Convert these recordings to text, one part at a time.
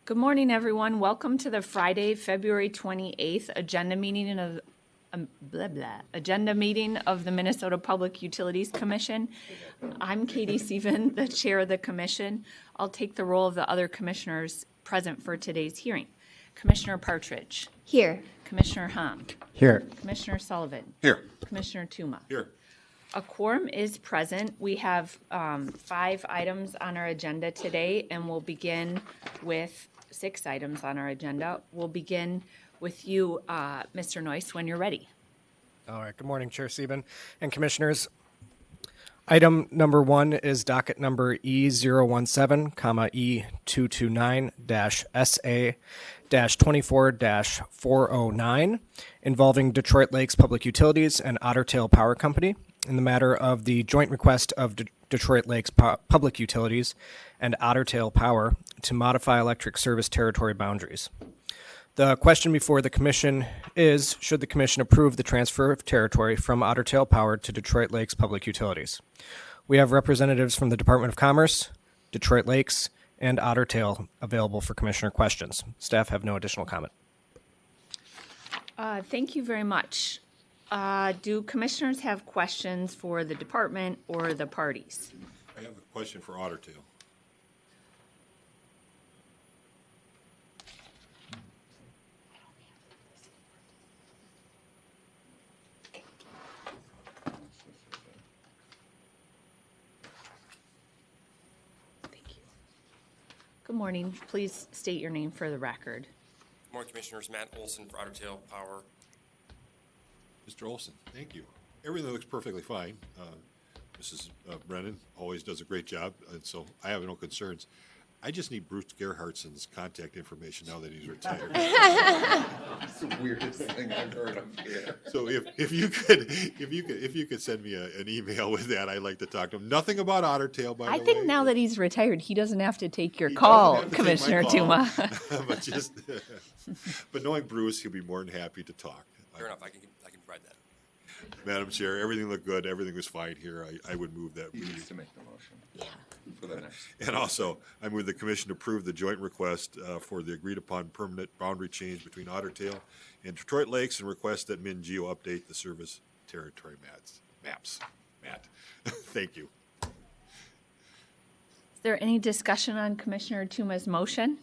Good morning, everyone. Welcome to the Friday, February 28th agenda meeting of the Minnesota Public Utilities Commission. I'm Katie Seaven, the chair of the commission. I'll take the role of the other commissioners present for today's hearing. Commissioner Partridge. Here. Commissioner Hom. Here. Commissioner Sullivan. Here. Commissioner Tuma. Here. A quorum is present. We have 5 items on our agenda today, and we'll begin with 6 items on our agenda. We'll begin with you, Mr. Noyce, when you're ready. All right. Good morning, Chair Sieben and Commissioners. Item number 1 is docket number E017, E229-SA-24-409, involving Detroit Lakes Public Utilities and Otter Tail Power Company in the matter of the joint request of Detroit Lakes Public Utilities and Otter Tail Power to modify electric service territory boundaries. The question before the Commission is, should the Commission approve the transfer of territory from Otter Tail Power to Detroit Lakes Public Utilities? We have representatives from the Department of Commerce, Detroit Lakes, and Otter Tail available for Commissioner questions. Staff have no additional comment. Thank you very much. Do commissioners have questions for the department or the parties? I have a question for Otter Tail. Thank you. Good morning. Please state your name for the record. Good morning, Commissioners. Matt Olson for Otter Tail Power. Mr. Olson, thank you. Everything looks perfectly fine. Mrs. Brennan always does a great job, and so I have no concerns. I just need Bruce Gerhardson's contact information now that he's retired. It's the weirdest thing I've heard of here. So if you could send me an email with that, I'd like to talk to him. Nothing about Otter Tail, by the way. I think now that he's retired, he doesn't have to take your He call, doesn't have to take Commissioner my Tuma. call. but knowing Bruce, he'll be more than happy to talk. Fair enough. I can provide that. Madam Chair, everything looked good. Everything was fine here. I would move that. He needs to make the motion. Yeah. For the next. And also, I move the commission approve the joint request for the agreed-upon permanent boundary change between Otter Tail and Detroit Lakes, and request that MinGeo update the service territory maps. Matt, thank you. Is there any discussion on Commissioner Tuma's motion?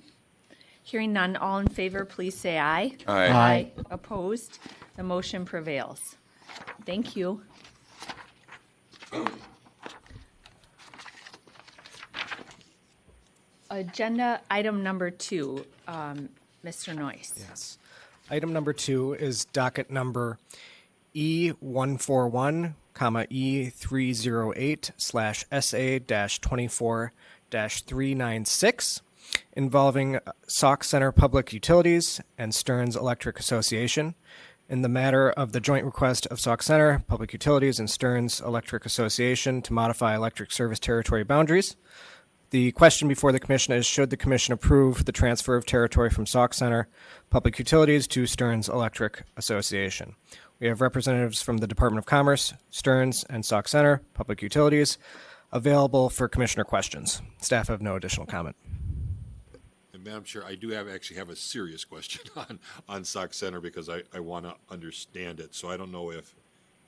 Hearing none, all in favor, please say aye. Aye. Opposed? The motion prevails. Thank you. Agenda item number 2, Mr. Noyce. Yes. Item number 2 is docket number E141, E308/SA-24-396, involving Sauk Center Public Utilities and Stearns Electric Association in the matter of the joint request of Sauk Center Public Utilities and Stearns Electric Association to modify electric service territory boundaries. The question before the Commission is, should the Commission approve the transfer of territory from Sauk Center Public Utilities to Stearns Electric Association? We have representatives from the Department of Commerce, Stearns, and Sauk Center Public Utilities available for Commissioner questions. Staff have no additional comment. And Madam Chair, I do actually have a serious question on Sauk Center because I want to understand it. So I don't know if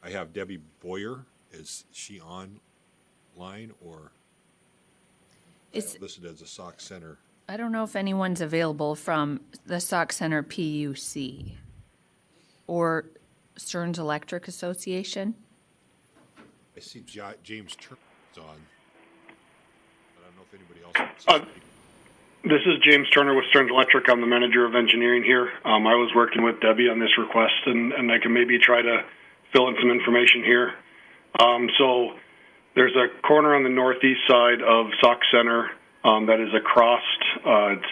I have Debbie Boyer. Is she online or listed as a Sauk Center? I don't know if anyone's available from the Sauk Center PUC or Stearns Electric Association. I see James Turner is on. But I don't know if anybody else wants to speak. This is James Turner with Stearns Electric. I'm the manager of engineering here. I was working with Debbie on this request, and I can maybe try to fill in some information here. So there's a corner on the northeast side of Sauk Center that is across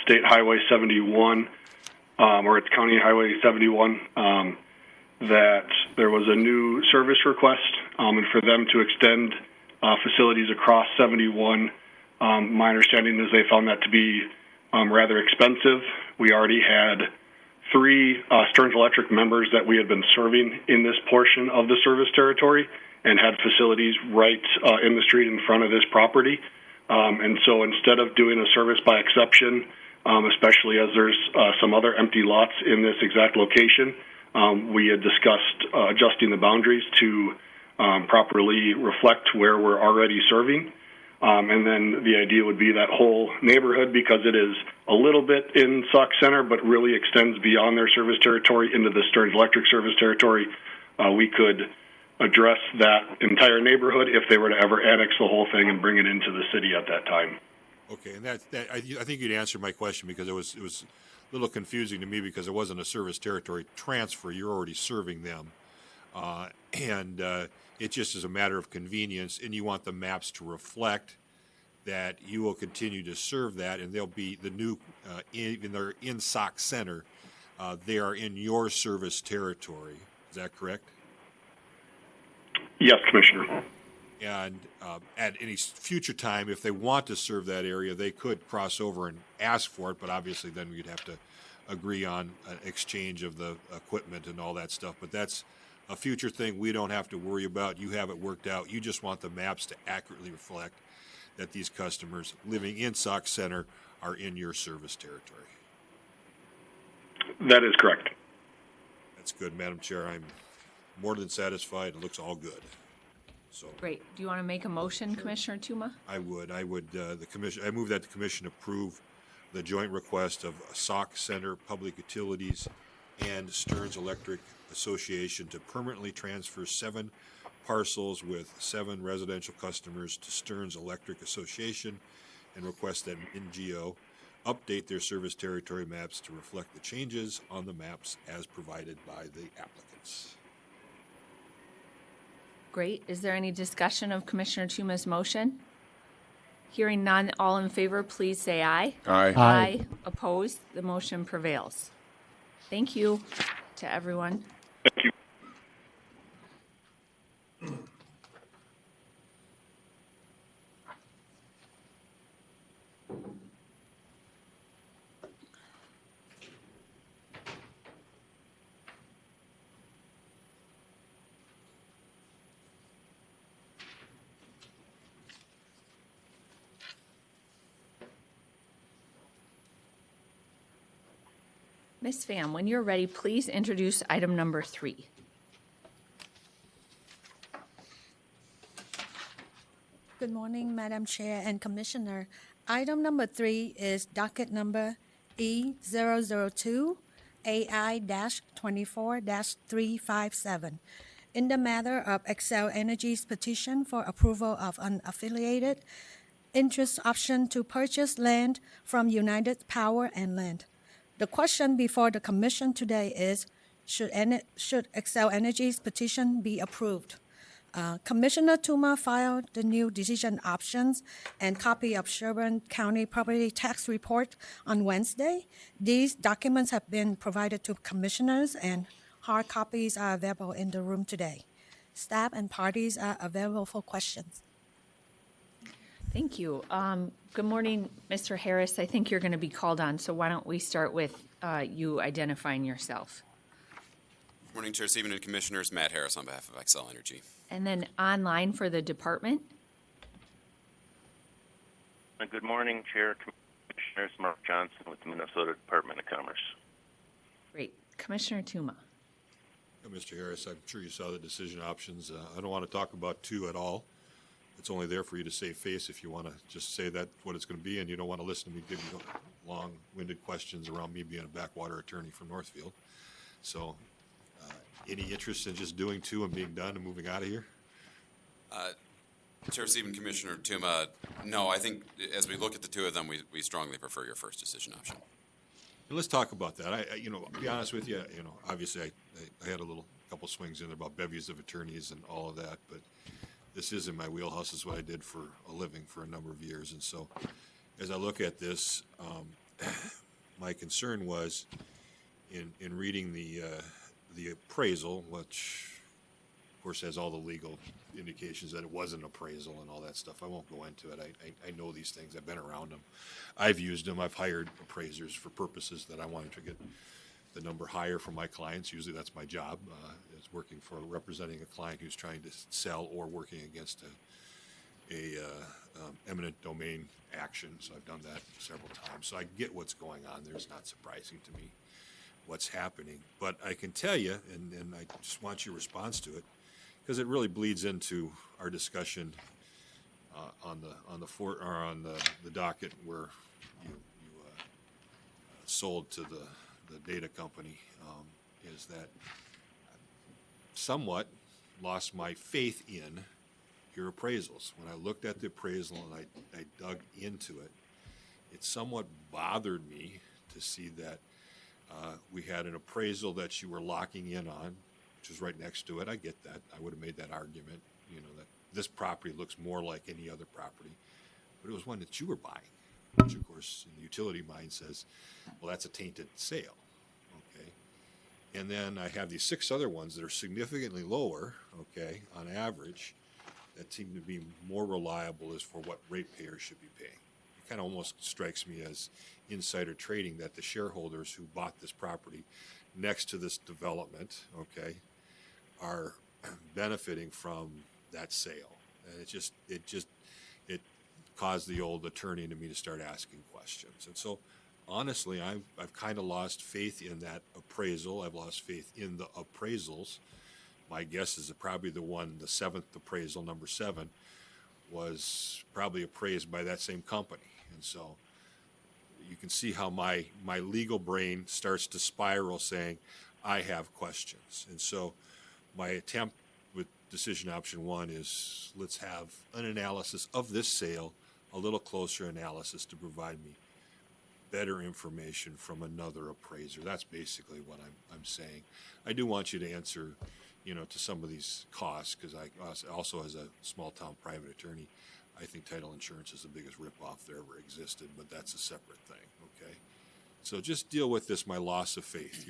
State Highway 71, or it's County Highway 71, that there was a new service request, and for them to extend facilities across 71. My understanding is they found that to be rather expensive. We already had 3 Stearns Electric members that we had been serving in this portion of the service territory and had facilities right in the street in front of this property. And so instead of doing a service by exception, especially as there's some other empty lots in this exact location. We had discussed adjusting the boundaries to properly reflect where we're already serving. And then the idea would be that whole neighborhood, because it is a little bit in Sauk Center, but really extends beyond their service territory into the Stearns Electric service territory. We could address that entire neighborhood if they were to ever annex the whole thing and bring it into the city at that time. Okay, and I think you'd answered my question because it was a little confusing to me because it wasn't a service territory transfer. You're already serving them, and it just is a matter of convenience. And you want the maps to reflect that you will continue to serve that, and they'll be the new, even they're in Sauk Center, they are in your service territory. Is that correct? Yes, Commissioner. And at any future time, if they want to serve that area, they could cross over and ask for it, but obviously then we'd have to agree on an exchange of the equipment and all that stuff. But that's a future thing we don't have to worry about. You have it worked out. You just want the maps to accurately reflect that these customers living in Sauk Center are in your service territory. That is correct. That's good, Madam Chair. I'm more than satisfied. It looks all good. So Great. Do you want to make a motion, Commissioner Tuma? I would, the commission, I move that the commission approve the joint request of Sauk Center Public Utilities and Stearns Electric Association to permanently transfer 7 parcels with 7 residential customers to Stearns Electric Association, and request that NGO update their service territory maps to reflect the changes on the maps as provided by the applicants. Great. Is there any discussion of Commissioner Tuma's motion? Hearing none, all in favor, please say aye. Aye. Aye. Opposed? The motion prevails. Thank you to everyone. Thank you. Ms. Pham, when you're ready, please introduce item number 3. Good morning, Madam Chair and Commissioner. Item number 3 is docket number E002 AI-24-357. In the matter of Xcel Energy's petition for approval of unaffiliated interest option to purchase land from United Power and Land. The question before the Commission today is, should Xcel Energy's petition be approved? Commissioner Tuma filed the new decision options and copy of Sherburne County Property Tax Report on Wednesday. These documents have been provided to commissioners, and hard copies are available in the room today. Staff and parties are available for questions. Thank you. Good morning, Mr. Harris. I think you're going to be called on, so why don't we start with you identifying yourself? Good morning, Chair Stephen and Commissioners. Matt Harris on behalf of Xcel Energy. And then online for the department? Good morning, Chair, Commissioners. Mark Johnson with the Minnesota Department of Commerce. Great. Commissioner Tuma. Mr. Harris, I'm sure you saw the decision options. I don't want to talk about 2 at all. It's only there for you to save face if you want to just say that what it's going to be, and you don't want to listen to me give you long-winded questions around me being a backwater attorney from Northfield. So, any interest in just doing 2 and being done and moving out of here? Chair Stephen, Commissioner Tuma, no, I think as we look at the 2 of them, we strongly prefer your first decision option. And let's talk about that. I'll be honest with you, obviously I had a couple swings in there about bevies of attorneys and all of that, but this is in my wheelhouse. This is what I did for a living for a number of years. And so as I look at this, my concern was in reading the appraisal, which of course has all the legal indications that it was an appraisal and all that stuff. I won't go into it. I know these things. I've been around them. I've used them. I've hired appraisers for purposes that I wanted to get the number higher for my clients. Usually that's my job. It's working for representing a client who's trying to sell or working against eminent domain action, so I've done that several times. So I get what's going on there. It's not surprising to me what's happening. But I can tell you, and I just want your response to it, because it really bleeds into our discussion on the docket where you sold to the data company, is that I somewhat lost my faith in your appraisals. When I looked at the appraisal and I dug into it, it somewhat bothered me to see that we had an appraisal that you were locking in on, which was right next to it. I get that. I would have made that argument, that this property looks more like any other property, but it was one that you were buying, which of course in the utility mind says, well, that's a tainted sale. Okay. And then I have these 6 other ones that are significantly lower, okay, on average, that seem to be more reliable as for what ratepayers should be paying. It kind of almost strikes me as insider trading that the shareholders who bought this property next to this development, okay, are benefiting from that sale. And it caused the old attorney to me to start asking questions. And so honestly, I've kind of lost faith in that appraisal. I've lost faith in the appraisals. My guess is that probably the 7th appraisal, number 7, was probably appraised by that same company. And so you can see how my legal brain starts to spiral saying, I have questions. And so my attempt with decision option 1 is let's have an analysis of this sale, a little closer analysis to provide me better information from another appraiser. That's basically what I'm saying. I do want you to answer, to some of these costs, because I also, as a small town private attorney, I think title insurance is the biggest ripoff there ever existed, but that's a separate thing, okay? So just deal with this, my loss of faith.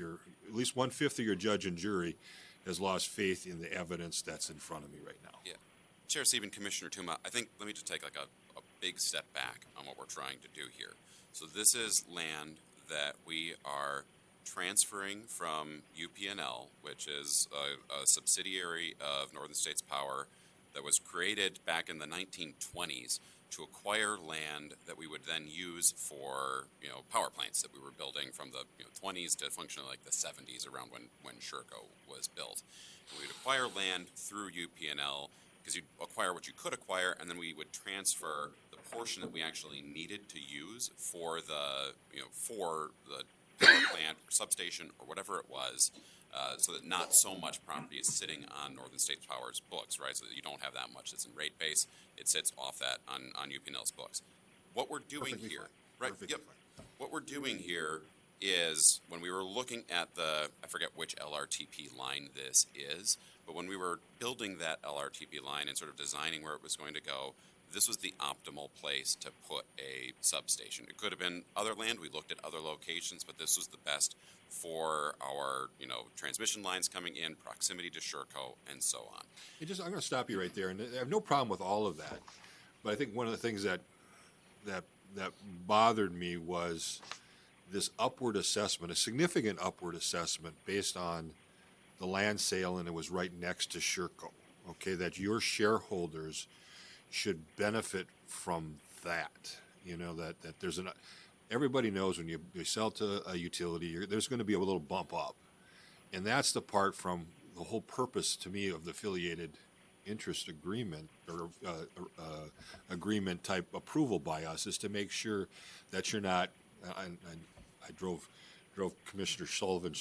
At least 1/5 of your judge and jury has lost faith in the evidence that's in front of me right now. Yeah. Chair Sieben, Commissioner Tuma, I think, let me just take like a big step back on what we're trying to do here. So this is land that we are transferring from UPNL, which is a subsidiary of Northern States Power that was created back in the 1920s to acquire land that we would then use for, power plants that we were building from the 20s to functionally like the 70s, around when Sherco was built. And we'd acquire land through UPNL because you'd acquire what you could acquire, and then we would transfer the portion that we actually needed to use for the power plant or substation or whatever it was, so that not so much property is sitting on Northern States Power's books, right? So that you don't have that much that's in rate base. It sits off that on UPNL's books. What we're doing Perfectly here, fine. right? Perfectly Yep. fine. What we're doing here is when we were looking at I forget which LRTP line this is, but when we were building that LRTP line and sort of designing where it was going to go, this was the optimal place to put a substation. It could have been other land. We looked at other locations, but this was the best for our, transmission lines coming in, proximity to Sherco, and so on. I'm going to stop you right there, and I have no problem with all of that. But I think one of the things that bothered me was this upward assessment, a significant upward assessment based on the land sale, and it was right next to Sherco. Okay, that your shareholders should benefit from that. That there's everybody knows when you sell to a utility, there's going to be a little bump up. And that's the part from the whole purpose to me of the affiliated interest agreement or agreement type approval by us, is to make sure that you're not, I drove Commissioner Sullivan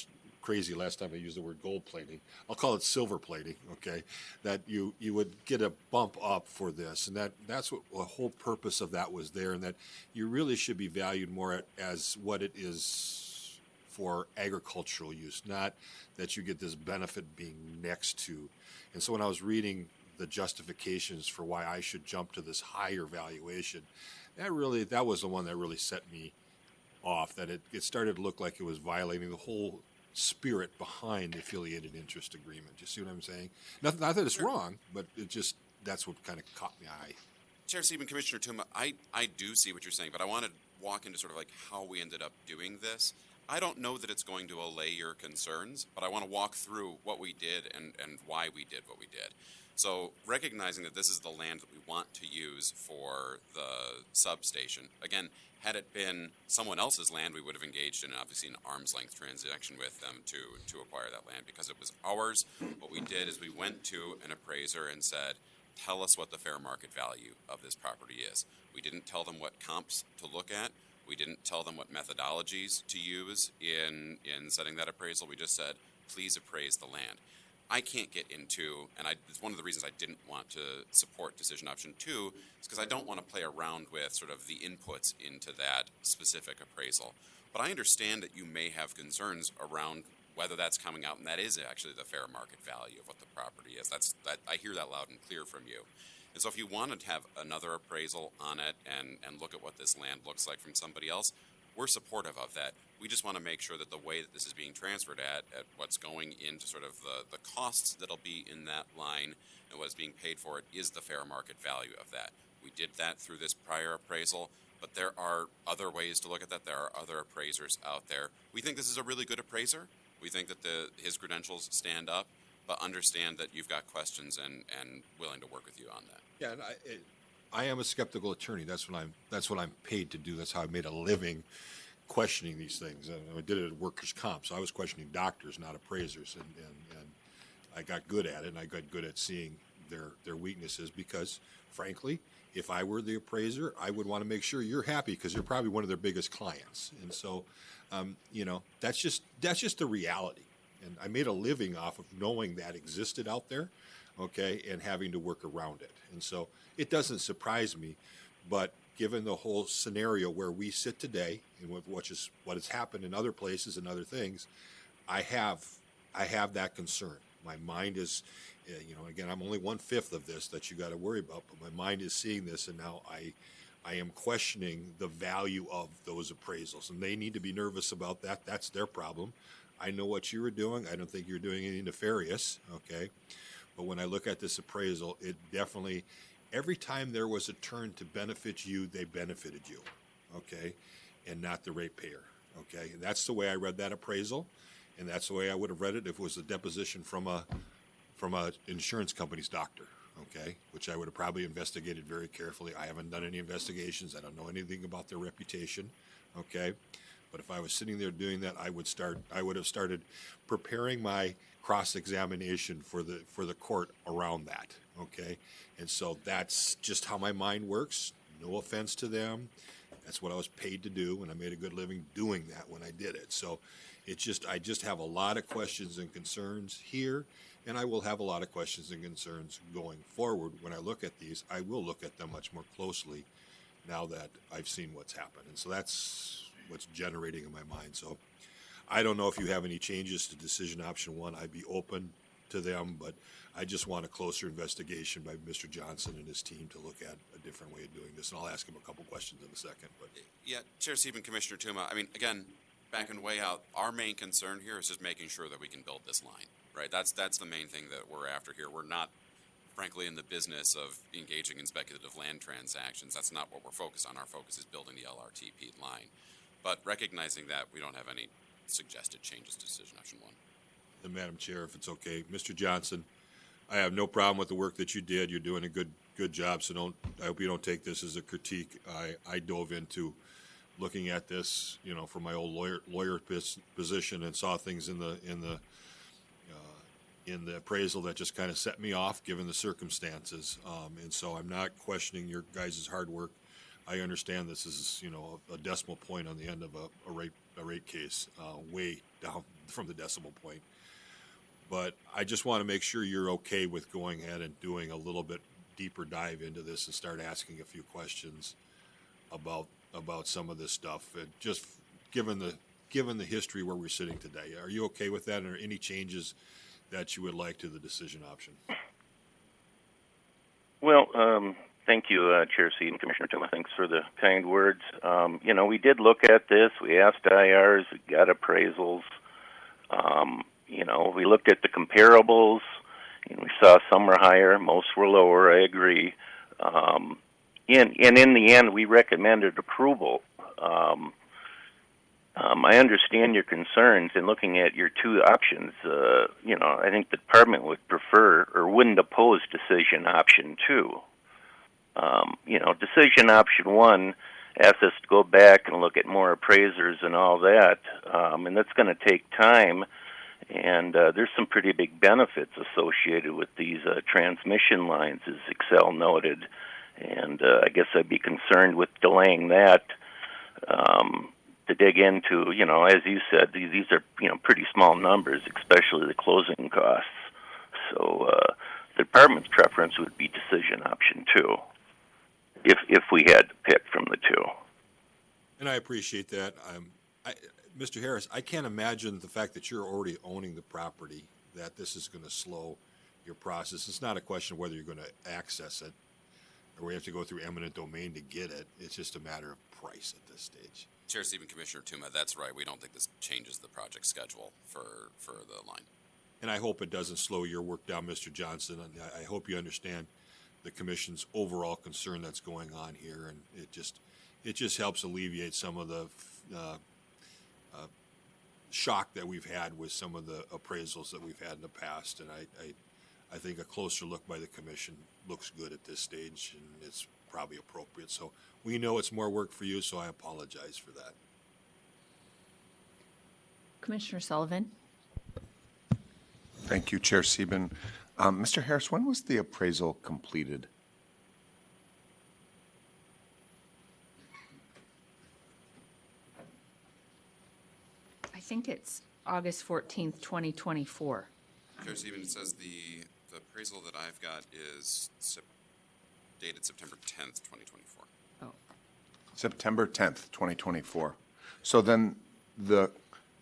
crazy last time I used the word gold plating. I'll call it silver plating, okay? That you would get a bump up for this, and that's what the whole purpose of that was there, and that you really should be valued more as what it is for agricultural use, not that you get this benefit being next to. And so when I was reading the justifications for why I should jump to this higher valuation, that was the one that really set me off, that it started to look like it was violating the whole spirit behind the affiliated interest agreement. Do you see what I'm saying? Not that it's wrong, but that's what kind of caught my eye. Chair Sieben, Commissioner Tuma, I do see what you're saying, but I want to walk into sort of like how we ended up doing this. I don't know that it's going to allay your concerns, but I want to walk through what we did and why we did what we did. So recognizing that this is the land that we want to use for the substation, again, had it been someone else's land, we would have engaged in obviously an arm's length transaction with them to acquire that land. Because it was ours, what we did is we went to an appraiser and said, tell us what the fair market value of this property is. We didn't tell them what comps to look at. We didn't tell them what methodologies to use in setting that appraisal. We just said, please appraise the land. I can't get into, and it's one of the reasons I didn't want to support decision option 2, is because I don't want to play around with sort of the inputs into that specific appraisal. But I understand that you may have concerns around whether that's coming out, and that is actually the fair market value of what the property is. I hear that loud and clear from you. And so if you wanted to have another appraisal on it and look at what this land looks like from somebody else, we're supportive of that. We just want to make sure that the way that this is being transferred at what's going into sort of the costs that'll be in that line and what's being paid for it is the fair market value of that. We did that through this prior appraisal, but there are other ways to look at that. There are other appraisers out there. We think this is a really good appraiser. We think that his credentials stand up, but understand that you've got questions and willing to work with you on that. Yeah, and I am a skeptical attorney. That's what I'm paid to do. That's how I made a living questioning these things. And I did it at workers' comp, so I was questioning doctors, not appraisers, and I got good at it, and I got good at seeing their weaknesses because, frankly, if I were the appraiser, I would want to make sure you're happy because you're probably one of their biggest clients. And so, that's just the reality. And I made a living off of knowing that existed out there, okay, and having to work around it. And so it doesn't surprise me, but given the whole scenario where we sit today and with what has happened in other places and other things, I have that concern. My mind is, again, I'm only 1/5 of this that you got to worry about, but my mind is seeing this, and now I am questioning the value of those appraisals, and they need to be nervous about that. That's their problem. I know what you were doing. I don't think you're doing anything nefarious, okay? But when I look at this appraisal, it definitely, every time there was a turn to benefit you, they benefited you, okay? And not the ratepayer, okay? And that's the way I read that appraisal, and that's the way I would have read it if it was a deposition from a insurance company's doctor, okay? Which I would have probably investigated very carefully. I haven't done any investigations. I don't know anything about their reputation, okay? But if I was sitting there doing that, I would have started preparing my cross-examination for the court around that, okay? And so that's just how my mind works. No offense to them. That's what I was paid to do, and I made a good living doing that when I did it. So I just have a lot of questions and concerns here, and I will have a lot of questions and concerns going forward. When I look at these, I will look at them much more closely now that I've seen what's happened. And so that's what's generating in my mind. So I don't know if you have any changes to decision option 1. I'd be open to them, but I just want a closer investigation by Mr. Johnson and his team to look at a different way of doing this. And I'll ask him a couple questions in a second. But Yeah, Chair Sieben, Commissioner Tuma, I mean, again, backing way out, our main concern here is just making sure that we can build this line, right? That's the main thing that we're after here. We're not, frankly, in the business of engaging in speculative land transactions. That's not what we're focused on. Our focus is building the LRTP line. But recognizing that, we don't have any suggested changes to decision option 1. And Madam Chair, if it's okay, Mr. Johnson, I have no problem with the work that you did. You're doing a good job. So I hope you don't take this as a critique. I dove into looking at this, from my old lawyer position, and saw things in the appraisal that just kind of set me off, given the circumstances. And so I'm not questioning your guys' hard work. I understand this is, a decimal point on the end of a rate case, way down from the decimal point. But I just want to make sure you're okay with going ahead and doing a little bit deeper dive into this and start asking a few questions about some of this stuff. And just given the history where we're sitting today, are you okay with that? Or any changes that you would like to the decision option? Well, thank you, Chair Seed and Commissioner Tuma. Thanks for the kind words. We did look at this. We asked IRs, we got appraisals. We looked at the comparables, and we saw some were higher, most were lower, I agree. And in the end, we recommended approval. I understand your concerns in looking at your two options. I think the department would prefer or wouldn't oppose decision option 2. Decision option 1 asks us to go back and look at more appraisers and all that, and that's going to take time. And there's some pretty big benefits associated with these transmission lines, as Excel noted. And I guess I'd be concerned with delaying that to dig into, as you said, these are, pretty small numbers, especially the closing costs. So the department's preference would be decision option 2, if we had to pick from the two. And I appreciate that. Mr. Harris, I can't imagine the fact that you're already owning the property, that this is going to slow your process. It's not a question of whether you're going to access it or we have to go through eminent domain to get it. It's just a matter of price at this stage. Chair Stephen, Commissioner Tuma, that's right. We don't think this changes the project schedule for the line. And I hope it doesn't slow your work down, Mr. Johnson. And I hope you understand the commission's overall concern that's going on here, and it just helps alleviate some of the shock that we've had with some of the appraisals that we've had in the past. And I think a closer look by the commission looks good at this stage, and it's probably appropriate. So we know it's more work for you, so I apologize for that. Commissioner Sullivan? Thank you, Chair Sieben. Mr. Harris, when was the appraisal completed? I think it's August 14th, 2024. Chair Stephen, it says the appraisal that I've got is dated September 10th, 2024. Oh. September 10th, 2024. So then the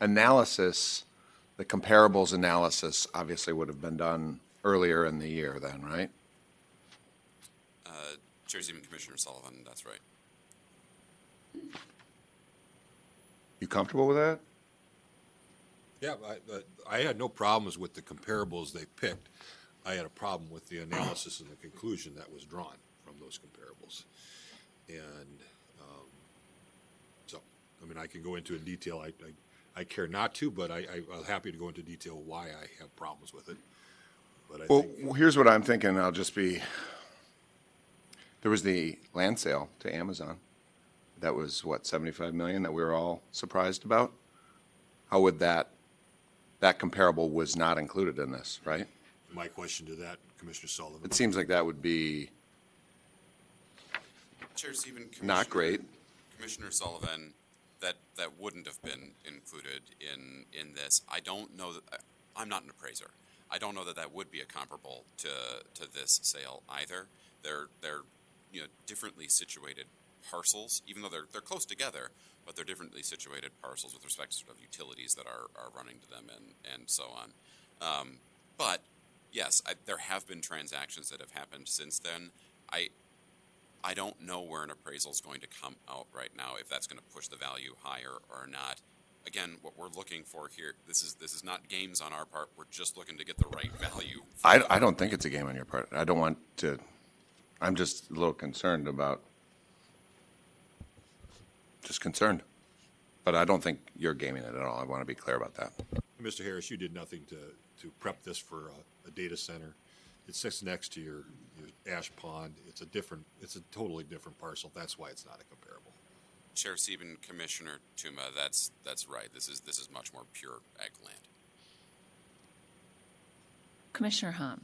analysis, the comparables analysis obviously would have been done earlier in the year then, right? Chair Stephen, Commissioner Sullivan, that's right. You comfortable with that? Yeah, I had no problems with the comparables they picked. I had a problem with the analysis and the conclusion that was drawn from those comparables. And I can go into in detail. I care not to, but I'm happy to go into detail why I have problems with it. But I think Here's what I'm thinking. There was the land sale to Amazon. That was, what, $75 million that we were all surprised about? How would that comparable was not included in this, right? my question to that, Commissioner Sullivan. It seems like that would be Chair Stephen, not great. Commissioner Sullivan, that wouldn't have been included in this. I don't know that I'm not an appraiser. I don't know that would be a comparable to this sale either. They're differently situated parcels, even though they're close together, but they're differently situated parcels with respect to sort of utilities that are running to them and so on. But yes, there have been transactions that have happened since then. I don't know where an appraisal is going to come out right now, if that's going to push the value higher or not. Again, what we're looking for here, this is not games on our part. We're just looking to get the right value. I don't think it's a game on your part. I don't want to. I'm just a little concerned about. Just concerned. But I don't think you're gaming it at all. I want to be clear about that. Mr. Harris, you did nothing to prep this for a data center. It sits next to your ash pond. It's a totally different parcel. That's why it's not a comparable. Chair Sieben, Commissioner Tuma, that's right. This is much more pure ag land. Commissioner Hom.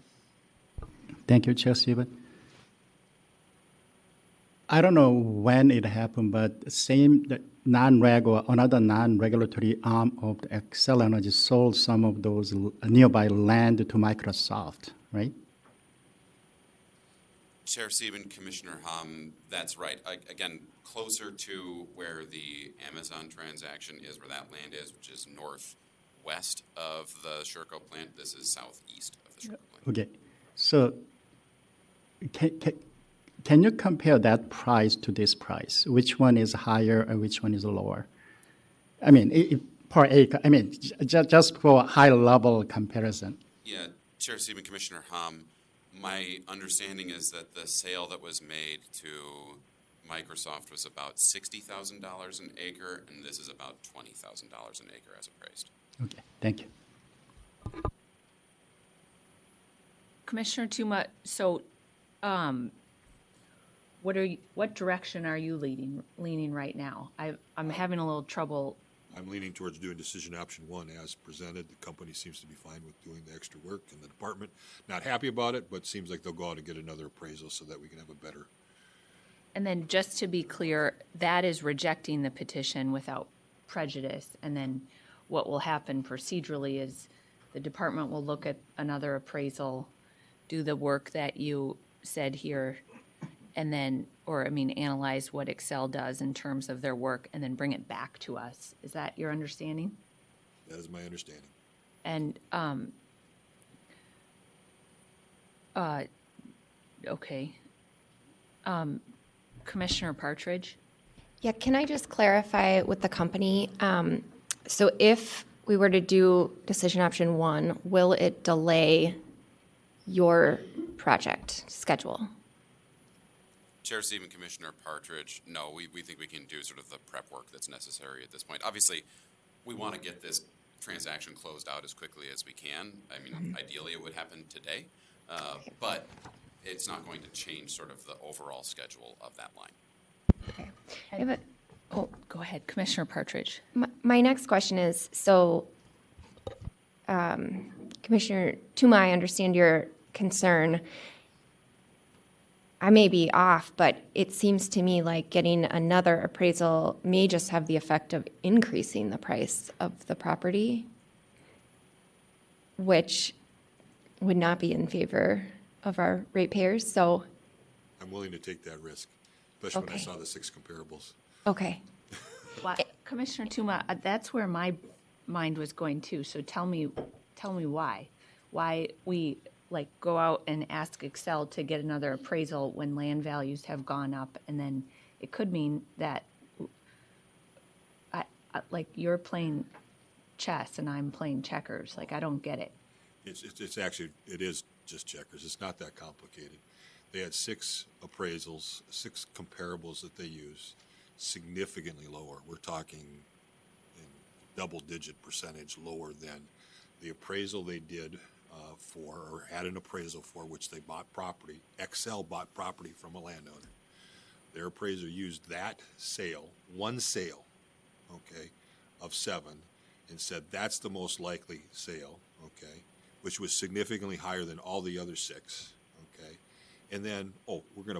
Thank you, Chair Sieben. I don't know when it happened, but another non-regulatory arm of the Excel Energy sold some of those nearby land to Microsoft, right? Chair Sieben, Commissioner Hom, that's right. Again, closer to where the Amazon transaction is, where that land is, which is northwest of the Sherco plant. This is southeast of the Sherco plant. Okay, so can you compare that price to this price? Which one is higher and which one is lower? I mean, per acre. I mean, just for a high-level comparison. Yeah, Chair Sieben, Commissioner Hom, my understanding is that the sale that was made to Microsoft was about $60,000 an acre, and this is about $20,000 an acre as appraised. Okay, thank you. Commissioner Tuma, so what direction are you leaning right now? I'm having a little trouble. I'm leaning towards doing decision option 1 as presented. The company seems to be fine with doing the extra work, and the department not happy about it, but seems like they'll go out and get another appraisal so that we can have a better. And then just to be clear, that is rejecting the petition without prejudice. And then what will happen procedurally is the department will look at another appraisal, do the work that you said here, and then, analyze what Excel does in terms of their work and then bring it back to us. Is that your understanding? That is my understanding. And, okay. Commissioner Partridge? Yeah, can I just clarify with the company? So if we were to do decision option 1, will it delay your project schedule? Chair Stephen, Commissioner Partridge, no, we think we can do sort of the prep work that's necessary at this point. Obviously, we want to get this transaction closed out as quickly as we can. I mean, ideally it would happen today, but it's not going to change sort of the overall schedule of that line. Okay. Go ahead, Commissioner Partridge. My next question is, so Commissioner Tuma, I understand your concern. I may be off, but it seems to me like getting another appraisal may just have the effect of increasing the price of the property, which would not be in favor of our ratepayers. So I'm willing to take that risk, especially when I Okay. saw the 6 comparables. okay. Well, Commissioner Tuma, that's where my mind was going too. So tell me why we go out and ask Excel to get another appraisal when land values have gone up, and then it could mean that you're playing chess and I'm playing checkers. I don't get it. It's actually, it is just checkers. It's not that complicated. They had 6 appraisals, 6 comparables that they used, significantly lower. We're talking in double-digit percentage lower than the appraisal they did for, or had an appraisal for, which they bought property. Excel bought property from a landowner. Their appraiser used that sale, one sale, okay, of 7, and said that's the most likely sale, okay, which was significantly higher than all the other 6, okay. And then, we're going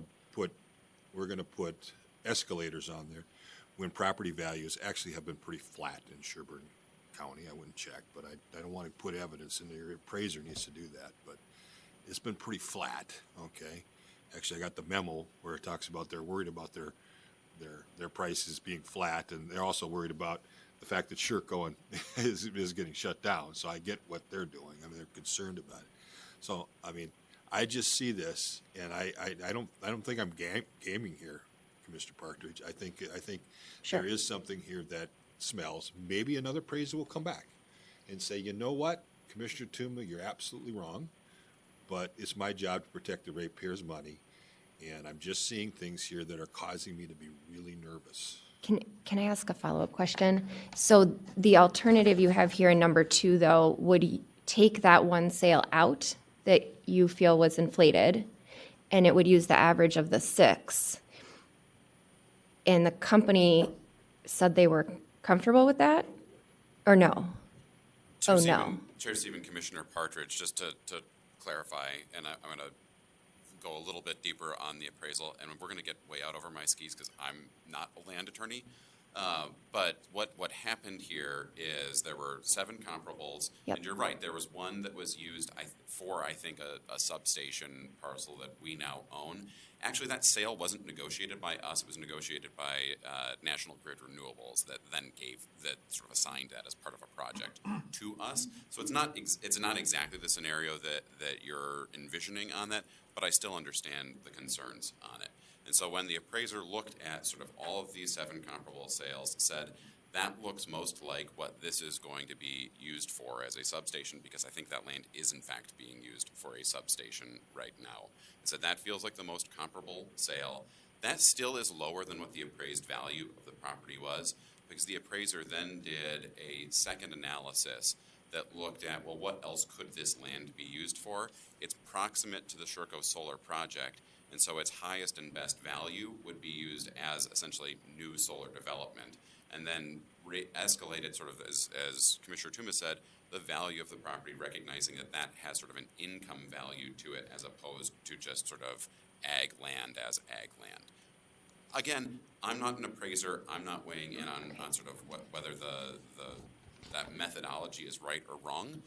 to put escalators on there when property values actually have been pretty flat in Sherburne County. I wouldn't check, but I don't want to put evidence in there. Your appraiser needs to do that, but it's been pretty flat, okay. Actually, I got the memo where it talks about they're worried about their prices being flat, and they're also worried about the fact that Sherco is getting shut down. So I get what they're doing. I mean, they're concerned about it. So I mean, I just see this, and I don't think I'm gaming here, Commissioner Partridge. I think Sure. there is something here that smells. Maybe another appraiser will come back and say, you know what, Commissioner Tuma, you're absolutely wrong, but it's my job to protect the ratepayers' money, and I'm just seeing things here that are causing me to be really nervous. Can I ask a follow-up question? So the alternative you have here in number 2, though, would take that one sale out that you feel was inflated, and it would use the average of the 6. And the company said they were comfortable with that, or no? Chair Oh, Stephen, no. Chair Stephen, Commissioner Partridge, just to clarify, and I'm going to go a little bit deeper on the appraisal, and we're going to get way out over my skis because I'm not a land attorney. But what happened here is there were 7 comparables, Yep. and you're right, there was one that was used for, I think, a substation parcel that we now own. Actually, that sale wasn't negotiated by us. It was negotiated by National Grid Renewables that then sort of assigned that as part of a project to us. So it's not exactly the scenario that you're envisioning on that, but I still understand the concerns on it. And so when the appraiser looked at sort of all of these 7 comparable sales, said, that looks most like what this is going to be used for as a substation, because I think that land is in fact being used for a substation right now. And so that feels like the most comparable sale. That still is lower than what the appraised value of the property was, because the appraiser then did a second analysis that looked at, well, what else could this land be used for? It's proximate to the Sherco Solar project, and so its highest and best value would be used as essentially new solar development. And then escalated sort of, as Commissioner Tuma said, the value of the property, recognizing that that has sort of an income value to it as opposed to just sort of ag land as ag land. Again, I'm not an appraiser. I'm not weighing in on sort of whether that methodology is right or wrong.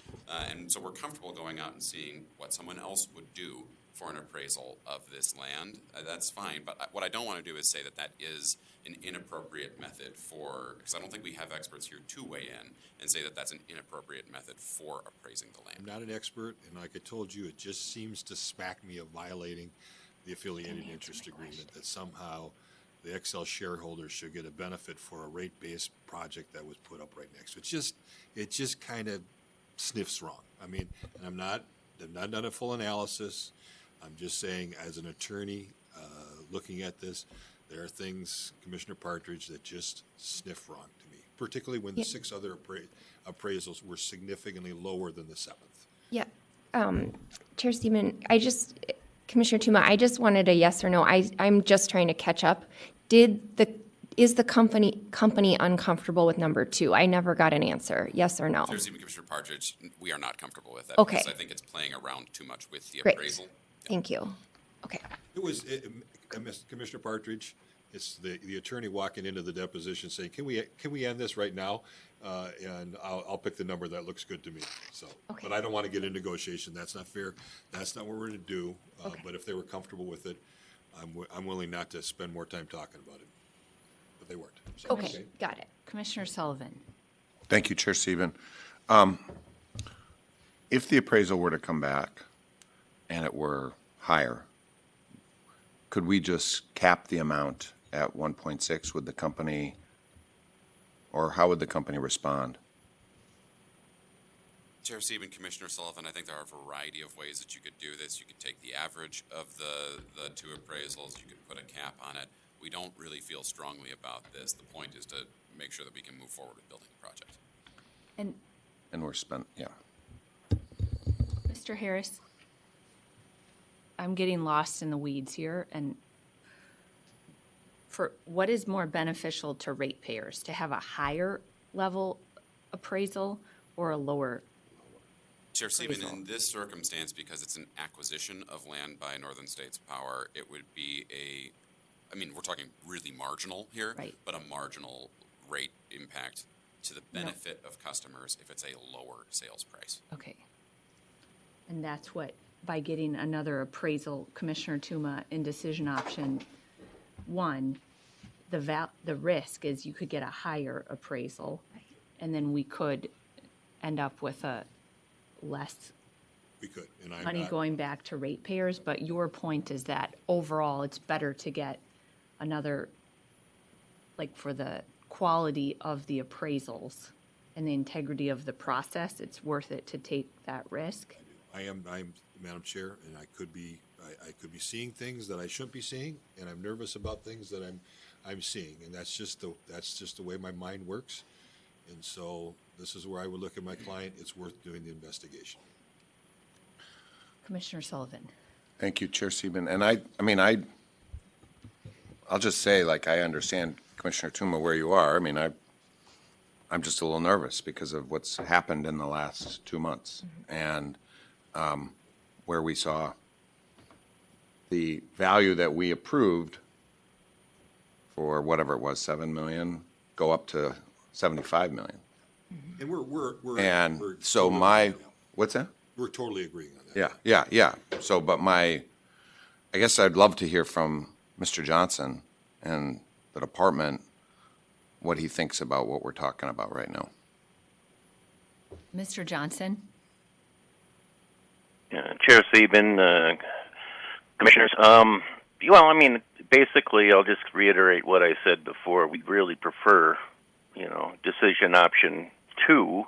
And so we're comfortable going out and seeing what someone else would do for an appraisal of this land. That's fine. But what I don't want to do is say that that is an inappropriate method because I don't think we have experts here to weigh in and say that that's an inappropriate method for appraising the land. I'm not an expert, and like I told you, it just seems to smack me of violating the affiliated interest agreement, that somehow the Excel shareholders should get a benefit for a rate-based project that was put up right next to it. It just kind of sniffs wrong. I mean, and I've not done a full analysis. I'm just saying, as an attorney, looking at this, there are things, Commissioner Partridge, that just sniff wrong to me, particularly when the 6 other appraisals were significantly lower than the 7th. Yeah. Chair Stephen, Commissioner Tuma, I just wanted a yes or no. I'm just trying to catch up. Is the company uncomfortable with number 2? I never got an answer. Yes or no? Chair Stephen, Commissioner Partridge, we are not comfortable with that. Okay. Because I think it's playing around too much with the Great. appraisal. Yeah. Thank you. Okay. Commissioner Partridge, it's the attorney walking into the deposition saying, "Can we end this right now?" And I'll pick the number that looks good to me. So, Okay. But I don't want to get in negotiation. That's not fair. That's not what we're going to do. Okay. But if they were comfortable with it, I'm willing not to spend more time talking about it. But they weren't. So, Okay. Got it. Commissioner Sullivan. Thank you, Chair Stephen. If the appraisal were to come back and it were higher, could we just cap the amount at 1.6 with the company, or how would the company respond? Chair Stephen, Commissioner Sullivan, I think there are a variety of ways that you could do this. You could take the average of the 2 appraisals. You could put a cap on it. We don't really feel strongly about this. The point is to make sure that we can move forward with building the project. And we're spent, yeah. Mr. Harris, I'm getting lost in the weeds here, and for what is more beneficial to ratepayers, to have a higher level appraisal or a lower? Chair Stephen, in this circumstance, because it's an acquisition of land by Northern States Power, it would be we're talking really marginal here, Right. but a marginal rate impact to the benefit of customers if it's a lower sales price. Okay. And that's what, by getting another appraisal, Commissioner Tuma, in decision option 1, the risk is you could get a higher appraisal, and then we could end up with a less we could. And money going back to ratepayers. But your point is that overall, it's better to get another, like for the quality of the appraisals and the integrity of the process, it's worth it to take that risk. I'm Madam Chair, and I could be seeing things that I shouldn't be seeing, and I'm nervous about things that I'm seeing, and that's just the way my mind works. And so this is where I would look at my client. It's worth doing the investigation. Commissioner Sullivan. Thank you, Chair Stephen. And I'll just say, like, I understand, Commissioner Tuma, where you are. I mean, I'm just a little nervous because of what's happened in the last 2 months, and where we saw the value that we approved for whatever it was, $7 million, go up to $75 million. And we're So what's that? We're totally agreeing on that. Yeah. So, but I guess I'd love to hear from Mr. Johnson and the department what he thinks about what we're talking about right now. Mr. Johnson. Chair Sieben, commissioners. Basically, I'll just reiterate what I said before. We really prefer, decision option 2,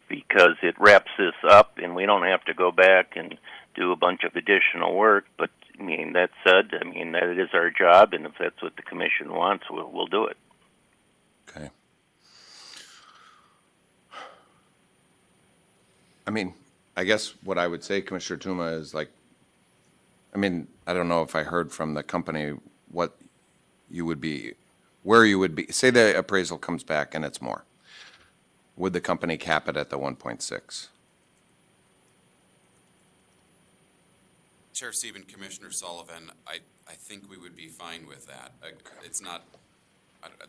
because it wraps this up, and we don't have to go back and do a bunch of additional work. But I mean, that said, I mean, that is our job, and if that's what the commission wants, we'll do it. Okay. I mean, I guess what I would say, Commissioner Tuma, is like, I mean, I don't know if I heard from the company what you would be, where you would be. Say the appraisal comes back and it's more. Would the company cap it at the 1.6? Chair Stephen, Commissioner Sullivan, I think we would be fine with that. It's not,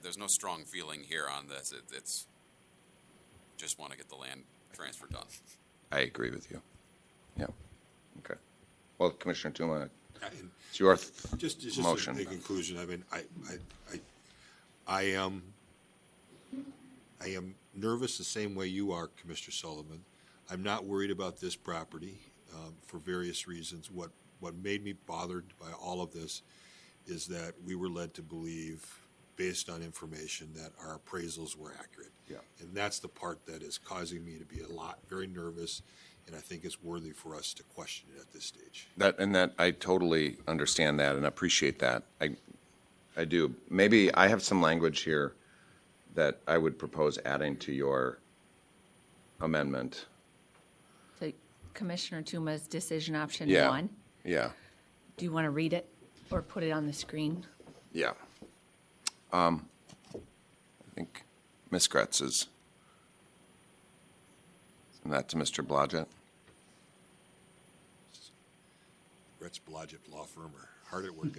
there's no strong feeling here on this. It's just want to get the land transfer done. I agree with you. Yeah. Okay. Well, Commissioner Tuma, And it's your just motion. a conclusion. I mean, I am nervous the same way you are, Commissioner Sullivan. I'm not worried about this property for various reasons. What made me bothered by all of this is that we were led to believe, based on information, that our appraisals were accurate. Yeah. And that's the part that is causing me to be very nervous, and I think it's worthy for us to question it at this stage. That I totally understand that and appreciate that. I do. Maybe I have some language here that I would propose adding to your amendment. So Commissioner Tuma's decision option Yeah. 1. Yeah. Do you want to read it or put it on the screen? Yeah. I think Ms. Gretz is. Send that to Mr. Blodgett. Gretz Blodgett Law Firm are hard at work.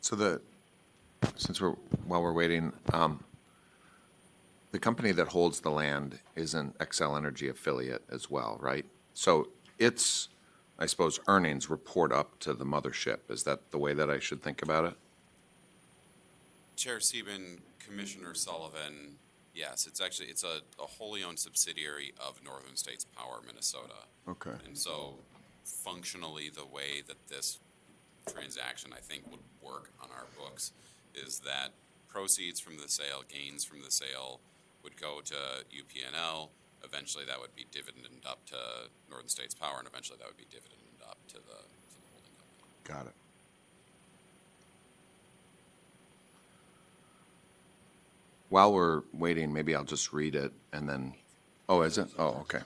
So while we're waiting, the company that holds the land is an Xcel Energy affiliate as well, right? So its, I suppose, earnings report up to the mothership. Is that the way that I should think about it? Chair Stephen, Commissioner Sullivan, yes, it's a wholly owned subsidiary of Northern States Power, Minnesota. Okay. And so functionally, the way that this transaction, I think, would work on our books is that proceeds from the sale, gains from the sale, would go to UPNL. Eventually, that would be dividended up to Northern States Power, and eventually that would be dividended up to the holding company. Got it. While we're waiting, maybe I'll just read it and then, oh, is it? Oh, okay.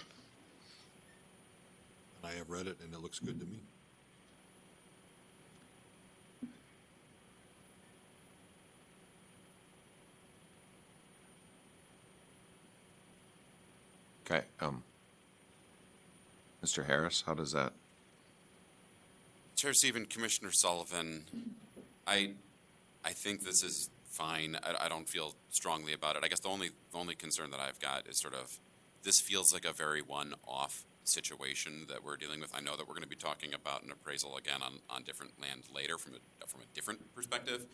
I have read it, and it looks good to me. Okay. Mr. Harris, how does that? Chair Stephen, Commissioner Sullivan, I think this is fine. I don't feel strongly about it. I guess the only concern that I've got is sort of this feels like a very one-off situation that we're dealing with. I know that we're going to be talking about an appraisal again on different land later from a different perspective,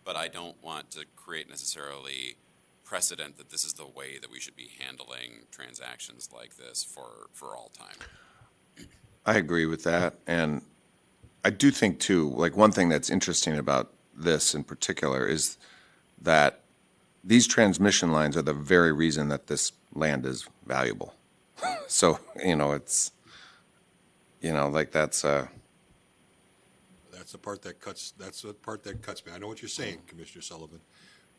but I don't want to create necessarily precedent that this is the way that we should be handling transactions like this for all time. I agree with that. And I do think, too, like one thing that's interesting about this in particular is that these transmission lines are the very reason that this land is valuable. So, it's, like that's the part that cuts. That's the part that cuts me. I know what you're saying, Commissioner Sullivan,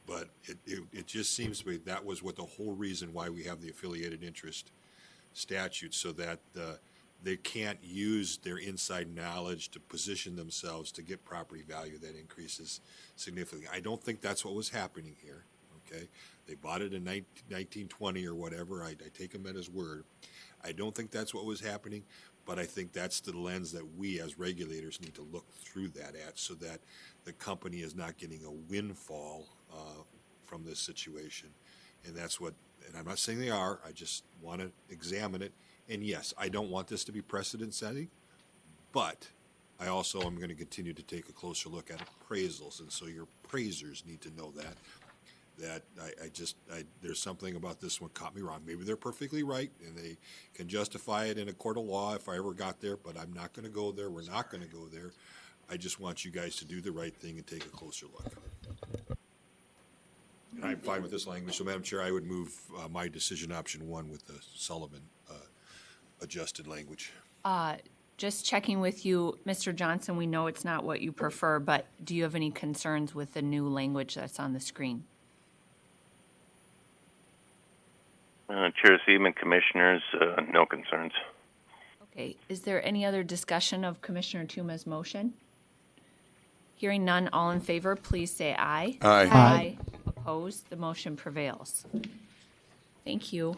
but it just seems to me that was what the whole reason why we have the affiliated interest statute, so that they can't use their inside knowledge to position themselves to get property value that increases significantly. I don't think that's what was happening here. Okay, they bought it in 1920 or whatever. I take him at his word. I don't think that's what was happening, But I think that's the lens that we as regulators need to look through that at, so that the company is not getting a windfall from this situation. And that's what, and I'm not saying they are, I just want to examine it. And yes, I don't want this to be precedent setting, but I also am going to continue to take a closer look at appraisals. And so your appraisers need to know that there's something about this one caught me wrong. Maybe they're perfectly right and they can justify it in a court of law if I ever got there, but I'm not going to go there. We're not going to go there. I just want you guys to do the right thing and take a closer look. And I'm fine with this language. So, Madam Chair, I would move my decision option 1 with the Sullivan adjusted language. Just checking with you, Mr. Johnson, we know it's not what you prefer, but do you have any concerns with the new language that's on the screen? Chair Seaman, Commissioners, no concerns. Okay, is there any other discussion of Commissioner Tuma's motion? Hearing none, all in favor, please say aye. Aye. Aye. Opposed, the motion prevails. Thank you.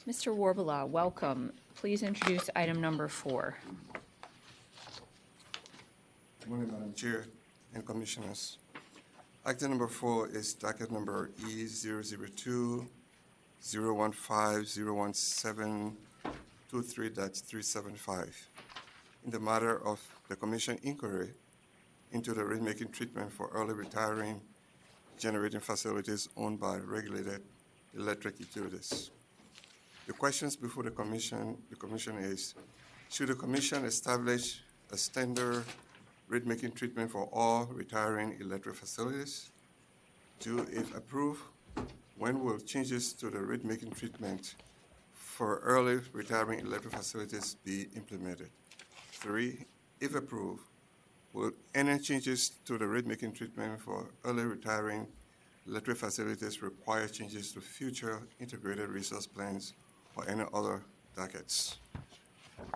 Mr. Warbelow, welcome. Please introduce item number 4. Good morning, Madam Chair and Commissioners. Item number 4 is docket number E002-015-017-23-375 in the matter of the Commission inquiry into the rate-making treatment for early retiring generating facilities owned by regulated electric utilities. The questions before the Commission is, should the Commission establish a standard rate-making treatment for all retiring electric facilities? 2, if approved, when will changes to the rate-making treatment for early retiring electric facilities be implemented? 3, if approved, will any changes to the rate-making treatment for early retiring electric facilities require changes to future integrated resource plans or any other dockets?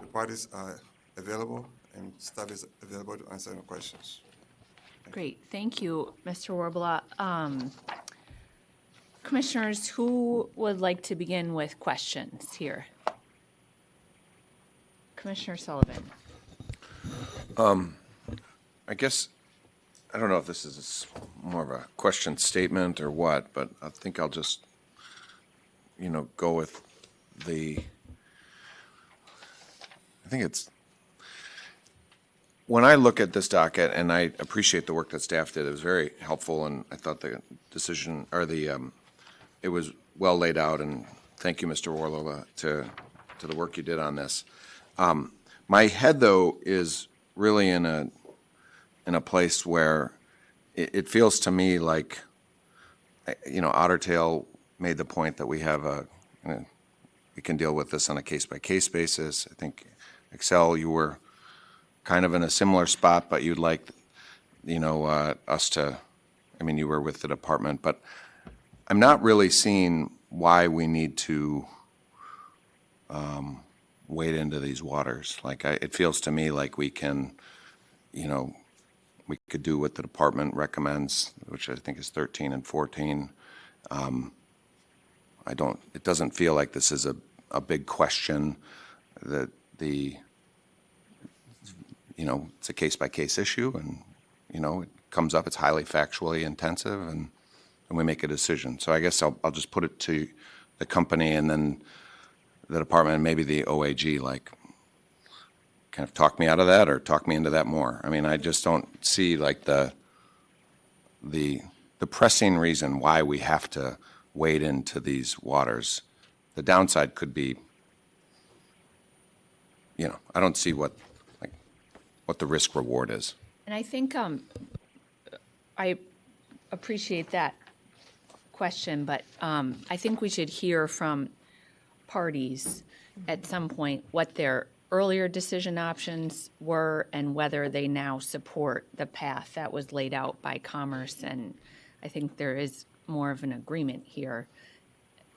The parties are available and staff is available to answer any questions. Great, thank you, Mr. Warbelow. Commissioners, who would like to begin with questions here? Commissioner Sullivan. I guess, I don't know if this is more of a question statement or what, but I think I'll just, go with I think it's, when I look at this docket, and I appreciate the work that staff did, it was very helpful, and I thought the decision, or it was well laid out, and thank you, Mr. Warlola, to the work you did on this. My head, though, is really in a place where it feels to me like, Otter Tail made the point that we have we can deal with this on a case-by-case basis. I think, Excel, you were kind of in a similar spot, but you'd like, us to, you were with the department, but I'm not really seeing why we need to wade into these waters. It feels to me like we can, we could do what the department recommends, which I think is 13 and 14. It doesn't feel like this is a big question, that it's a case-by-case issue, and, it comes up, it's highly factually intensive, and we make a decision. So I guess I'll just put it to the company and then the department and maybe the OAG, kind of talk me out of that or talk me into that more. I just don't see the pressing reason why we have to wade into these waters. The downside could be, I don't see what the risk reward is. And I think I appreciate that question, but I think we should hear from parties at some point what their earlier decision options were and whether they now support the path that was laid out by Commerce. And I think there is more of an agreement here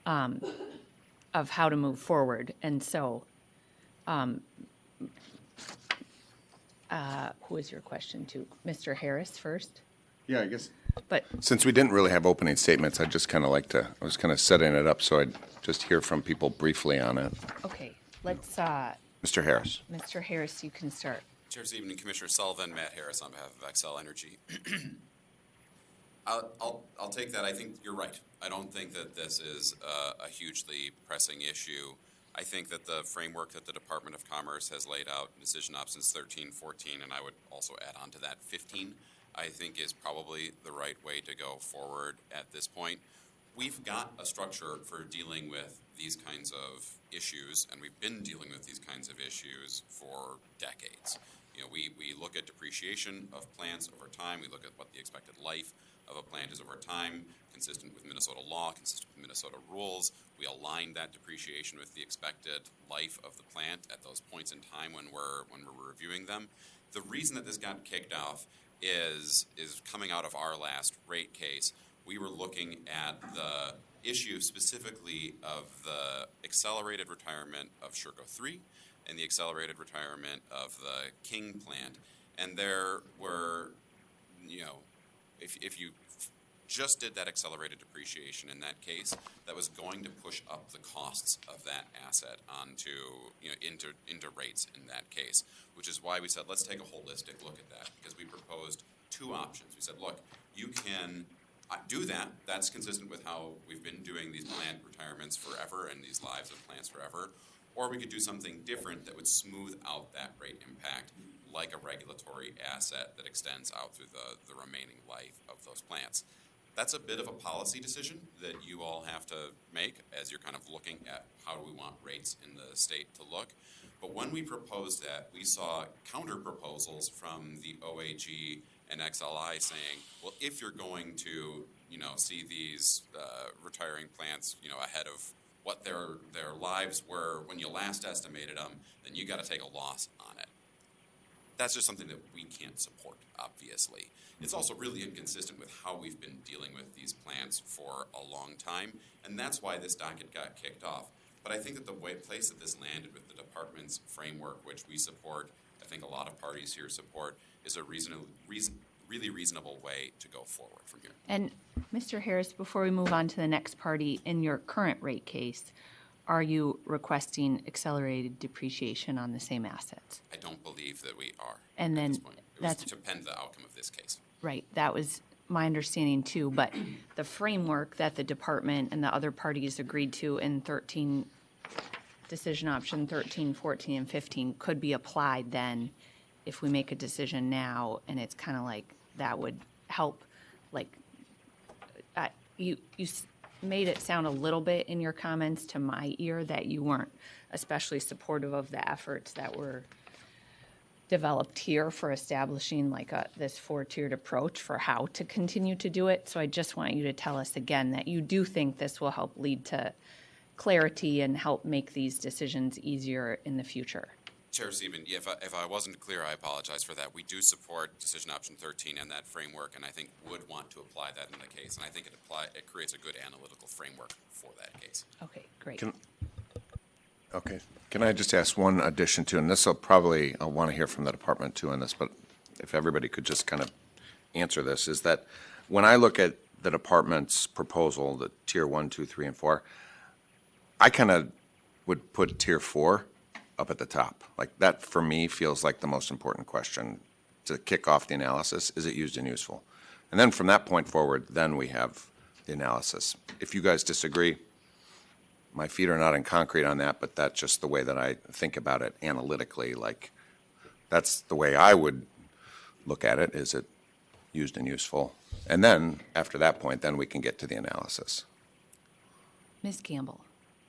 of how to move forward. And so, who is your question to? Mr. Harris first? Yeah, I guess. But Since we didn't really have opening statements, I'd just kind of like to, I was kind of setting it up so I'd just hear from people briefly on it. okay, let's, Mr. Harris. Mr. Harris, you can start. Chair, this evening, Commissioner Sullivan, Matt Harris on behalf of Excel Energy. I'll take that. I think you're right. I don't think that this is a hugely pressing issue. I think that the framework that the Department of Commerce has laid out, decision options 13, 14, and I would also add on to that 15, I think is probably the right way to go forward at this point. We've got a structure for dealing with these kinds of issues, and we've been dealing with these kinds of issues for decades. You know, we look at depreciation of plants over time. We look at what the expected life of a plant is over time, consistent with Minnesota law, consistent with Minnesota rules. We align that depreciation with the expected life of the plant at those points in time when we're reviewing them. The reason that this got kicked off is coming out of our last rate case. We were looking at the issue specifically of the accelerated retirement of Sherco 3 and the accelerated retirement of the King plant. And there were, you know, if you just did that accelerated depreciation in that case, that was going to push up the costs of that asset onto, you know, into rates in that case, which is why we said, let's take a holistic look at that, because we proposed two options. We said, look, you can do that. That's consistent with how we've been doing these plant retirements forever and these lives of plants forever. Or we could do something different that would smooth out that rate impact, like a regulatory asset that extends out through the remaining life of those plants. That's a bit of a policy decision that you all have to make as you're kind of looking at how do we want rates in the state to look. But when we proposed that, we saw counter proposals from the OAG and XLI saying, well, if you're going to, you know, see these retiring plants, you know, ahead of what their lives were when you last estimated them, then you got to take a loss on it. That's just something that we can't support, obviously. It's also really inconsistent with how we've been dealing with these plants for a long time, and that's why this docket got kicked off. But I think that the place that this landed with the department's framework, which we support, I think a lot of parties here support, is a really reasonable way to go forward from here. And Mr. Harris, before we move on to the next party, in your current rate case, are you requesting accelerated depreciation on the same assets? I don't believe that we are And at then this point. It was to depend the outcome of this case. Right, that was my understanding too, but the framework that the department and the other parties agreed to in 13, decision option 13, 14, and 15 could be applied then if we make a decision now, and it's kind of like that would help, like, you made it sound a little bit in your comments to my ear that you weren't especially supportive of the efforts that were developed here for establishing like this four-tiered approach for how to continue to do it. So I just want you to tell us again that you do think this will help lead to clarity and help make these decisions easier in the future. Chair Seaman, if I wasn't clear, I apologize for that. We do support decision option 13 and that framework, and I think would want to apply that in the case. And I think it creates a good analytical framework for that case. Okay, great. Okay. Can I just ask one addition to, and this will probably, I'll want to hear from the department too on this, but if everybody could just kind of answer this, is that when I look at the department's proposal, the tier 1, 2, 3, and 4, I kind of would put tier 4 up at the top. Like that for me feels like the most important question to kick off the analysis. Is it used and useful? And then from that point forward, then we have the analysis. If you guys disagree, my feet are not in concrete on that, but that's just the way that I think about it analytically. Like that's the way I would look at it. Is it used and useful? And then after that point, then we can get to the analysis. Ms. Campbell.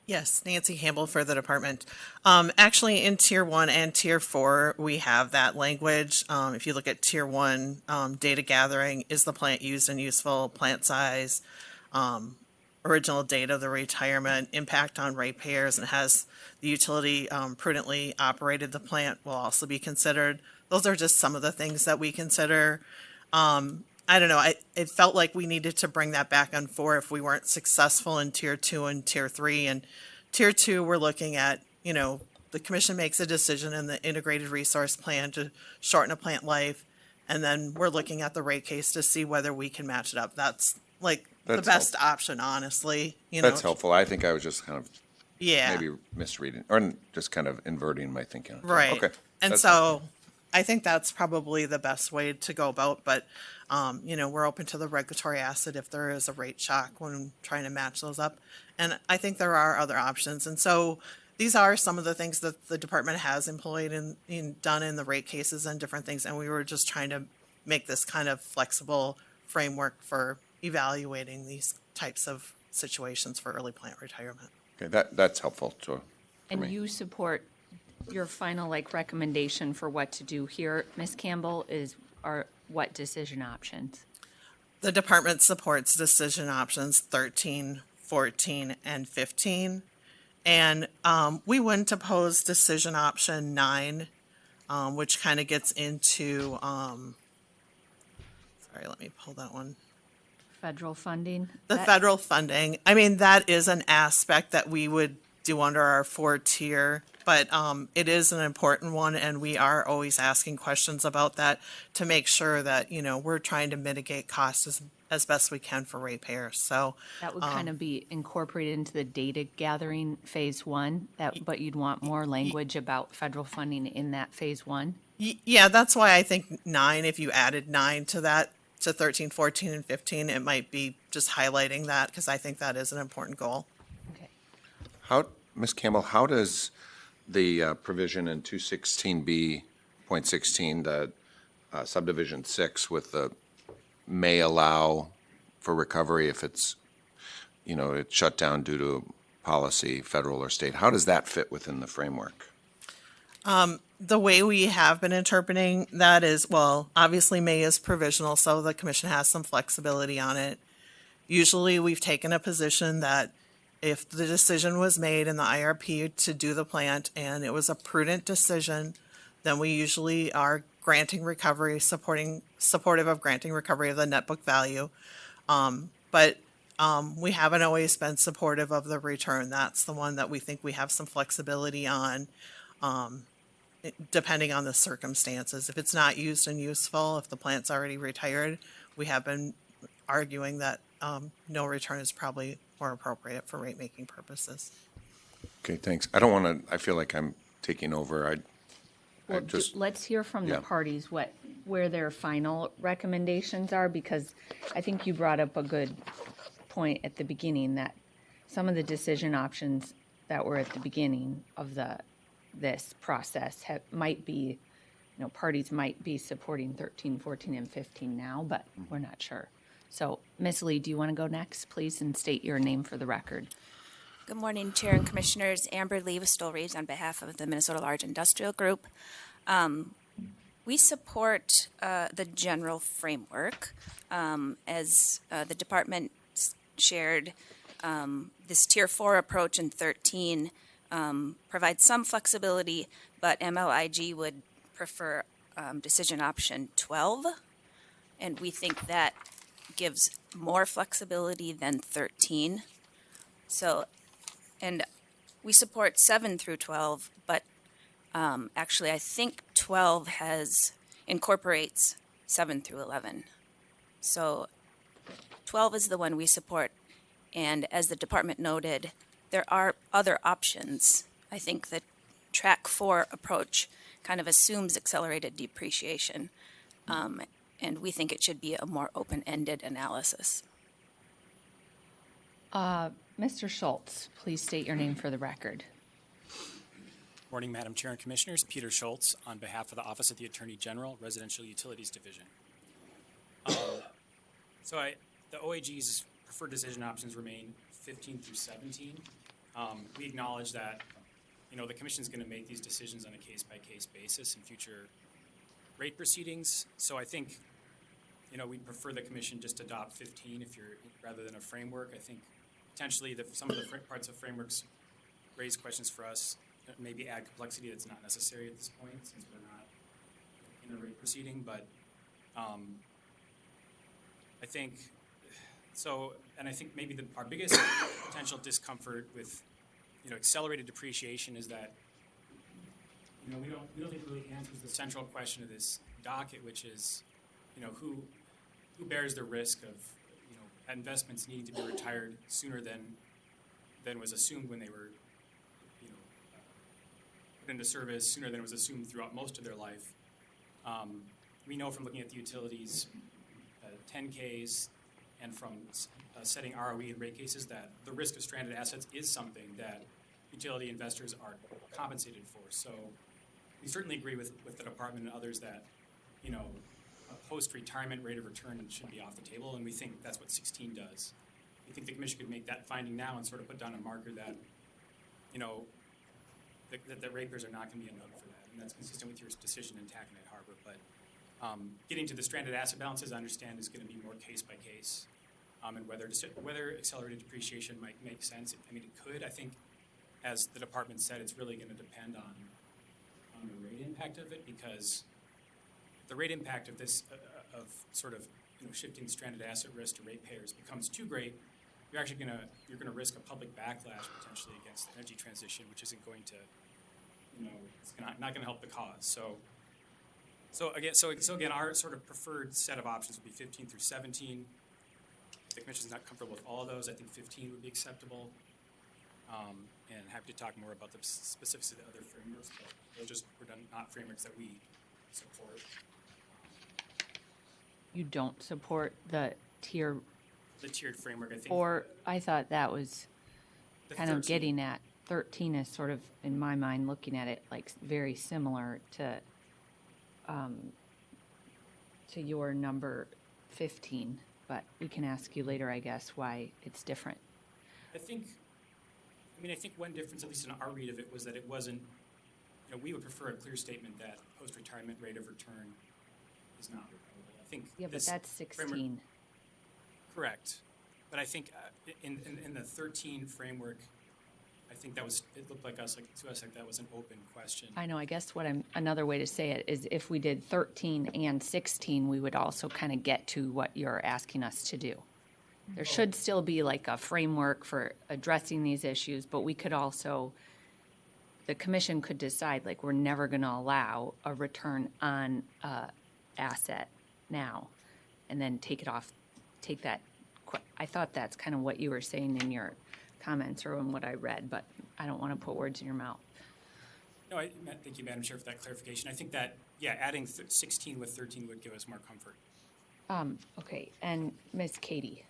Yes, Nancy Campbell for the department. Actually, in Tier 1 and Tier 4, we have that language. If you look at Tier 1, data gathering, is the plant used and useful, plant size, original date of the retirement, impact on ratepayers, and has the utility prudently operated the plant will also be considered. Those are just some of the things that we consider. I don't know, it felt like we needed to bring that back on 4 if we weren't successful in Tier 2 and Tier 3. And Tier 2, we're looking at, the commission makes a decision in the integrated resource plan to shorten a plant life, and then we're looking at the rate case to see whether we can match it up. That's the best option, honestly. That's helpful. I think I was just kind of Yeah. maybe misreading or just kind of inverting my thinking. Right. Okay. And so I think that's probably the best way to go about, but, we're open to the regulatory asset if there is a rate shock when trying to match those up. And I think there are other options. And so these are some of the things that the department has employed and done in the rate cases and different things. And we were just trying to make this kind of flexible framework for evaluating these types of situations for early plant retirement. Okay, that's helpful for And me. you support your final recommendation for what to do here, Ms. Campbell, are what decision options? The department supports decision options 13, 14, and 15. And we wouldn't oppose decision option 9, which kind of gets into, sorry, let me pull that one. Federal funding? The federal funding. I mean, that is an aspect that we would do under our 4-tier, but it is an important one, and we are always asking questions about that to make sure that, we're trying to mitigate costs as best we can for ratepayers. So That would kind of be incorporated into the data gathering phase 1, but you'd want more language about federal funding in that phase 1? Yeah, that's why I think 9, if you added 9 to that, to 13, 14, and 15, it might be just highlighting that because I think that is an important goal. Okay. Ms. Campbell, how does the provision in 216B.16, that subdivision 6 with the may allow for recovery if it's, it's shut down due to policy, federal or state, how does that fit within the framework? The way we have been interpreting that is, well, obviously May is provisional, so the commission has some flexibility on it. Usually we've taken a position that if the decision was made in the IRP to do the plant and it was a prudent decision, then we usually are granting recovery, supportive of granting recovery of the net book value. But we haven't always been supportive of the return. That's the one that we think we have some flexibility on, depending on the circumstances. If it's not used and useful, if the plant's already retired, we have been arguing that no return is probably more appropriate for rate-making purposes. Okay, thanks. I don't want to, I feel like I'm taking over. Let's hear from the parties where their final recommendations are, because I think you brought up a good point at the beginning that some of the decision options that were at the beginning of this process might be, parties might be supporting 13, 14, and 15 now, but we're not sure. So, Ms. Lee, do you want to go next, please, and state your name for the record? Good morning, Chair and Commissioners. Amber Lee with Stoll Reeves on behalf of the Minnesota Large Industrial Group. We support the general framework. As the department shared, this Tier 4 approach in 13 provides some flexibility, but MLIG would prefer decision option 12, and we think that gives more flexibility than 13. So, and we support 7 through 12, but actually I think 12 incorporates 7 through 11. So 12 is the one we support, and as the department noted, there are other options. I think the track 4 approach kind of assumes accelerated depreciation, and we think it should be a more open-ended analysis. Mr. Schultz, please state your name for the record. Morning, Madam Chair and Commissioners. Peter Schultz on behalf of the Office of the Attorney General, Residential Utilities Division. The OAG's preferred decision options remain 15 through 17. We acknowledge that, the Commission is going to make these decisions on a case-by-case basis in future rate proceedings. So I think, we'd prefer the Commission just adopt 15 rather than a framework. I think potentially some of the parts of frameworks raise questions for us, maybe add complexity that's not necessary at this point since we're not in a rate proceeding. But I think so, and I think maybe our biggest potential discomfort with accelerated depreciation is that we don't think it really answers the central question of this docket, which is who bears the risk of investments needing to be retired sooner than was assumed when they were put into service, sooner than it was assumed throughout most of their life. We know from looking at the utilities 10Ks and from setting ROE in rate cases that the risk of stranded assets is something that utility investors are compensated for. So we certainly agree with the department and others that a post-retirement rate of return should be off the table, and we think that's what 16 does. We think the commission could make that finding now and sort of put down a marker that that ratepayers are not going to be unhooked for that, and that's consistent with your decision in Taconite Harbor. But getting to the stranded asset balances, I understand, is going to be more case by case, and whether accelerated depreciation might make sense. I mean, it could. I think, as the department said, it's really going to depend on the rate impact of it, because the rate impact of this of sort of shifting stranded asset risk to ratepayers becomes too great. You're actually going to risk a public backlash potentially against the energy transition, which isn't going to it's not going to help the cause. So again, our sort of preferred set of options would be 15 through 17. If the commission's not comfortable with all of those, I think 15 would be acceptable. And happy to talk more about the specifics of the other frameworks, but those were not frameworks that we support. You don't support the tiered framework, I think. Or I thought that was kind of 13. getting at 13 is sort of, in my mind, looking at it like very similar to your number 15, but we can ask you later, I guess, why it's different. I think one difference, at least in our read of it, was that it wasn't, we would prefer a clear statement that post-retirement rate of return is not recoverable. I think. Yeah, but that's 16. Correct. But I think in the 13 framework, I think it looked to us like that was an open question. I know, I guess another way to say it is if we did 13 and 16, we would also kind of get to what you're asking us to do. There should still be like a framework for addressing these issues, but we could also, the commission could decide like we're never going to allow a return on asset now, and then take that. I thought that's kind of what you were saying in your comments or in what I read, but I don't want to put words in your mouth. No, thank you, Madam Chair, for that clarification. I think that, adding 16 with 13 would give us more comfort. Okay, and Ms. Katie.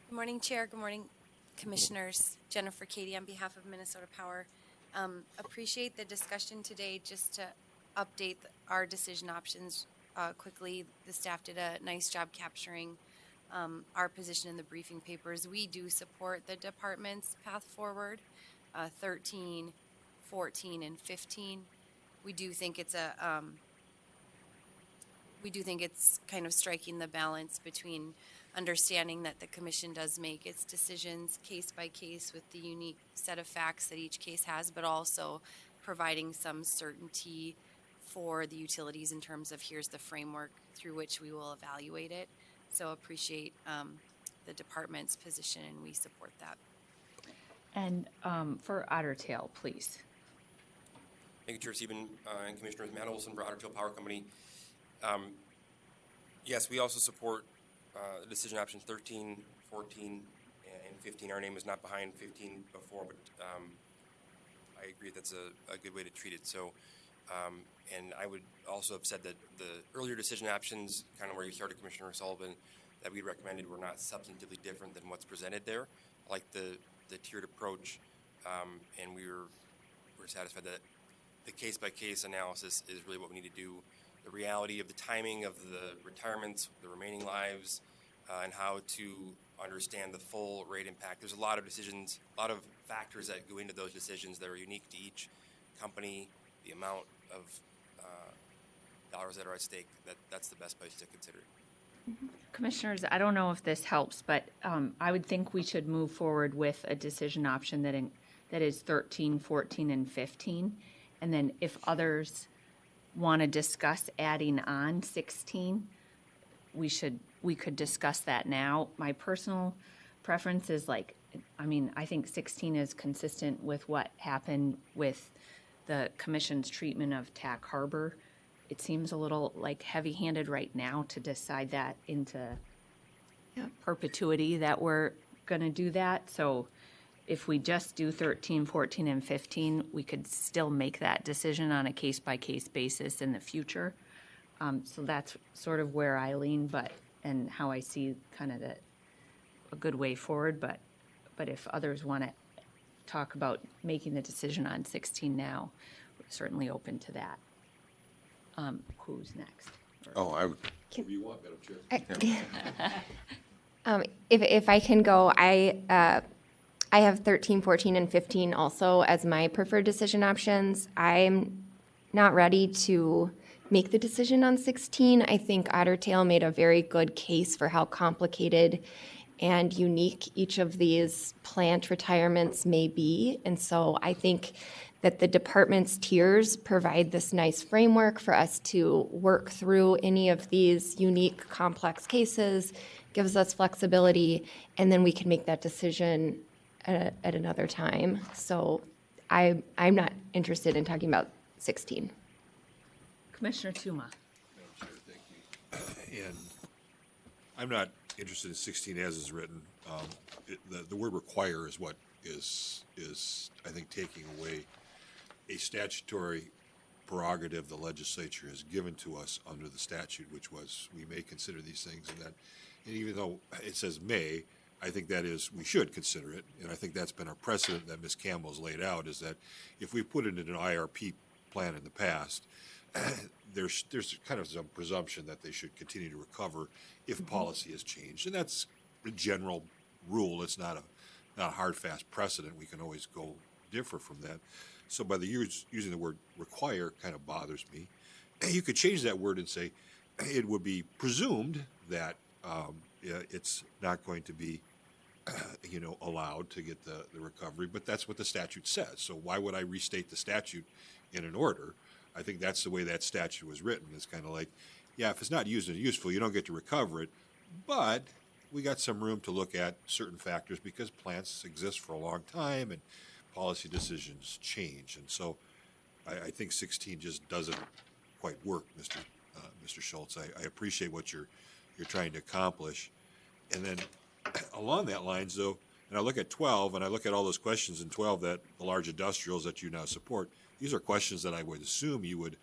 Good morning, Chair. Good morning, Commissioners. Jennifer Katie on behalf of Minnesota Power. Appreciate the discussion today. Just to update our decision options quickly, the staff did a nice job capturing our position in the briefing papers. We do support the department's path forward, 13, 14, and 15. We do think it's kind of striking the balance between understanding that the commission does make its decisions case by case with the unique set of facts that each case has, but also providing some certainty for the utilities in terms of here's the framework through which we will evaluate it. So appreciate the department's position, and we support that. And for Otter Tail, please. Thank you, Chair Sieben and Commissioners. Matt Olson for Otter Tail Power Company. Yes, we also support the decision options 13, 14, and 15. Our name was not behind 15 before, but I agree that's a good way to treat it. So, and I would also have said that the earlier decision options, kind of where you started, Commissioner Sullivan, that we recommended were not substantively different than what's presented there. I like the tiered approach, and we're satisfied that the case-by-case analysis is really what we need to do. The reality of the timing of the retirements, the remaining lives, and how to understand the full rate impact. There's a lot of decisions, a lot of factors that go into those decisions that are unique to each company, the amount of dollars that are at stake. That's the best place to consider it. Commissioners, I don't know if this helps, but I would think we should move forward with a decision option that is 13, 14, and 15. And then if others want to discuss adding on 16, we could discuss that now. My personal preference is I think 16 is consistent with what happened with the commission's treatment of Tack Harbor. It seems a little heavy-handed right now to decide that into perpetuity that we're going to do that. So if we just do 13, 14, and 15, we could still make that decision on a case-by-case basis in the future. So that's sort of where I lean, and how I see kind of a good way forward. But if others want to talk about making the decision on 16 now, we're certainly open to that. Who's next? Whatever you want, Madam Chair. If I can go, I have 13, 14, and 15 also as my preferred decision options. I'm not ready to make the decision on 16. I think Otter Tail made a very good case for how complicated and unique each of these plant retirements may be. And so I think that the department's tiers provide this nice framework for us to work through any of these unique, complex cases, gives us flexibility, and then we can make that decision at another time. So I'm not interested in talking about 16. Commissioner Tuma. Madam Chair, thank you. And I'm not interested in 16 as is written. The word require is what is I think taking away a statutory prerogative the legislature has given to us under the statute, which was we may consider these things, and even though it says may, I think that is we should consider it, and I think that's been our precedent that Ms. Campbell's laid out, is that if we put it in an IRP plan in the past, there's kind of some presumption that they should continue to recover if policy has changed, and that's a general rule. It's not a hard fast precedent. We can always go differ from that. So by the using the word require kind of bothers me. You could change that word and say it would be presumed that it's not going to be allowed to get the recovery, but that's what the statute says. So why would I restate the statute in an order? I think that's the way that statute was written. It's kind of like, yeah, if it's not used and useful, you don't get to recover it, but we got some room to look at certain factors because plants exist for a long time and policy decisions change. And so I think 16 just doesn't quite work, Mr. Schultz. I appreciate what you're trying to accomplish. And then along that lines, though, and I look at 12 and I look at all those questions in 12 that the large industrials that you now support, these are questions that I would assume you would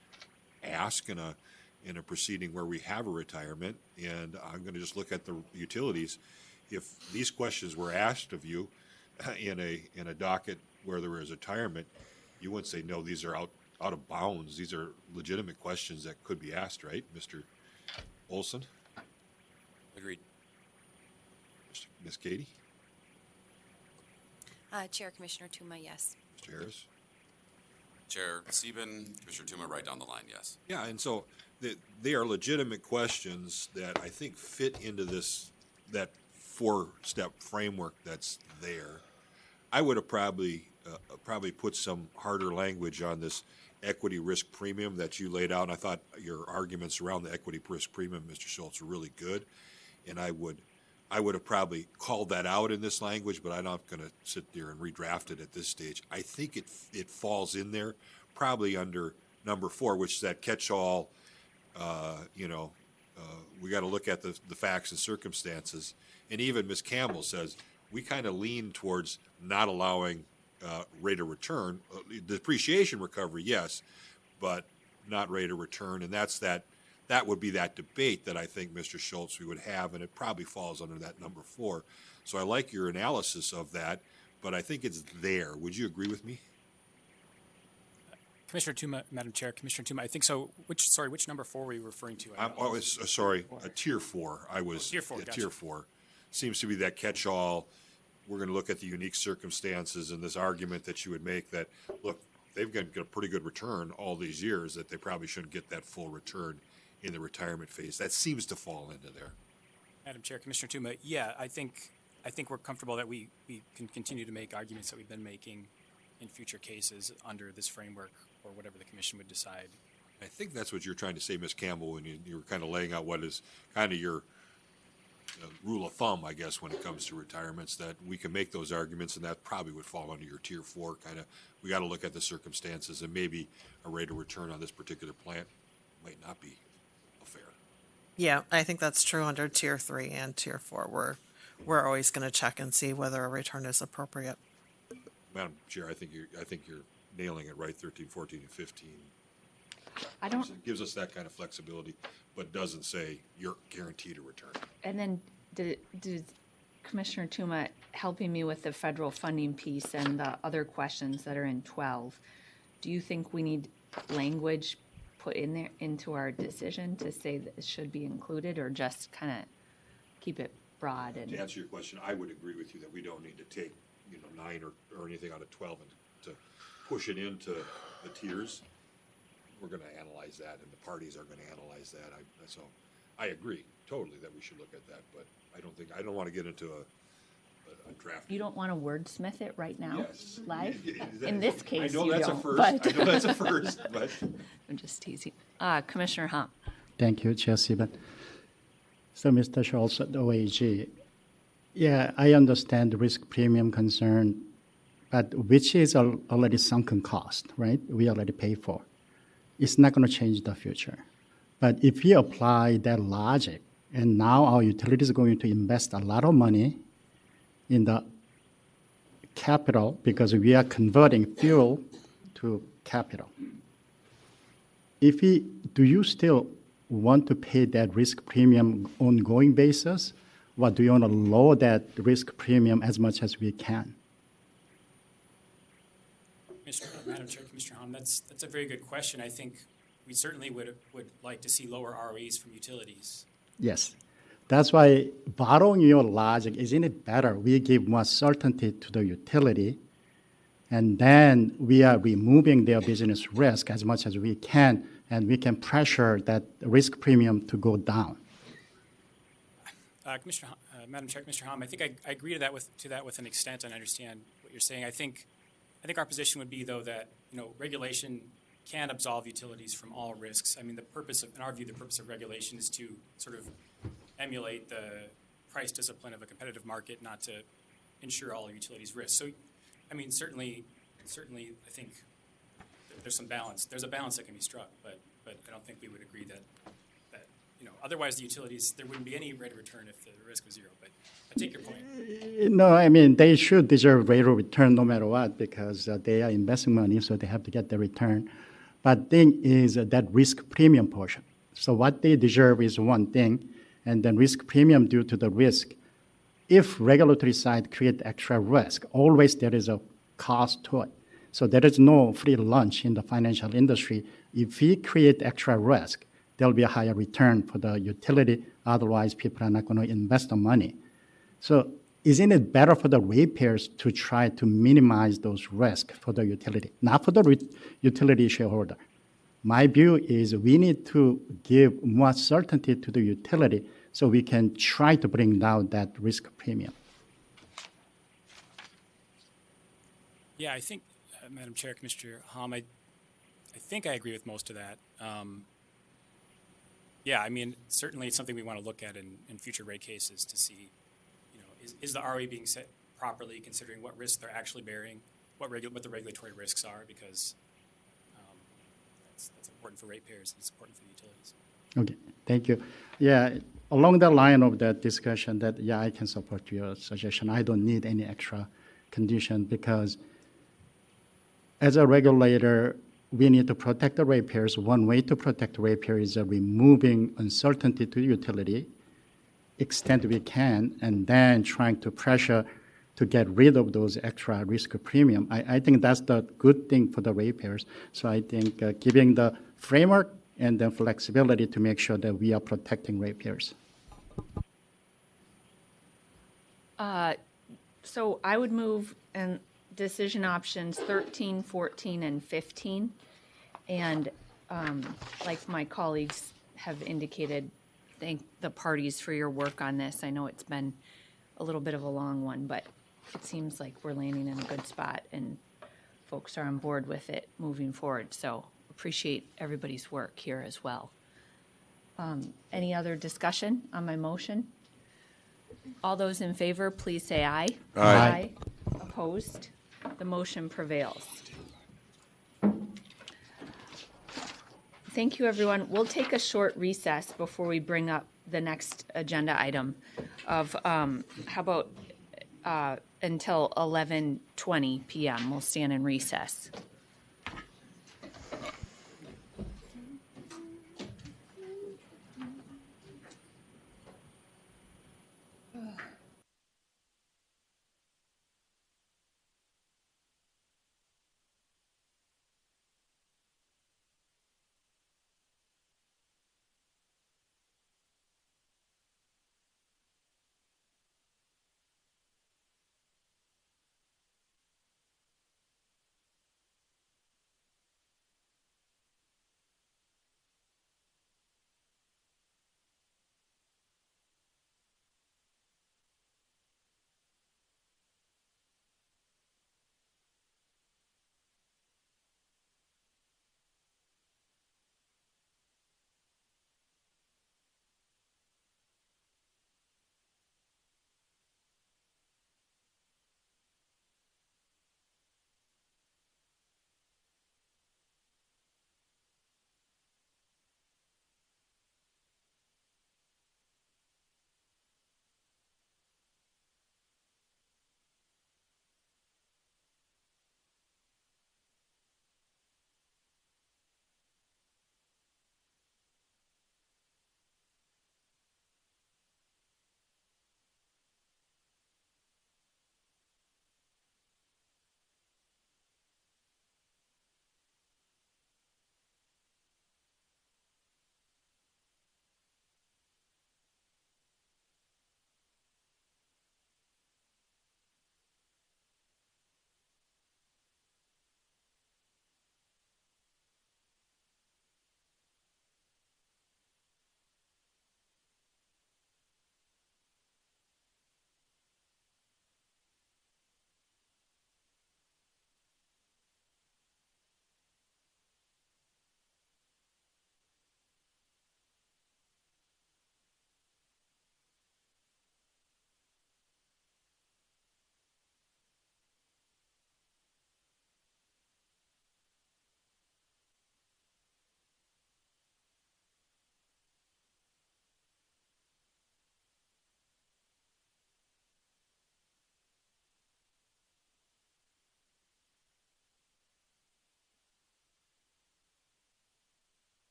ask in a proceeding where we have a retirement. And I'm going to just look at the utilities. If these questions were asked of you in a docket where there was retirement, you wouldn't say, no, these are out of bounds. These are legitimate questions that could be asked, right, Mr. Olson? Agreed. Ms. Katie? Chair, Commissioner Tuma, yes. Mr. Harris? Chair Sieben, Commissioner Tuma, right down the line, yes. Yeah, and so they are legitimate questions that I think fit into that four-step framework that's there. I would have probably put some harder language on this equity risk premium that you laid out. And I thought your arguments around the equity risk premium, Mr. Schultz, were really good. And I would have probably called that out in this language, but I'm not going to sit there and redraft it at this stage. I think it falls in there, probably under number 4, which is that catch-all. We got to look at the facts and circumstances. And even Ms. Campbell says we kind of lean towards not allowing rate of return, depreciation recovery, yes, but not rate of return. And that would be that debate that I think, Mr. Schultz, we would have, and it probably falls under that number 4. So I like your analysis of that, but I think it's there. Would you agree with me? Commissioner Tuma, Madam Chair, Commissioner Tuma, I think so. Which number 4 were you referring to? Sorry, a tier 4. Tier 4, gotcha. Tier 4 seems to be that catch-all. We're going to look at the unique circumstances and this argument that you would make that, look, they've got a pretty good return all these years, that they probably shouldn't get that full return in the retirement phase. That seems to fall into there. Madam Chair, Commissioner Tuma, yeah, I think we're comfortable that we can continue to make arguments that we've been making in future cases under this framework or whatever the commission would decide. I think that's what you're trying to say, Ms. Campbell, when you were kind of laying out what is kind of your rule of thumb, I guess, when it comes to retirements, that we can make those arguments, and that probably would fall under your tier 4 kind of. We got to look at the circumstances, and maybe a rate of return on this particular plant might not be fair. Yeah, I think that's true under tier 3 and tier 4. We're always going to check and see whether a return is appropriate. Madam Chair, I think you're nailing it right. 13, 14, and 15. I don't. It gives us that kind of flexibility, but doesn't say you're guaranteed a return. And then did Commissioner Tuma helping me with the federal funding piece and the other questions that are in 12, do you think we need language put in there into our decision to say that it should be included, or just kind of keep it broad? And to answer your question, I would agree with you that we don't need to take 9 or anything out of 12 and to push it into the tiers. We're going to analyze that, and the parties are going to analyze that. So I agree totally that we should look at that, but I don't want to get into a draft. You don't want to wordsmith it right now, yes. live? In this case, I know you that's don't, a first. but I know that's a first, but I'm just teasing. Commissioner Hom. Thank you, Chair Siebert. So, Mr. Schultz at OAG, yeah, I understand the risk premium concern, but which is already sunken cost, right? We already pay for. It's not going to change the future. But if we apply that logic, and now our utility is going to invest a lot of money in the capital because we are converting fuel to capital. Do you still want to pay that risk premium ongoing basis, or do you want to lower that risk premium as much as we can? Madam Chair, Commissioner Hom, that's a very good question. I think we certainly would like to see lower ROEs from utilities. Yes. That's why, borrowing your logic, isn't it better we give more certainty to the utility, and then we are removing their business risk as much as we can, and we can pressure that risk premium to go down? Madam Chair, Commissioner Hom, I think I agree to that with an extent, and I understand what you're saying. I think our position would be, though, that regulation can absolve utilities from all risks. I mean, in our view, the purpose of regulation is to sort of emulate the price discipline of a competitive market, not to insure all utilities' risks. So, I mean, certainly, I think there's some balance. There's a balance that can be struck, but I don't think we would agree that otherwise the utilities, there wouldn't be any rate of return if the risk was zero. But I take your point. No, I mean, they should deserve rate of return no matter what, because they are investing money, so they have to get the return. But thing is that risk premium portion. So what they deserve is one thing, and then risk premium due to the risk. If regulatory side create extra risk, always there is a cost to it. So there is no free lunch in the financial industry. If we create extra risk, there'll be a higher return for the utility. Otherwise, people are not going to invest the money. So isn't it better for the ratepayers to try to minimize those risks for the utility, not for the utility shareholder? My view is we need to give more certainty to the utility so we can try to bring down that risk premium. Yeah, I think, Madam Chair, Commissioner Hom, I think I agree with most of that. Yeah, I mean, certainly it's something we want to look at in future rate cases to see, is the ROE being set properly, considering what risks they're actually bearing, what the regulatory risks are, because that's important for ratepayers, it's important for utilities. Okay, thank you. Yeah, along the line of that discussion, I can support your suggestion. I don't need any extra condition because as a regulator, we need to protect the ratepayers. One way to protect ratepayers is removing uncertainty to utility, extent we can, and then trying to pressure to get rid of those extra risk premium. I think that's the good thing for the ratepayers. So I think giving the framework and the flexibility to make sure that we are protecting ratepayers. So I would move in decision options 13, 14, and 15. And like my colleagues have indicated, thank the parties for your work on this. I know it's been a little bit of a long one, but it seems like we're landing in a good spot and folks are on board with it moving forward. So appreciate everybody's work here as well. Any other discussion on my motion? All those in favor, please say aye. Aye. Opposed? The motion prevails. Thank you, everyone. We'll take a short recess before we bring up the next agenda item of, how about until 11:20 p.m. We'll stand in recess.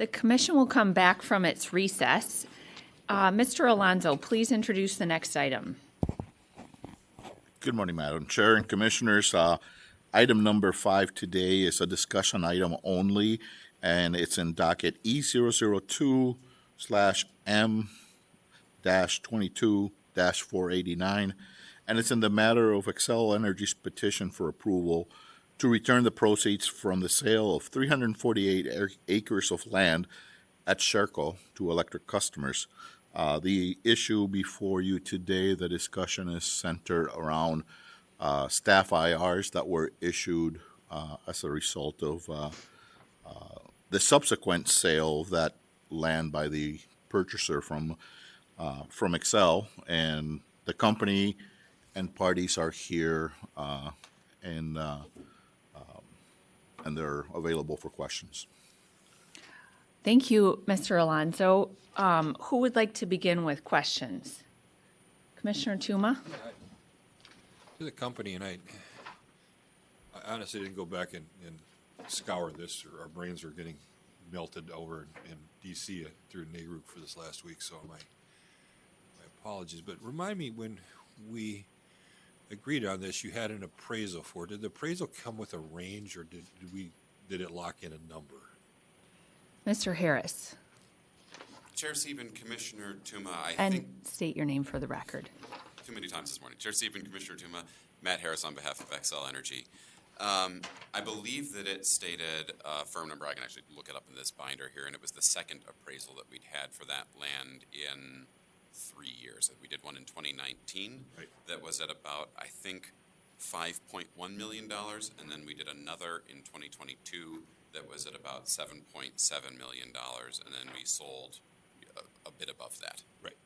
The commission will come back from its recess. Mr. Alonso, please introduce the next item. Good morning, Madam Chair and Commissioners. Item number 5 today is a discussion item only, and it's in docket E002/M-22-489, and it's in the matter of Xcel Energy's petition for approval to return the proceeds from the sale of 348 acres of land at Sherco to electric customers. The issue before you today, the discussion is centered around staff IRs that were issued as a result of the subsequent sale of that land by the purchaser from Xcel, and the company and parties are here and they're available for questions. Thank you, Mr. Alonso. Who would like to begin with questions? Commissioner Tuma? To the company, and I honestly didn't go back and scour this. Our brains are getting melted over in D.C. through NARUC for this last week, so my apologies. But remind me, when we agreed on this, you had an appraisal for it. Did the appraisal come with a range, or did it lock in a number? Mr. Harris? Chair Seaven, Commissioner Tuma, I And think state your name for the record. too many times this morning. Chair Seaven, Commissioner Tuma, Matt Harris on behalf of Xcel Energy. I believe that it stated a firm number. I can actually look it up in this binder here, and it was the second appraisal that we'd had for that land in 3 years. We did one in 2019 Right. that was at about, I think, $5.1 million, and then we did another in 2022 that was at about $7.7 million, and then we sold a bit above that. Right.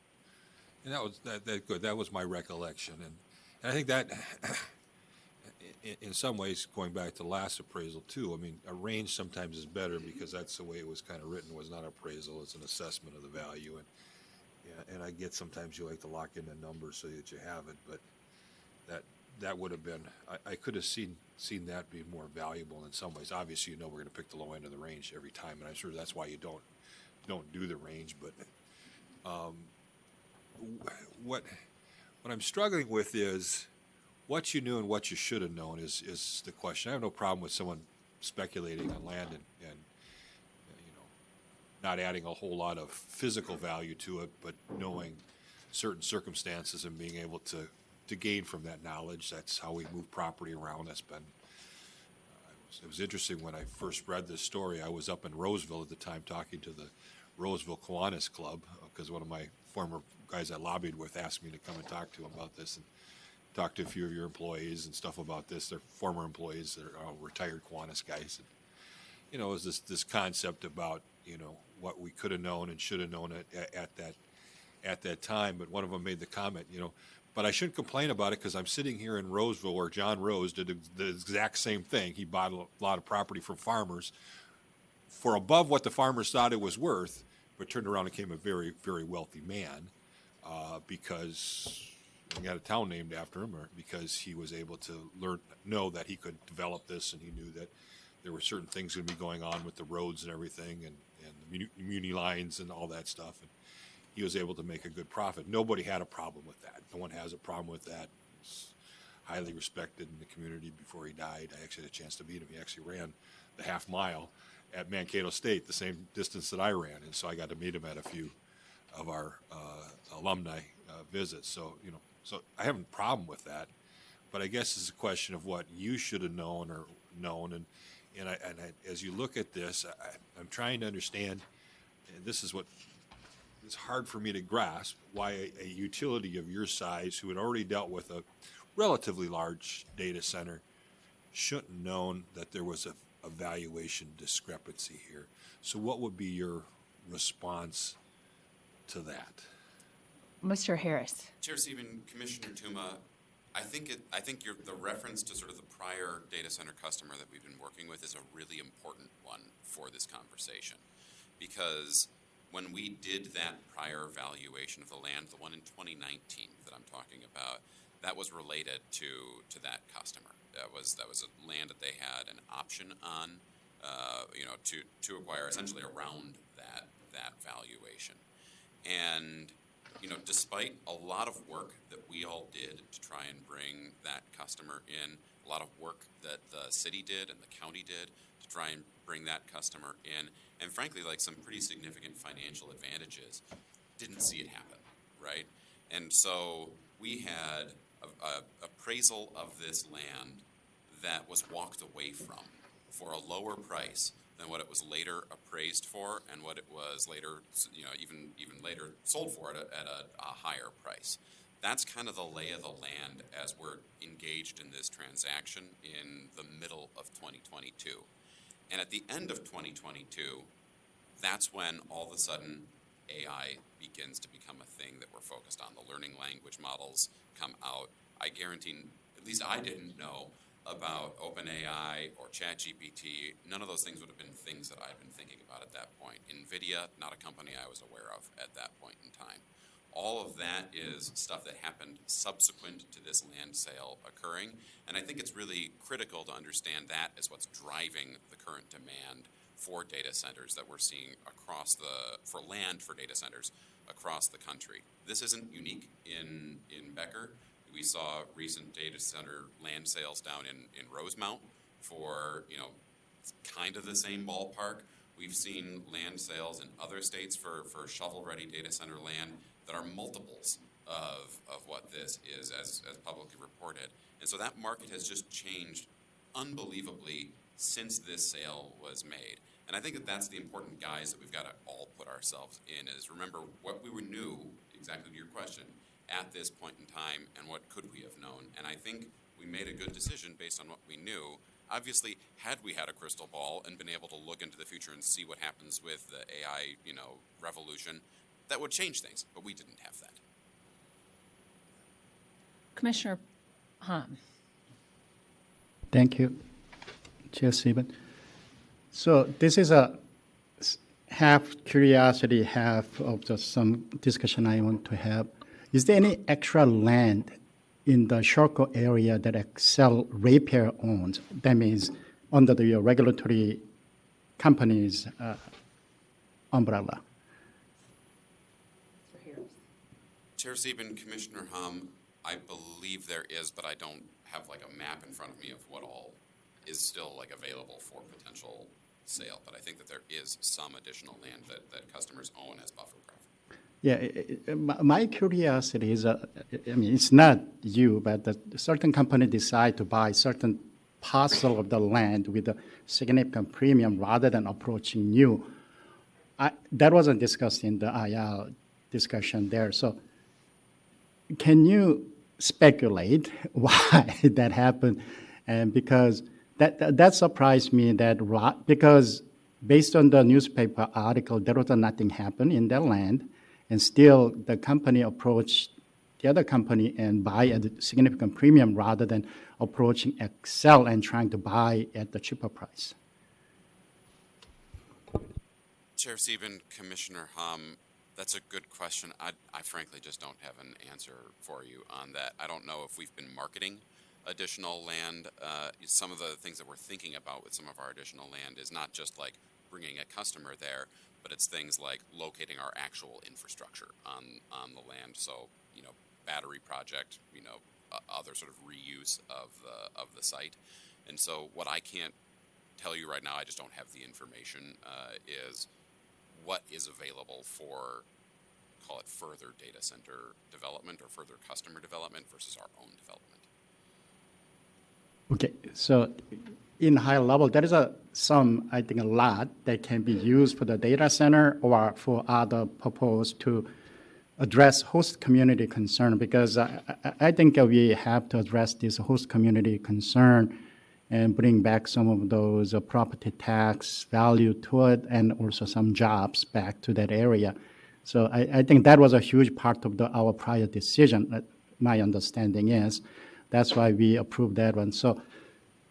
And that was that good. That was my recollection, and I think that in some ways, going back to the last appraisal too, I mean, a range sometimes is better because that's the way it was kind of written. It was not an appraisal; it's an assessment of the value. And I get sometimes you like to lock in a number so that you have it, but that would have been. I could have seen that being more valuable in some ways. Obviously, we're going to pick the low end of the range every time, and I'm sure that's why you don't do the range. But what I'm struggling with is what you knew and what you should have known is the question. I have no problem with someone speculating on land and not adding a whole lot of physical value to it, but knowing certain circumstances and being able to gain from that knowledge. That's how we move property around. That's been. It was interesting when I first read this story. I was up in Roseville at the time talking to the Roseville Kiwanis Club because one of my former guys I lobbied with asked me to come and talk to him about this and talk to a few of your employees and stuff about this. They're former employees. They're retired Kiwanis guys. And, it was this concept about what we could have known and should have known at that time. But one of them made the comment, but I shouldn't complain about it because I'm sitting here in Roseville where John Rose did the exact same thing. He bought a lot of property from farmers for above what the farmers thought it was worth, but turned around and became a very, very wealthy man because he got a town named after him, or because he was able to know that he could develop this, and he knew that there were certain things going to be going on with the roads and everything, and the muni lines and all that stuff. And he was able to make a good profit. Nobody had a problem with that. No one has a problem with that. He's highly respected in the community. Before he died, I actually had a chance to meet him. He actually ran the half mile at Mankato State, the same distance that I ran. And so I got to meet him at a few of our alumni visits. So I have a problem with that. But I guess it's a question of what you should have known or known. And as you look at this, I'm trying to understand, and this is what it's hard for me to grasp, why a utility of your size, who had already dealt with a relatively large data center, shouldn't have known that there was a valuation discrepancy here. So what would be your response to that? Mr. Harris. Chair Seaven, Commissioner Tuma, I think the reference to sort of the prior data center customer that we've been working with is a really important one for this conversation, because when we did that prior valuation of the land, the one in 2019 that I'm talking about, that was related to that customer. That was a land that they had an option on, to acquire essentially around that valuation. And, you know, despite a lot of work that we all did to try and bring that customer in, a lot of work that the city did and the county did to try and bring that customer in, and frankly, like some pretty significant financial advantages, didn't see it happen, right? And so we had a appraisal of this land that was walked away from for a lower price than what it was later appraised for and what it was later, you know, even later sold for at a higher price. That's kind of the lay of the land as we're engaged in this transaction in the middle of 2022. And at the end of 2022, that's when all of a sudden AI begins to become a thing that we're focused on. The learning language models come out. I guarantee, at least I didn't know about OpenAI or ChatGPT. None of those things would have been things that I've been thinking about at that point. NVIDIA, not a company I was aware of at that point in time. All of that is stuff that happened subsequent to this land sale occurring, and I think it's really critical to understand that as what's driving the current demand for data centers that we're seeing for land for data centers across the country. This isn't unique in Becker. We saw recent data center land sales down in Rosemount for, you know, kind of the same ballpark. We've seen land sales in other states for shovel-ready data center land that are multiples of what this is as publicly reported. And so that market has just changed unbelievably since this sale was made. And I think that that's the important guise that we've got to all put ourselves in, is remember what we knew, exactly to your question, at this point in time, and what could we have known. And I think we made a good decision based on what we knew. Obviously, had we had a crystal ball and been able to look into the future and see what happens with the AI, you know, revolution, that would change things, but we didn't have that. Commissioner Hom. Thank you, Chair Sieben. So this is a half curiosity, half of just some discussion I want to have. Is there any extra land in the Sherco area that Excel Repair owns? That means under the regulatory company's umbrella. Chair Sieben, Commissioner Hum, I believe there is, but I don't have like a map in front of me of what all is still like available for potential sale. But I think that there is some additional land that customers own as buffer craft. Yeah, my curiosity is, I mean, it's not you, but a certain company decide to buy certain parcel of the land with a significant premium rather than approaching you. That wasn't discussed in the IR discussion there. So can you speculate why that happened? And because that surprised me, because based on the newspaper article, there was nothing happened in that land. And still, the company approached the other company and buy at a significant premium rather than approaching Excel and trying to buy at the cheaper price. Chair Sieben, Commissioner Hum, that's a good question. I frankly just don't have an answer for you on that. I don't know if we've been marketing additional land. Some of the things that we're thinking about with some of our additional land is not just like bringing a customer there, but it's things like locating our actual infrastructure on the land. So, you know, battery project, you know, other sort of reuse of the site. And so what I can't tell you right now, I just don't have the information, is what is available for, call it further data center development or further customer development versus our own development. Okay, so in high level, there is I think a lot that can be used for the data center or for other purpose to address host community concern, because I think we have to address this host community concern and bring back some of those property tax value to it and also some jobs back to that area. So I think that was a huge part of our prior decision. My understanding is that's why we approved that one. So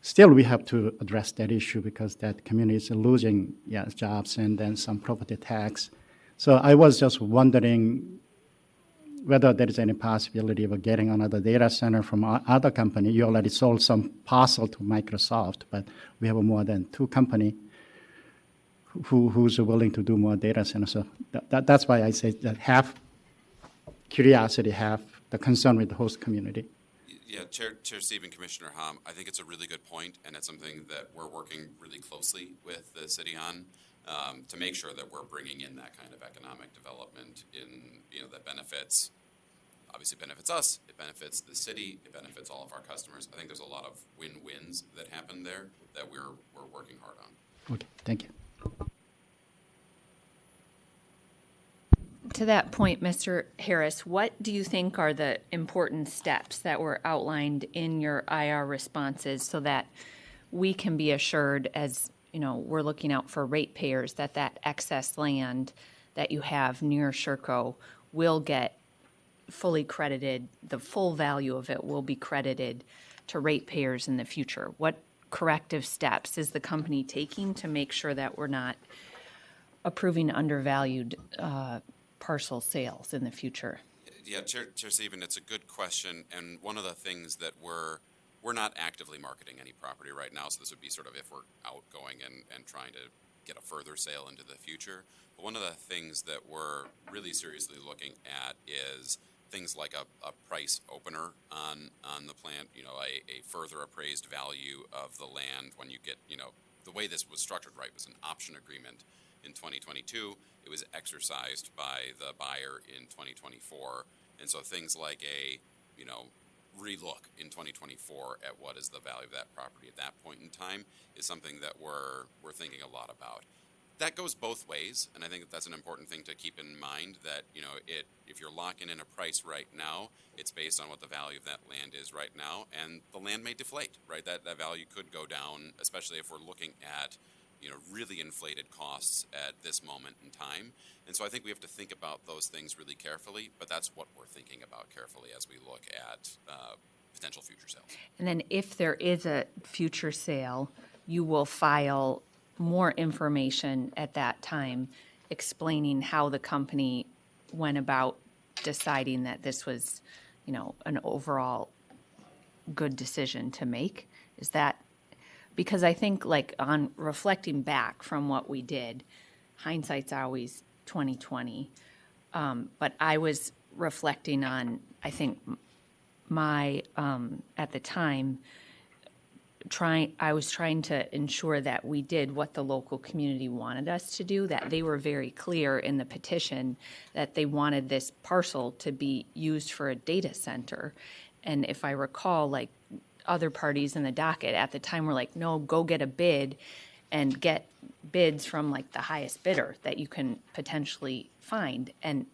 still we have to address that issue because that community is losing jobs and then some property tax. So I was just wondering whether there is any possibility of getting another data center from other company. You already sold some parcel to Microsoft, but we have more than two companies who's willing to do more data centers. So that's why I say that half curiosity, half the concern with the host community. Yeah, Chair Stephen, Commissioner Hom, I think it's a really good point, and it's something that we're working really closely with the city on to make sure that we're bringing in that kind of economic development that benefits, obviously benefits us, it benefits the city, it benefits all of our customers. I think there's a lot of win-wins that happen there that we're working hard on. Okay, thank you. To that point, Mr. Harris, what do you think are the important steps that were outlined in your IR responses so that we can be assured, as we're looking out for ratepayers, that excess land that you have near Sherco will get fully credited, the full value of it will be credited to ratepayers in the future? What corrective steps is the company taking to make sure that we're not approving undervalued parcel sales in the future? Yeah, Chair Stephen, it's a good question, and one of the things that we're not actively marketing any property right now, so this would be sort of if we're outgoing and trying to get a further sale into the future. But one of the things that we're really seriously looking at is things like a price opener on the plant, a further appraised value of the land when you get, the way this was structured, right, was an option agreement in 2022. It was exercised by the buyer in 2024. And so things like a, relook in 2024 at what is the value of that property at that point in time is something that we're thinking a lot about. That goes both ways, and I think that's an important thing to keep in mind that, if you're locking in a price right now, it's based on what the value of that land is right now, and the land may deflate, right? That value could go down, especially if we're looking at really inflated costs at this moment in time. And so I think we have to think about those things really carefully, but that's what we're thinking about carefully as we look at potential future sales. And then if there is a future sale, you will file more information at that time explaining how the company went about deciding that this was, an overall good decision to make. Is that because I think, on reflecting back from what we did, hindsight's always 20/20. But I was reflecting on, I think, my at the time, I was trying to ensure that we did what the local community wanted us to do. That they were very clear in the petition that they wanted this parcel to be used for a data center, and if I recall, other parties in the docket at the time were like, no, go get a bid and get bids from the highest bidder that you can potentially find. And,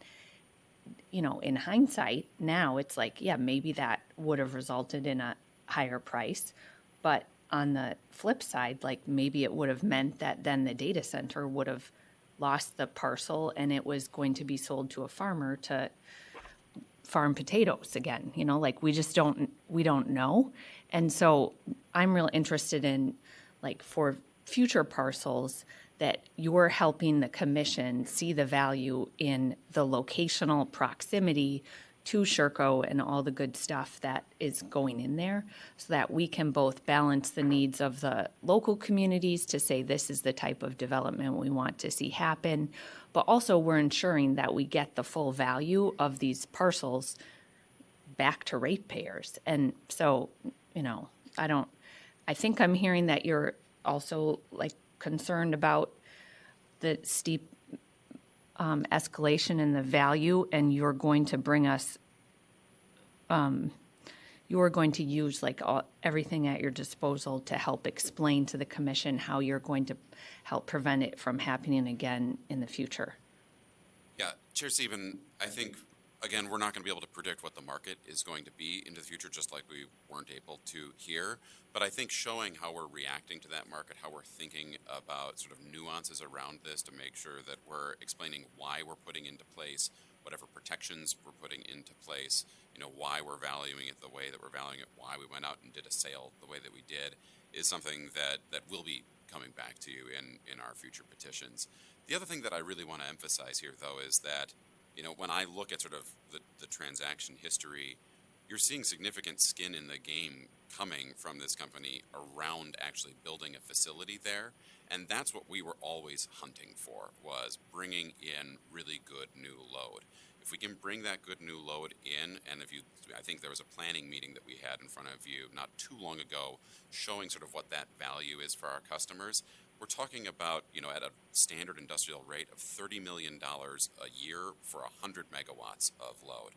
in hindsight, now it's maybe that would have resulted in a higher price. But on the flip side, maybe it would have meant that then the data center would have lost the parcel and it was going to be sold to a farmer to farm potatoes again. We don't know. And so I'm real interested in, for future parcels, that you're helping the commission see the value in the locational proximity to Sherco and all the good stuff that is going in there, so that we can both balance the needs of the local communities to say this is the type of development we want to see happen, but also we're ensuring that we get the full value of these parcels back to ratepayers. And so, I think I'm hearing that you're also concerned about the steep escalation in the value, and you're going to bring us, you're going to use everything at your disposal to help explain to the commission how you're going to help prevent it from happening again in the future. Yeah, Chair Stephen, I think, again, we're not going to be able to predict what the market is going to be into the future, just like we weren't able to here. But I think showing how we're reacting to that market, how we're thinking about sort of nuances around this to make sure that we're explaining why we're putting into place whatever protections we're putting into place, why we're valuing it the way that we're valuing it, why we went out and did a sale the way that we did, is something that will be coming back to you in our future petitions. The other thing that I really want to emphasize here, though, is that when I look at sort of the transaction history, you're seeing significant skin in the game coming from this company around actually building a facility there. And that's what we were always hunting for, was bringing in really good new load. If we can bring that good new load in, and I think there was a planning meeting that we had in front of you not too long ago showing sort of what that value is for our customers. We're talking about, at a standard industrial rate of $30 million a year for 100 megawatts of load.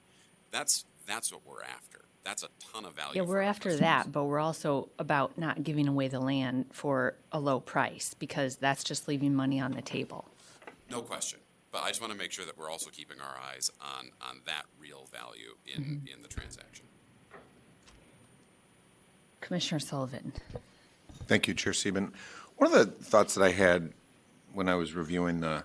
That's what we're after. That's a ton of value. Yeah, we're after that, but we're also about not giving away the land for a low price, because that's just leaving money on the table. No question. But I just want to make sure that we're also keeping our eyes on that real value in the transaction. Commissioner Sullivan. Thank you, Chair Sieben. One of the thoughts that I had when I was reviewing the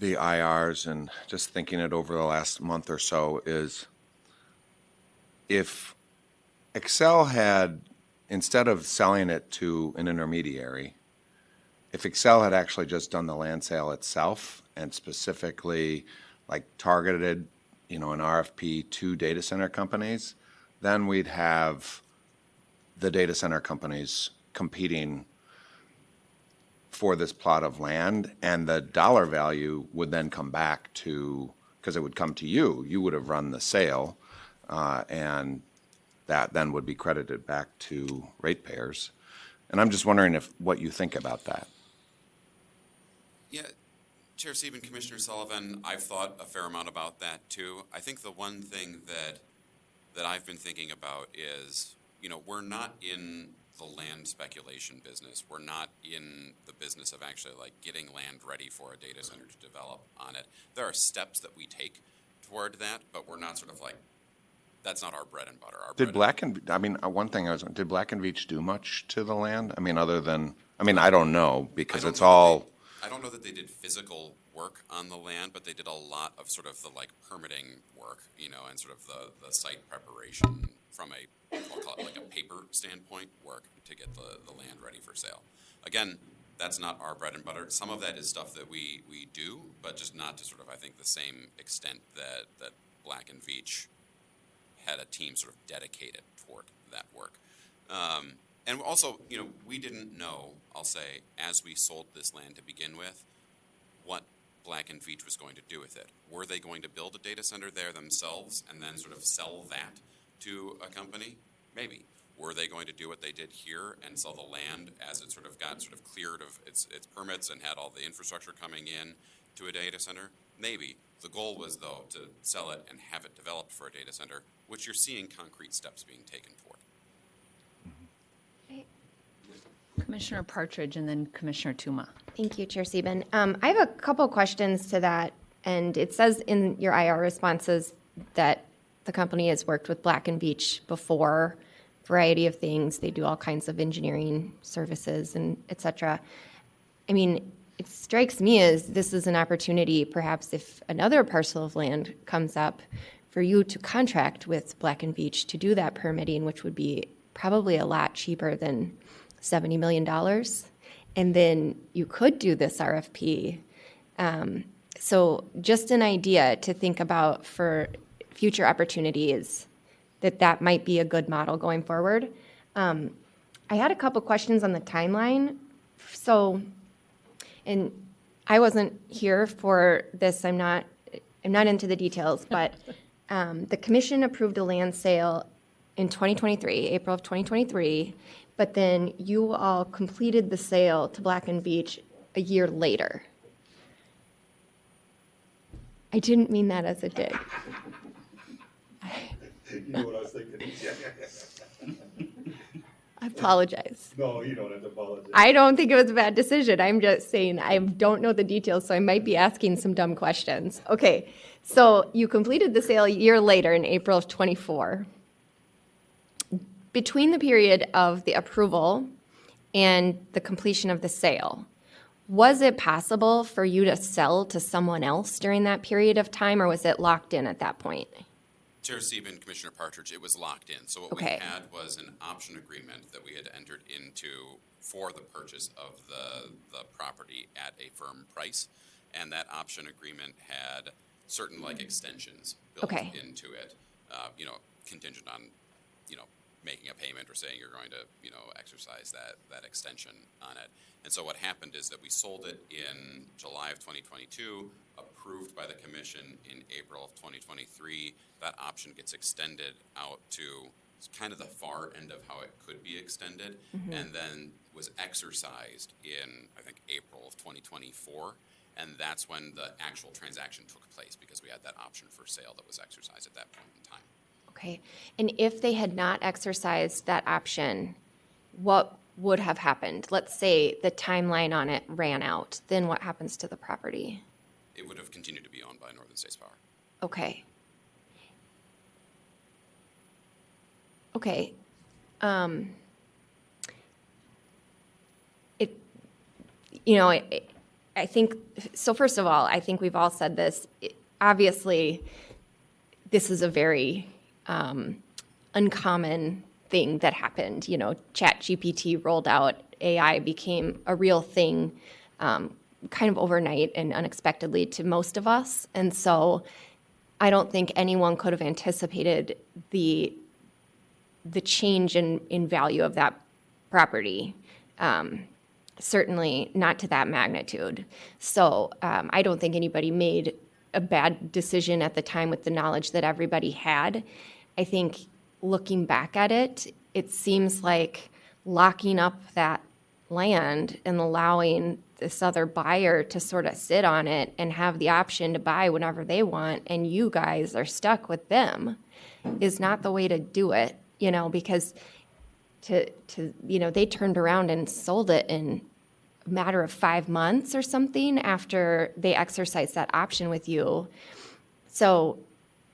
IRs and just thinking it over the last month or so is, if Excel had, instead of selling it to an intermediary, if Excel had actually just done the land sale itself and specifically targeted, an RFP to data center companies, then we'd have the data center companies competing for this plot of land, and the dollar value would then come back to, because it would come to you. You would have run the sale, and that then would be credited back to ratepayers. And I'm just wondering what you think about that. Yeah, Chair Sieben, Commissioner Sullivan, I've thought a fair amount about that too. I think the one thing that I've been thinking about is, we're not in the land speculation business. We're not in the business of actually getting land ready for a data center to develop on it. There are steps that we take toward that, but we're not that's not our bread and butter. Did Black and Veatch do much to the land? Other than, I don't know, because it's all. I don't know that they did physical work on the land, but they did a lot of sort of the permitting work, and sort of the site preparation from I'll call it a paper standpoint work to get the land ready for sale. Again, that's not our bread and butter. Some of that is stuff that we do, but just not to sort of, I think, the same extent that Black and Veatch had a team sort of dedicated toward that work. And also, we didn't know, I'll say, as we sold this land to begin with, what Black and Veatch was going to do with it. Were they going to build a data center there themselves and then sort of sell that to a company? Maybe. Were they going to do what they did here and sell the land as it sort of got sort of cleared of its permits and had all the infrastructure coming in to a data center? Maybe. The goal was, though, to sell it and have it developed for a data center, which you're seeing concrete steps being taken toward. Commissioner Partridge and then Commissioner Tuma. Thank you, Chair Sieben. I have a couple questions to that, and it says in your IR responses that the company has worked with Black and Veatch before, variety of things. They do all kinds of engineering services and et cetera. It strikes me as this is an opportunity, perhaps if another parcel of land comes up, for you to contract with Black and Veatch to do that permitting, which would be probably a lot cheaper than $70 million. And then you could do this RFP. So just an idea to think about for future opportunities, that might be a good model going forward. I had a couple questions on the timeline. So, and I wasn't here for this. I'm not into the details, but the commission approved a land sale in 2023, April of 2023, but then you all completed the sale to Black and Veatch a year later. I didn't mean that as a dig. You know what I was thinking? I apologize. No, you don't have to apologize. I don't think it was a bad decision. I'm just saying I don't know the details, so I might be asking some dumb questions. Okay, so you completed the sale a year later in April of 24. Between the period of the approval and the completion of the sale, was it possible for you to sell to someone else during that period of time, or was it locked in at that point? Chair Sieben, Commissioner Partridge, it was locked in. So what we had was an option agreement that we had entered into for the purchase of the property at a firm price, and that option agreement had certain extensions built into it. contingent on, making a payment or saying you're going to, exercise that extension on it. And so what happened is that we sold it in July of 2022, approved by the commission in April of 2023. That option gets extended out to kind of the far end of how it could be extended, and then was exercised in, I think, April of 2024. And that's when the actual transaction took place, because we had that option for sale that was exercised at that point in time. Okay. And if they had not exercised that option, what would have happened? Let's say the timeline on it ran out. Then what happens to the property? It would have continued to be owned by Northern States Power. Okay. Okay. I think, so first of all, I think we've all said this. Obviously, this is a very uncommon thing that happened. ChatGPT rolled out, AI became a real thing kind of overnight and unexpectedly to most of us. And so I don't think anyone could have anticipated the change in value of that property. Certainly not to that magnitude. So I don't think anybody made a bad decision at the time with the knowledge that everybody had. I think looking back at it, it seems like locking up that land and allowing this other buyer to sort of sit on it and have the option to buy whenever they want, and you guys are stuck with them, is not the way to do it, because they turned around and sold it in a matter of 5 months or something after they exercised that option with you. So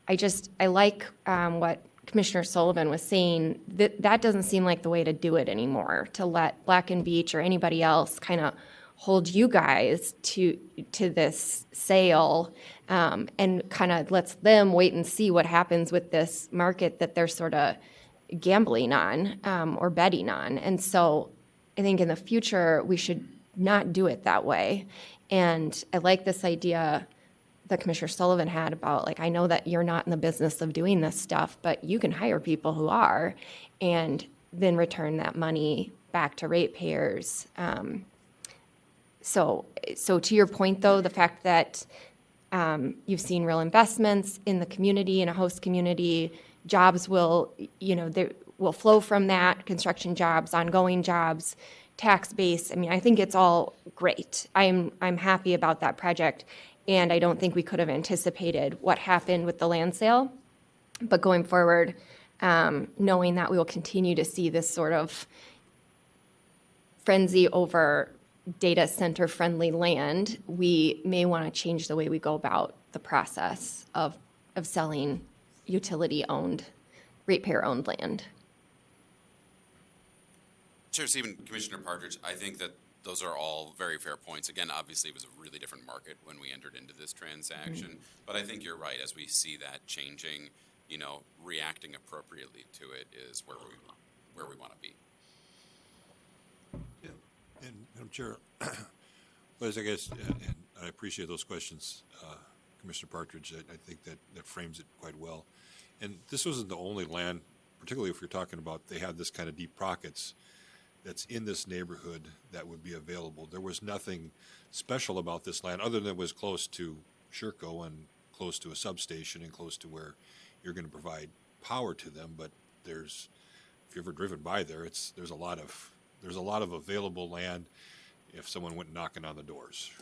I like what Commissioner Sullivan was saying, that doesn't seem like the way to do it anymore, to let Black and Beach or anybody else kind of hold you guys to this sale, and kind of lets them wait and see what happens with this market that they're sort of gambling on or betting on. And so I think in the future, we should not do it that way. And I like this idea that Commissioner Sullivan had about, I know that you're not in the business of doing this stuff, but you can hire people who are, and then return that money back to ratepayers. So to your point, though, the fact that you've seen real investments in the community, in a host community, jobs will flow from that, construction jobs, ongoing jobs, tax base. I think it's all great. I'm happy about that project, and I don't think we could have anticipated what happened with the land sale. But going forward, knowing that we will continue to see this sort of frenzy over data center friendly land, we may want to change the way we go about the process of selling utility owned, ratepayer owned land. Chair Stephen, Commissioner Partridge, I think that those are all very fair points. Again, obviously, it was a really different market when we entered into this transaction. But I think you're right. As we see that changing, reacting appropriately to it is where we want to be. Yeah. And Madam Chair, but I guess, and I appreciate those questions, Commissioner Partridge. I think that frames it quite well. And this wasn't the only land, particularly if you're talking about they had this kind of deep pockets that's in this neighborhood that would be available. There was nothing special about this land other than it was close to Sherco and close to a substation and close to where you're going to provide power to them. But if you've ever driven by there, there's a lot of available land if someone went knocking on the doors.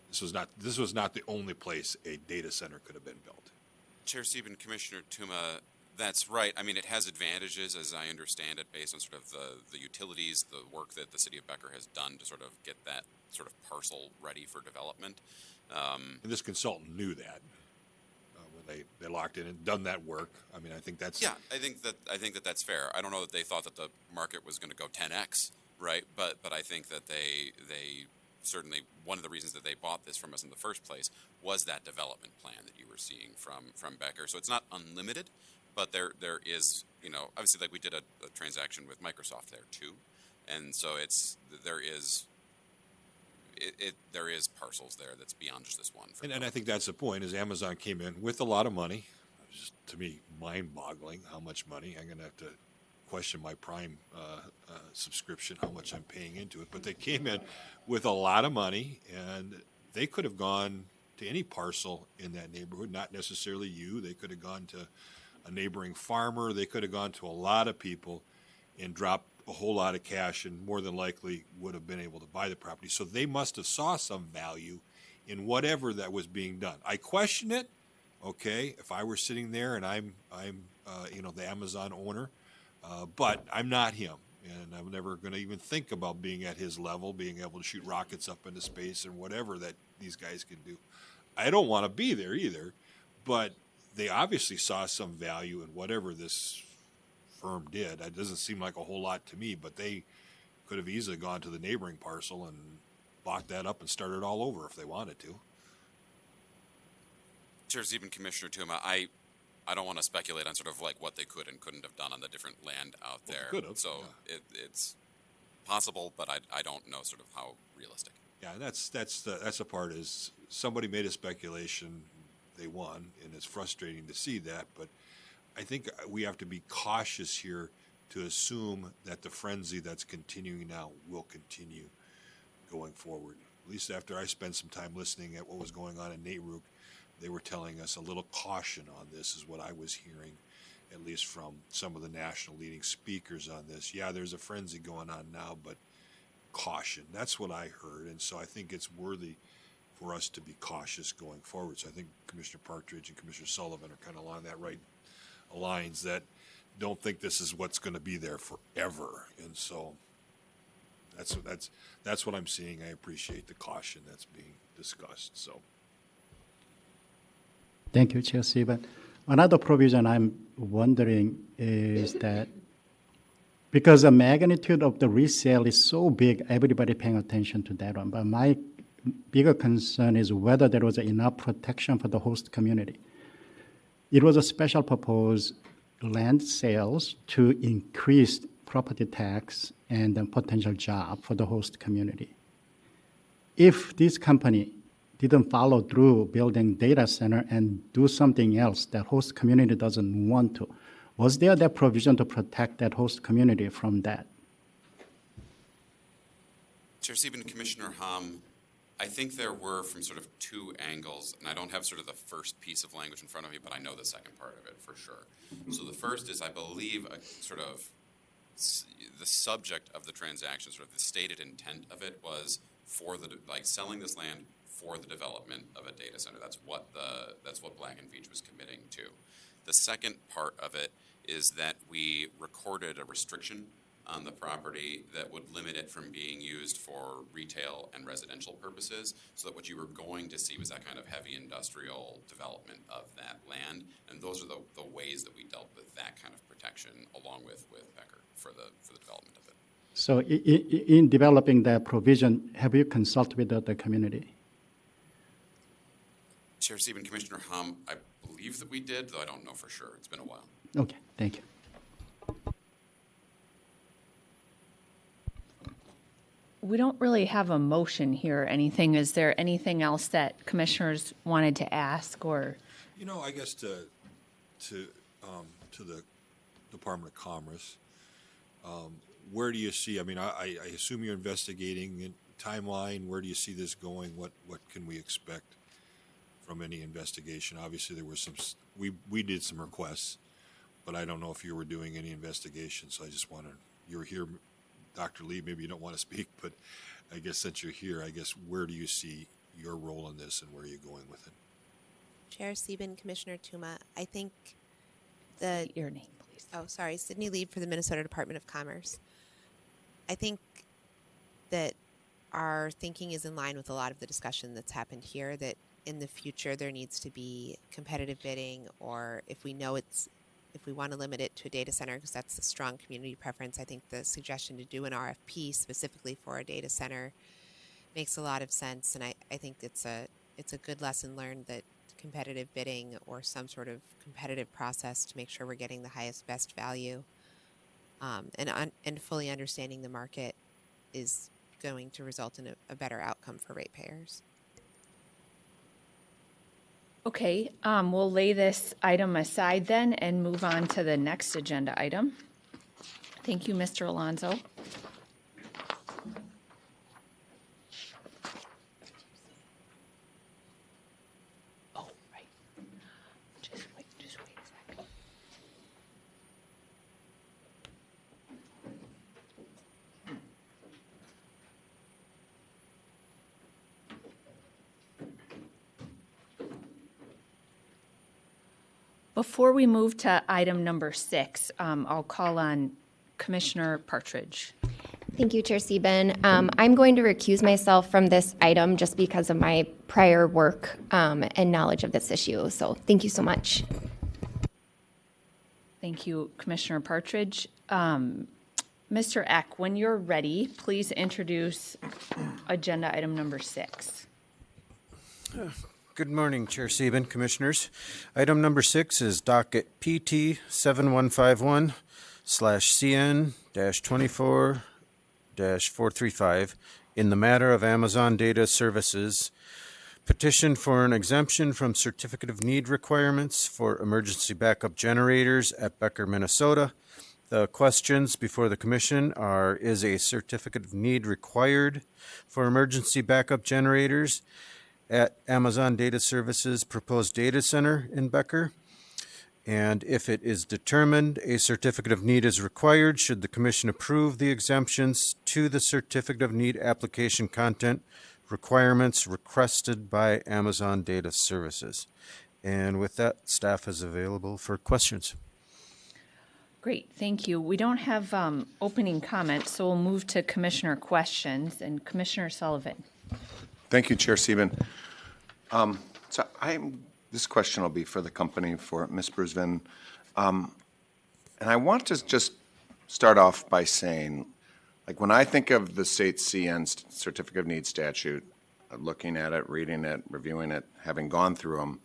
This was not the only place a data center could have been built. Chair Stephen, Commissioner Tuma, that's right. It has advantages, as I understand it, based on sort of the utilities, the work that the city of Becker has done to sort of get that sort of parcel ready for development. And this consultant knew that when they locked in and done that work. I think that's... Yeah, I think that that's fair. I don't know that they thought that the market was going to go 10x, right? But I think that they certainly, one of the reasons that they bought this from us in the first place was that development plan that you were seeing from Becker. So it's not unlimited, but there is, obviously, like we did a transaction with Microsoft there too, and so there is parcels there that's beyond just this one. And I think that's the point, is Amazon came in with a lot of money, just, to me, mind-boggling how much money. I'm going to have to question my Prime subscription, how much I'm paying into it. But they came in with a lot of money, and they could have gone to any parcel in that neighborhood, not necessarily you. They could have gone to a neighboring farmer. They could have gone to a lot of people and dropped a whole lot of cash, and more than likely would have been able to buy the property. So they must have saw some value in whatever that was being done. I question it. Okay, if I were sitting there and I'm the Amazon owner, but I'm not him, and I'm never going to even think about being at his level, being able to shoot rockets up into space and whatever that these guys can do. I don't want to be there either, but they obviously saw some value in whatever this firm did. It doesn't seem like a whole lot to me, but they could have easily gone to the neighboring parcel and bought that up and started all over if they wanted to. Chair Sieben, Commissioner Tuma, I don't want to speculate on sort of like what they could and couldn't have done on the different land out there. Could have, so yeah. It's possible, but I don't know sort of how realistic. Yeah, and that's the part is somebody made a speculation, they won, and it's frustrating to see that. But I think we have to be cautious here to assume that the frenzy that's continuing now will continue going forward. At least after I spent some time listening at what was going on in Nehru, they were telling us a little caution on this is what I was hearing, at least from some of the national leading speakers on this. Yeah, there's a frenzy going on now, but caution. That's what I heard. And so I think it's worthy for us to be cautious going forward. So I think Commissioner Partridge and Commissioner Sullivan are kind of along that right lines that don't think this is what's going to be there forever. And so that's what I'm seeing. I appreciate the caution that's being discussed. So. Thank you, Chair Sieben. Another provision I'm wondering is that because the magnitude of the resale is so big, everybody paying attention to that one. But my bigger concern is whether there was enough protection for the host community. It was a special purpose land sales to increase property tax and then potential job for the host community. If this company didn't follow through building data center and do something else that host community doesn't want to, was there that provision to protect that host community from that? Chair Sieben, Commissioner Hom, I think there were from sort of two angles, and I don't have sort of the first piece of language in front of me, but I know the second part of it for sure. So the first is, I believe, a sort of the subject of the transaction, sort of the stated intent of it was for the selling this land for the development of a data center. That's what Black & Veatch was committing to. The second part of it is that we recorded a restriction on the property that would limit it from being used for retail and residential purposes, so that what you were going to see was that kind of heavy industrial development of that land. And those are the ways that we dealt with that kind of protection along with Becker for the development of it. So in developing that provision, have you consulted with the community? Chair Sieben, Commissioner Hom, I believe that we did, though I don't know for sure. It's been a while. Okay, thank you. We don't really have a motion here or anything. Is there anything else that commissioners wanted to ask or? I guess to the Department of Commerce, where do you see, I assume you're investigating in timeline. Where do you see this going? What can we expect from any investigation? Obviously, there was we did some requests, but I don't know if you were doing any investigation. So I just you were here, Dr. Lee, maybe you don't want to speak, but I guess since you're here, where do you see your role in this and where are you going with it? Chair Sieben, Commissioner Tuma, I think your name, please. Oh, sorry, Sydney Lieb for the Minnesota Department of Commerce. I think that our thinking is in line with a lot of the discussion that's happened here, that in the future there needs to be competitive bidding, or if we want to limit it to a data center, because that's a strong community preference, I think the suggestion to do an RFP specifically for a data center makes a lot of sense. And I think it's a good lesson learned that competitive bidding or some sort of competitive process to make sure we're getting the highest, best value and fully understanding the market is going to result in a better outcome for ratepayers. Okay, we'll lay this item aside then and move on to the next agenda item. Thank you, Mr. Alonso. Oh, right. Just wait a second. Before we move to item number 6, I'll call on Commissioner Partridge. Thank you, Chair Sieben. I'm going to recuse myself from this item just because of my prior work and knowledge of this issue. So thank you so much. Thank you, Commissioner Partridge. Mr. Eck, when you're ready, please introduce agenda item number 6. Good morning, Chair Sieben, Commissioners. Item number 6 is docket PT 7151/CN-24-435 in the matter of Amazon Data Services petition for an exemption from certificate of need requirements for emergency backup generators at Becker, Minnesota. The questions before the Commission are, is a certificate of need required for emergency backup generators at Amazon Data Services proposed data center in Becker? And if it is determined a certificate of need is required, should the Commission approve the exemptions to the certificate of need application content requirements requested by Amazon Data Services? And with that, staff is available for questions. Great, thank you. We don't have opening comments, so we'll move to Commissioner questions. And Commissioner Sullivan. Thank you, Chair Sieben. This question will be for the company, for Ms. Brusvin. And I want to just start off by saying, like, when I think of the state CN Certificate of Need statute, looking at it, reading it, reviewing it, having gone through them,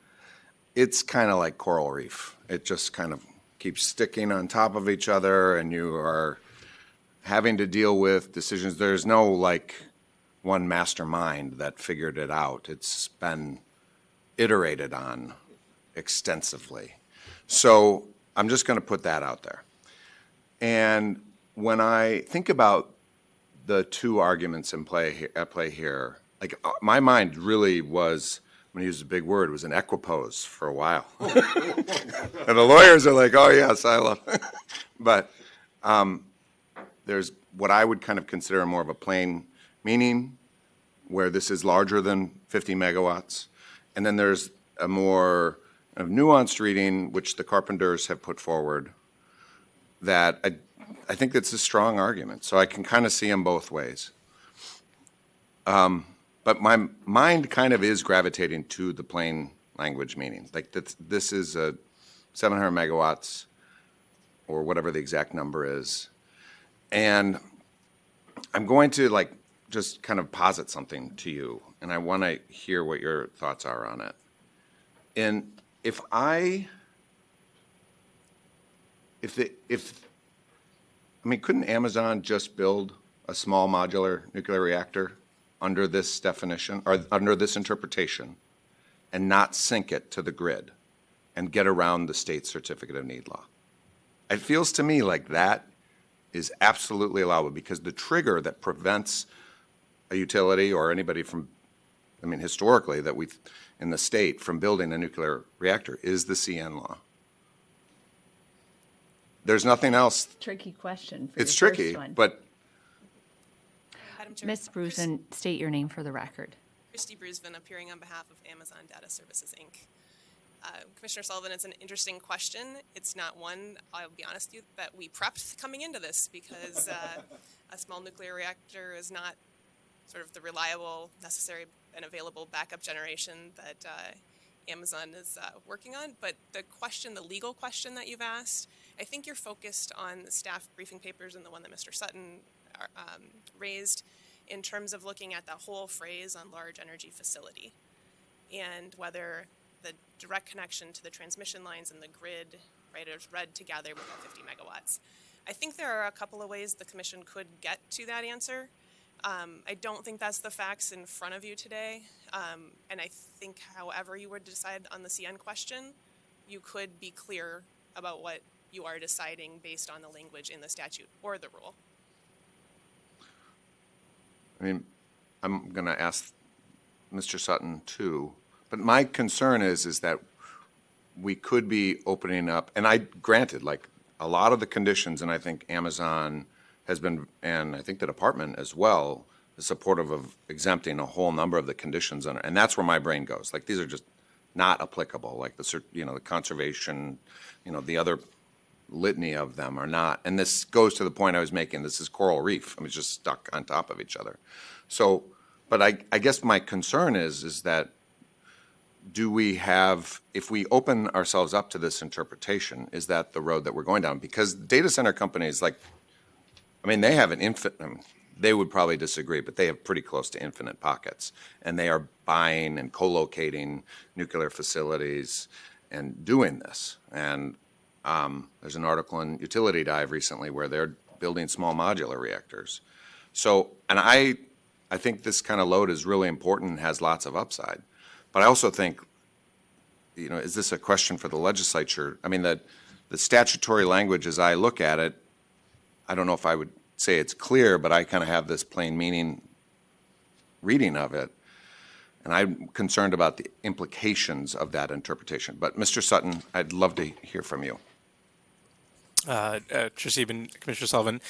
it's kind of like coral reef. It just kind of keeps sticking on top of each other, and you are having to deal with decisions. There's no, like, one mastermind that figured it out. It's been iterated on extensively. So I'm just going to put that out there. And when I think about the two arguments at play here, like, my mind really was, I'm going to use a big word, was an equipoise for a while. And the lawyers are like, oh yes, I love it. But there's what I would kind of consider more of a plain meaning, where this is larger than 50 megawatts. And then there's a more nuanced reading, which the Carpenters have put forward, that I think it's a strong argument. So I can kind of see them both ways. But my mind kind of is gravitating to the plain language meaning. Like, this is a 700 megawatts, or whatever the exact number is. And I'm going to, like, just kind of posit something to you, and I want to hear what your thoughts are on it. And couldn't Amazon just build a small modular nuclear reactor under this definition, or under this interpretation, and not sync it to the grid and get around the state certificate of need law? It feels to me like that is absolutely allowable, because the trigger that prevents a utility or anybody from, historically, that we've in the state from building a nuclear reactor is the CN law. There's nothing else. Tricky question. For it's your tricky, first one. but Ms. Brusvin, state your name for the record. Christy Brusvin, appearing on behalf of Amazon Data Services, Inc. Commissioner Sullivan, it's an interesting question. It's not one, I'll be honest with you, that we prepped coming into this, because a small nuclear reactor is not sort of the reliable, necessary, and available backup generation that Amazon is working on. But the legal question that you've asked, I think you're focused on the staff briefing papers and the one that Mr. Sutton raised in terms of looking at the whole phrase on large energy facility, and whether the direct connection to the transmission lines and the grid, right, is read together with the 50 megawatts. I think there are a couple of ways the Commission could get to that answer. I don't think that's the facts in front of you today. And I think however you would decide on the CN question, you could be clear about what you are deciding based on the language in the statute or the rule. I mean, I'm going to ask Mr. Sutton too, but my concern is that we could be opening up, and I granted, like a lot of the conditions, and I think Amazon has been, and I think the department as well, is supportive of exempting a whole number of the conditions, and that's where my brain goes. Like, these are just not applicable, like the conservation, the other litany of them are not. And this goes to the point I was making. This is coral reef. I mean, it's just stuck on top of each other. So, but I guess my concern is that do we have, if we open ourselves up to this interpretation, is that the road that we're going down? Because data center companies, like, I mean, they have an infinite, they would probably disagree, but they have pretty close to infinite pockets. And they are buying and co-locating nuclear facilities and doing this. And there's an article in Utility Dive recently where they're building small modular reactors. So, and I think this kind of load is really important and has lots of upside. But I also think, is this a question for the legislature? I mean, the statutory language, as I look at it, I don't know if I would say it's clear, but I kind of have this plain meaning reading of it. And I'm concerned about the implications of that interpretation. But Mr. Sutton, I'd love to hear from you. Trustee and Commissioner Sullivan,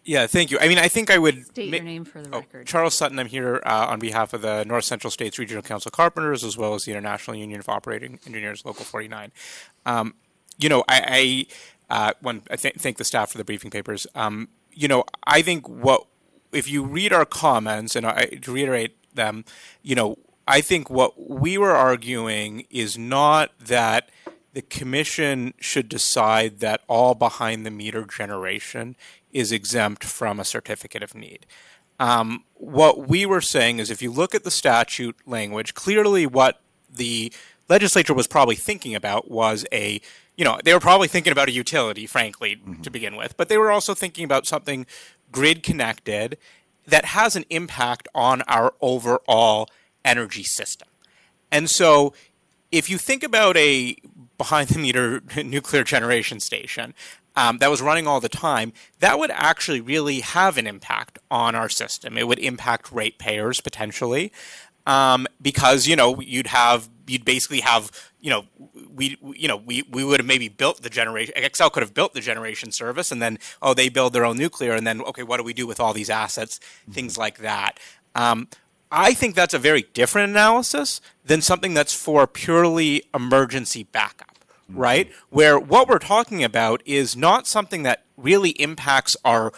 yeah, thank you. I mean, I think I would state your name for the record. Charles Sutton. I'm here on behalf of the North Central States Regional Council of Carpenters, as well as the International Union of Operating Engineers, Local 49. I thank the staff for the briefing papers. I think if you read our comments, and to reiterate them, I think what we were arguing is not that the commission should decide that all behind-the-meter generation is exempt from a certificate of need. What we were saying is if you look at the statute language, clearly what the legislature was probably thinking about was they were probably thinking about a utility, frankly, to begin with, but they were also thinking about something grid-connected that has an impact on our overall energy system. And so if you think about a behind-the-meter nuclear generation station that was running all the time, that would actually really have an impact on our system. It would impact ratepayers potentially, because you'd basically have we would have maybe built the generation. Xcel could have built the generation service, and then they build their own nuclear, and then what do we do with all these assets? Things like that. I think that's a very different analysis than something that's for purely emergency backup. Right? Where what we're talking about is not something that really impacts our,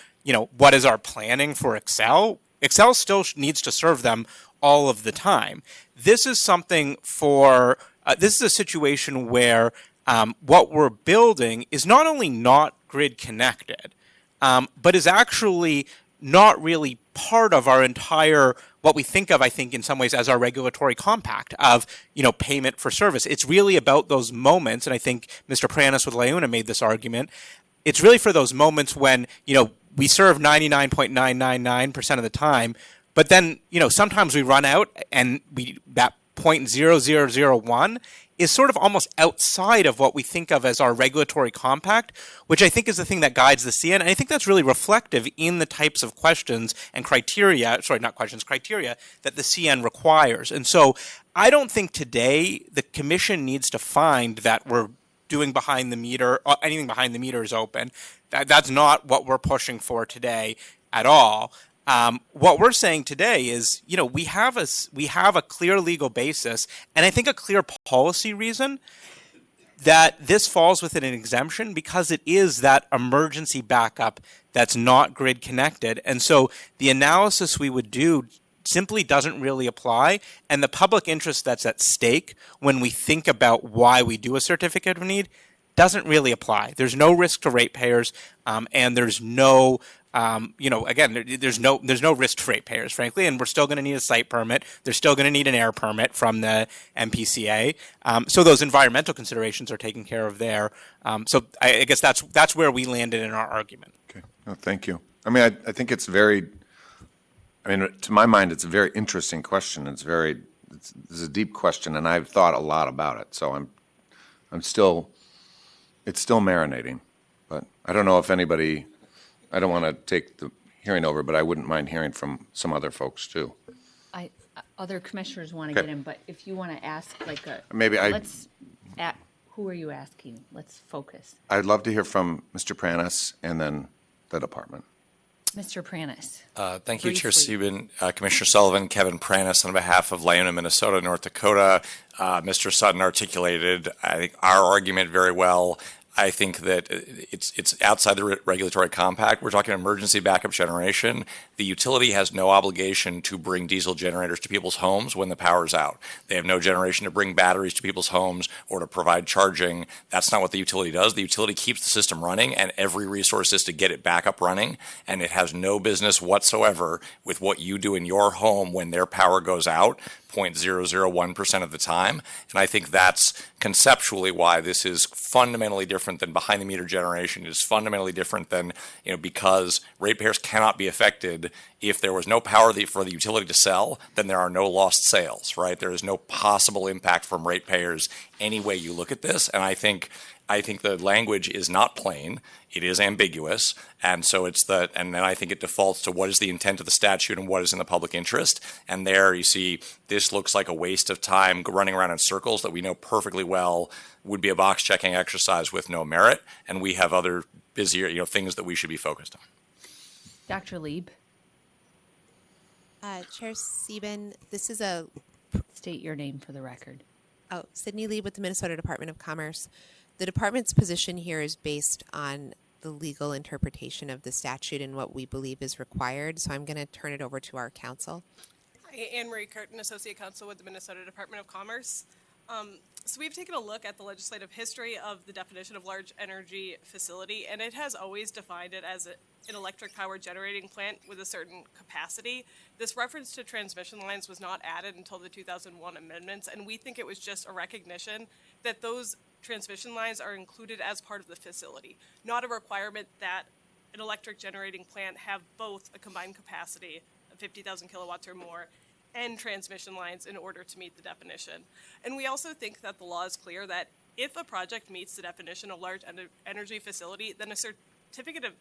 what is our planning for Xcel. Xcel still needs to serve them all of the time. This is something this is a situation where what we're building is not only not grid connected, but is actually not really part of our entire, what we think of, I think, in some ways as our regulatory compact of, payment for service. It's really about those moments, and I think Mr. Pranis with Leuna made this argument. It's really for those moments when, we serve 99.999% of the time, but then, sometimes we run out and that 0.0001 is sort of almost outside of what we think of as our regulatory compact, which I think is the thing that guides the CN. And I think that's really reflective in the types of questions and criteria that the CN requires. And so I don't think today the commission needs to find that we're doing behind the meter, anything behind the meter is open. That's not what we're pushing for today at all. What we're saying today is, we have a clear legal basis, and I think a clear policy reason that this falls within an exemption because it is that emergency backup that's not grid connected. And so the analysis we would do simply doesn't really apply, and the public interest that's at stake when we think about why we do a certificate of need doesn't really apply. There's no risk to ratepayers, and there's no there's no risk to ratepayers, frankly, and we're still going to need a site permit. They're still going to need an air permit from the MPCA. So those environmental considerations are taken care of there. So I guess that's where we landed in our argument. Okay. No, thank you. I mean, I think it's very I mean, to my mind, it's a very interesting question. It's a deep question, and I've thought a lot about it. So it's still marinating. But I don't know if anybody, I don't want to take the hearing over, but I wouldn't mind hearing from some other folks too. Other commissioners want to Okay. get in, but if you want to ask who are you asking? Let's focus. I'd love to hear from Mr. Pranis and then the department. Mr. Pranis. Thank you, Chair Briefly. Sieben, Commissioner Sullivan, Kevin Pranis on behalf of Lyon, Minnesota, North Dakota. Mr. Sutton articulated, I think, our argument very well. I think that it's outside the regulatory compact. We're talking emergency backup generation. The utility has no obligation to bring diesel generators to people's homes when the power's out. They have no generation to bring batteries to people's homes or to provide charging. That's not what the utility does. The utility keeps the system running, and every resource is to get it back up running. And it has no business whatsoever with what you do in your home when their power goes out. 0.001% of the time. And I think that's conceptually why this is fundamentally different than behind the meter generation. It is fundamentally different than, because ratepayers cannot be affected. If there was no power for the utility to sell, then there are no lost sales, right? There is no possible impact from ratepayers any way you look at this. And I think the language is not plain. It is ambiguous. And so and then I think it defaults to what is the intent of the statute and what is in the public interest. And there you see, this looks like a waste of time running around in circles that we know perfectly well would be a box checking exercise with no merit. And we have other busier, things that we should be focused on. Dr. Lieb. Chair Sieben, this is State your name for the record. Sydney Lieb with the Minnesota Department of Commerce. The department's position here is based on the legal interpretation of the statute and what we believe is required. So I'm going to turn it over to our counsel. Hi, Anne Marie Curtin, Associate Counsel with the Minnesota Department of Commerce. So we've taken a look at the legislative history of the definition of large energy facility, and it has always defined it as an electric power generating plant with a certain capacity. This reference to transmission lines was not added until the 2001 amendments, and we think it was just a recognition that those transmission lines are included as part of the facility, not a requirement that an electric generating plant have both a combined capacity of 50,000 kilowatts or more and transmission lines in order to meet the definition. And we also think that the law is clear that if a project meets the definition of large energy facility, then a certificate of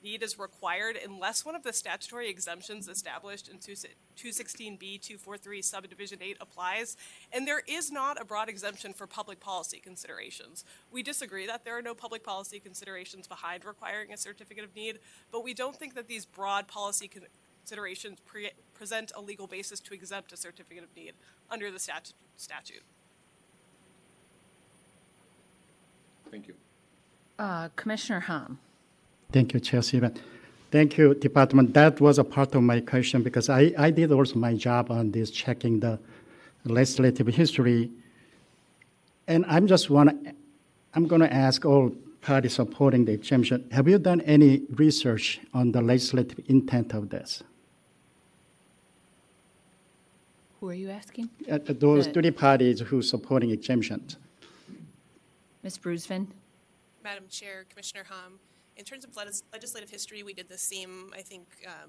need is required unless one of the statutory exemptions established in 216B 243 subdivision 8 applies. And there is not a broad exemption for public policy considerations. We disagree that there are no public policy considerations behind requiring a certificate of need, but we don't think that these broad policy considerations present a legal basis to exempt a certificate of need under the statute. Thank you. Commissioner Hom. Thank you, Chair Sieben. Thank you, Department. That was a part of my question because I did also my job on this, checking the legislative history. And I'm going to ask all parties supporting the exemption, have you done any research on the legislative intent of this? Who are you asking? Those 3 parties who are supporting exemptions. Ms. Brusvin. Madam Chair, Commissioner Hom, in terms of legislative history, we did the same,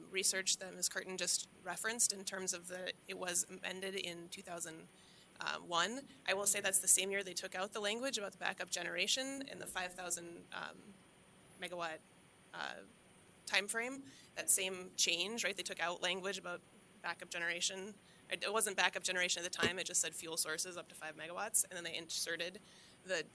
research that Ms. Curtin just referenced in terms of it was amended in 2001. I will say that's the same year they took out the language about the backup generation and the 5,000 megawatt time frame. That same change, right? They took out language about backup generation. It wasn't backup generation at the time. It just said fuel sources up to 5 megawatts, and then they inserted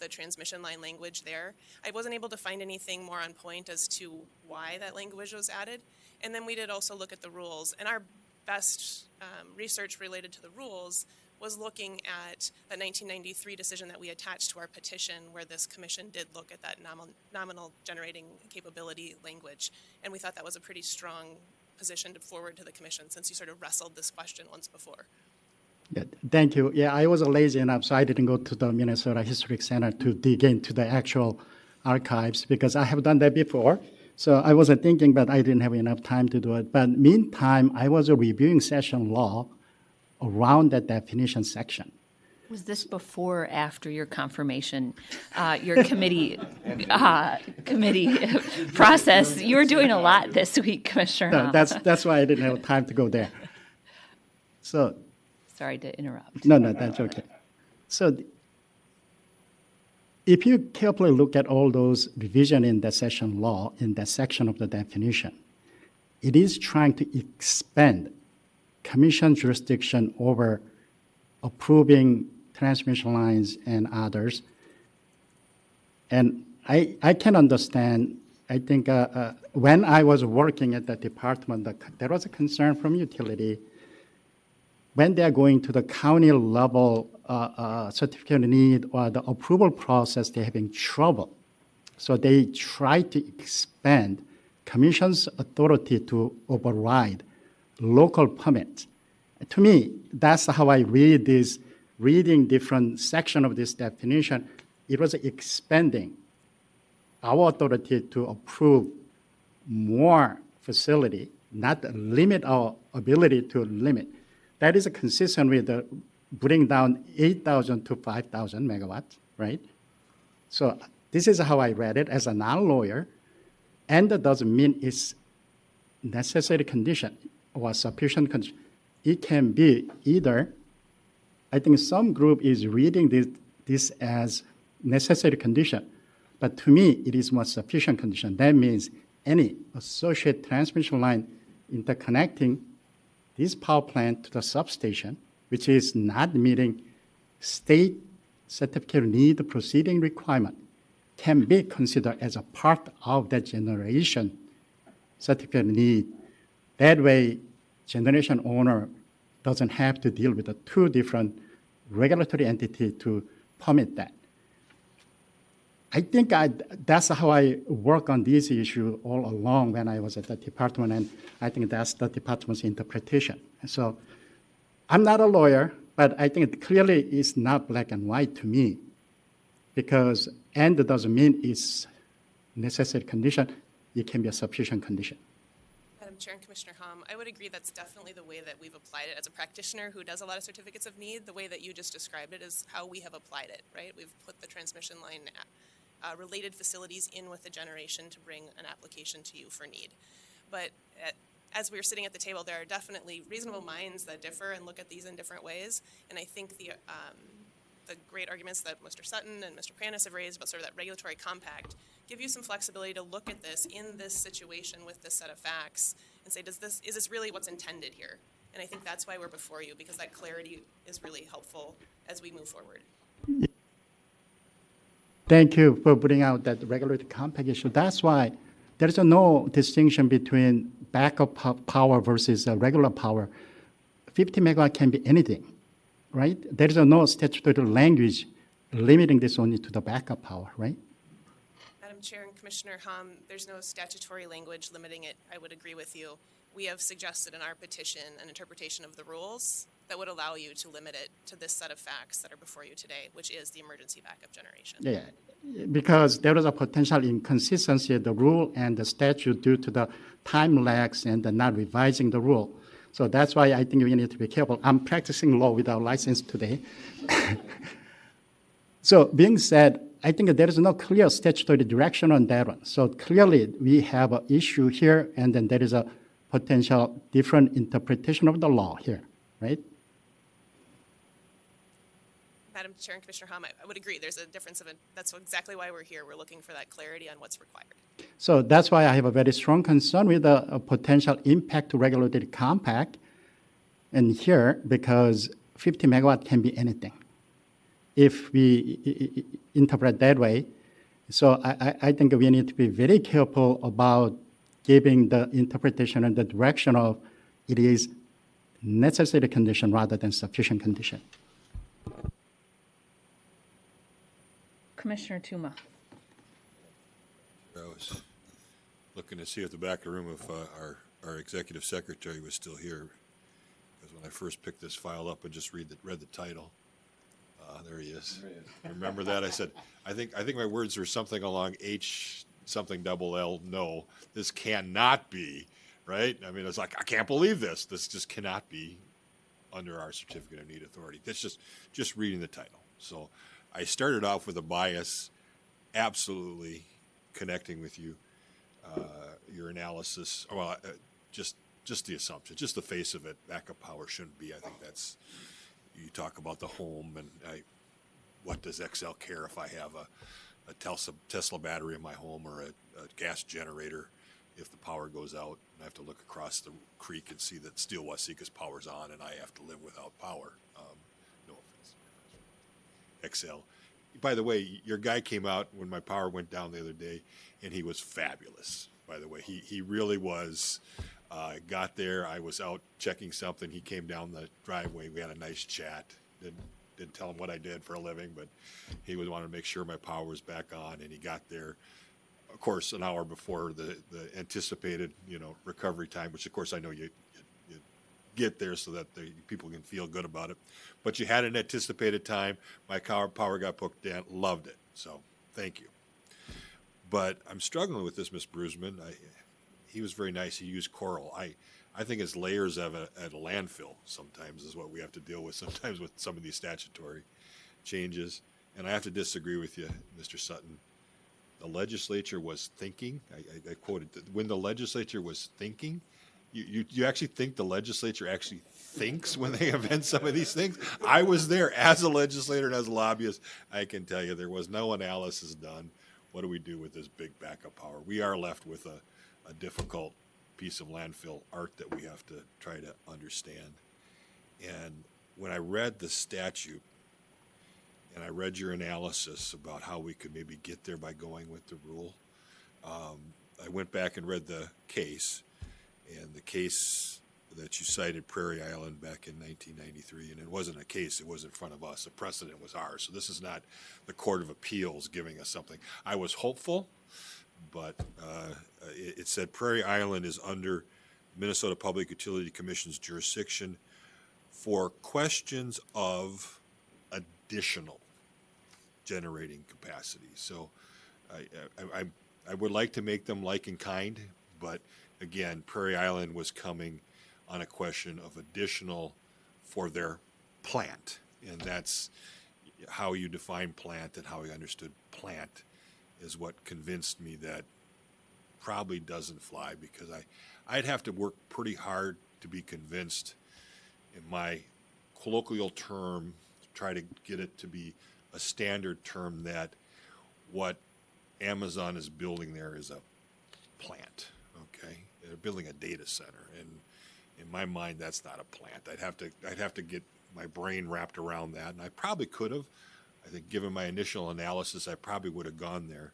the transmission line language there. I wasn't able to find anything more on point as to why that language was added. And then we did also look at the rules. And our best research related to the rules was looking at the 1993 decision that we attached to our petition where this commission did look at that nominal generating capability language. And we thought that was a pretty strong position to forward to the commission since you sort of wrestled this question once before. Yeah, thank you. Yeah, I was lazy enough, so I didn't go to the Minnesota Historic Center to dig into the actual archives because I have done that before. So I wasn't thinking, but I didn't have enough time to do it. But meantime, I was reviewing session law around that definition section. Was this before or after your confirmation, your committee process? You were doing a lot this week, Commissioner. No, Hom. that's why I didn't have time to go there. So, Sorry to interrupt. no, that's okay. So, if you carefully look at all those revision in that session law, in that section of the definition, it is trying to expand commission jurisdiction over approving transmission lines and others. And I can understand, I think when I was working at the department, there was a concern from utility when they're going to the county level certificate of need or the approval process, they're having trouble. So they try to expand commission's authority to override local permits. To me, that's how I read this, reading different section of this definition. It was expanding our authority to approve more facility, not limit our ability to limit. That is consistent with the bring down 8,000 to 5,000 megawatts, right? So this is how I read it as a non-lawyer, and that doesn't mean it's necessary condition or sufficient condition. It can be either. I think some group is reading this as necessary condition, but to me, it is more sufficient condition. That means any associated transmission line interconnecting this power plant to the substation, which is not meeting state certificate of need proceeding requirement, can be considered as a part of that generation certificate of need. That way, generation owner doesn't have to deal with the two different regulatory entities to permit that. I think that's how I work on this issue all along when I was at the department, and I think that's the department's interpretation. So I'm not a lawyer, but I think it clearly is not black and white to me, because and doesn't mean it's necessary condition. It can be a sufficient condition. Madam Chair and Commissioner Hom, I would agree that's definitely the way that we've applied it. As a practitioner who does a lot of certificates of need, the way that you just described it is how we have applied it, right? We've put the transmission line related facilities in with the generation to bring an application to you for need. But as we were sitting at the table, there are definitely reasonable minds that differ and look at these in different ways. And I think the great arguments that Mr. Sutton and Mr. Pranis have raised about sort of that regulatory compact give you some flexibility to look at this in this situation with this set of facts and say, is this really what's intended here? And I think that's why we're before you, because that clarity is really helpful as we move forward. Thank you for bringing out that regulatory compact issue. That's why there is no distinction between backup power versus regular power. 50 megawatt can be anything, right? There is no statutory language limiting this only to the backup power, right? Madam Chair and Commissioner Hom, there's no statutory language limiting it. I would agree with you. We have suggested in our petition an interpretation of the rules that would allow you to limit it to this set of facts that are before you today, which is the emergency backup generation. Yeah, because there is a potential inconsistency of the rule and the statute due to the time lags and the not revising the rule. So that's why I think we need to be careful. I'm practicing law without license today. So being said, I think there is no clear statutory direction on that one. So clearly we have an issue here, and then there is a potential different interpretation of the law here, right? Madam Chair and Commissioner Hom, I would agree. There's a difference that's exactly why we're here. We're looking for that clarity on what's required. So that's why I have a very strong concern with a potential impact to regulatory compact. And here, because 50 megawatt can be anything if we interpret that way. So I think we need to be very careful about giving the interpretation and the direction of it is necessary condition rather than sufficient condition. Commissioner Tuma. I was looking to see at the back of the room if our executive secretary was still here, because when I first picked this file up, I just read the title. There he is. Remember that? I said, I think my words were something along H something double L. No, this cannot be, right? I mean, it's like, I can't believe this. This just cannot be under our certificate of need authority. That's just reading the title. So I started off with a bias, absolutely connecting with you, your analysis. Well, just the assumption, just the face of it. Backup power shouldn't be. I think that's, you talk about the home, and what does Excel care if I have a Tesla battery in my home or a gas generator if the power goes out and I have to look across the creek and see that Steel Wasika's power's on and I have to live without power. No offense. Excel. By the way, your guy came out when my power went down the other day, and he was fabulous. By the way, he really was. Got there, I was out checking something. He came down the driveway. We had a nice chat. Didn't tell him what I did for a living, but he wanted to make sure my power was back on, and he got there, of course, an hour before the anticipated, recovery time, which of course I know you get there so that the people can feel good about it. But you had an anticipated time. My power got booked in. Loved it. So thank you. But I'm struggling with this, Ms. Brusman. He was very nice. He used coral. I think it's layers of at a landfill sometimes is what we have to deal with sometimes with some of these statutory changes. And I have to disagree with you, Mr. Sutton. The legislature was thinking, I quoted, when the legislature was thinking, you actually think the legislature actually thinks when they invent some of these things? I was there as a legislator and as a lobbyist. I can tell you there was no analysis done. What do we do with this big backup power? We are left with a difficult piece of landfill art that we have to try to understand. And when I read the statute and I read your analysis about how we could maybe get there by going with the rule, I went back and read the case, and the case that you cited, Prairie Island, back in 1993, and it wasn't a case, it was in front of us. The precedent was ours. So this is not the Court of Appeals giving us something. I was hopeful, but it said Prairie Island is under Minnesota Public Utility Commission's jurisdiction for questions of additional generating capacity. So I would like to make them like and kind, but again, Prairie Island was coming on a question of additional for their plant, and that's how you define plant and how we understood plant is what convinced me that probably doesn't fly, because I'd have to work pretty hard to be convinced in my colloquial term, try to get it to be a standard term, that what Amazon is building there is a plant, okay? They're building a data center, and in my mind, that's not a plant. I'd have to get my brain wrapped around that, and I probably could have. I think given my initial analysis, I probably would have gone there.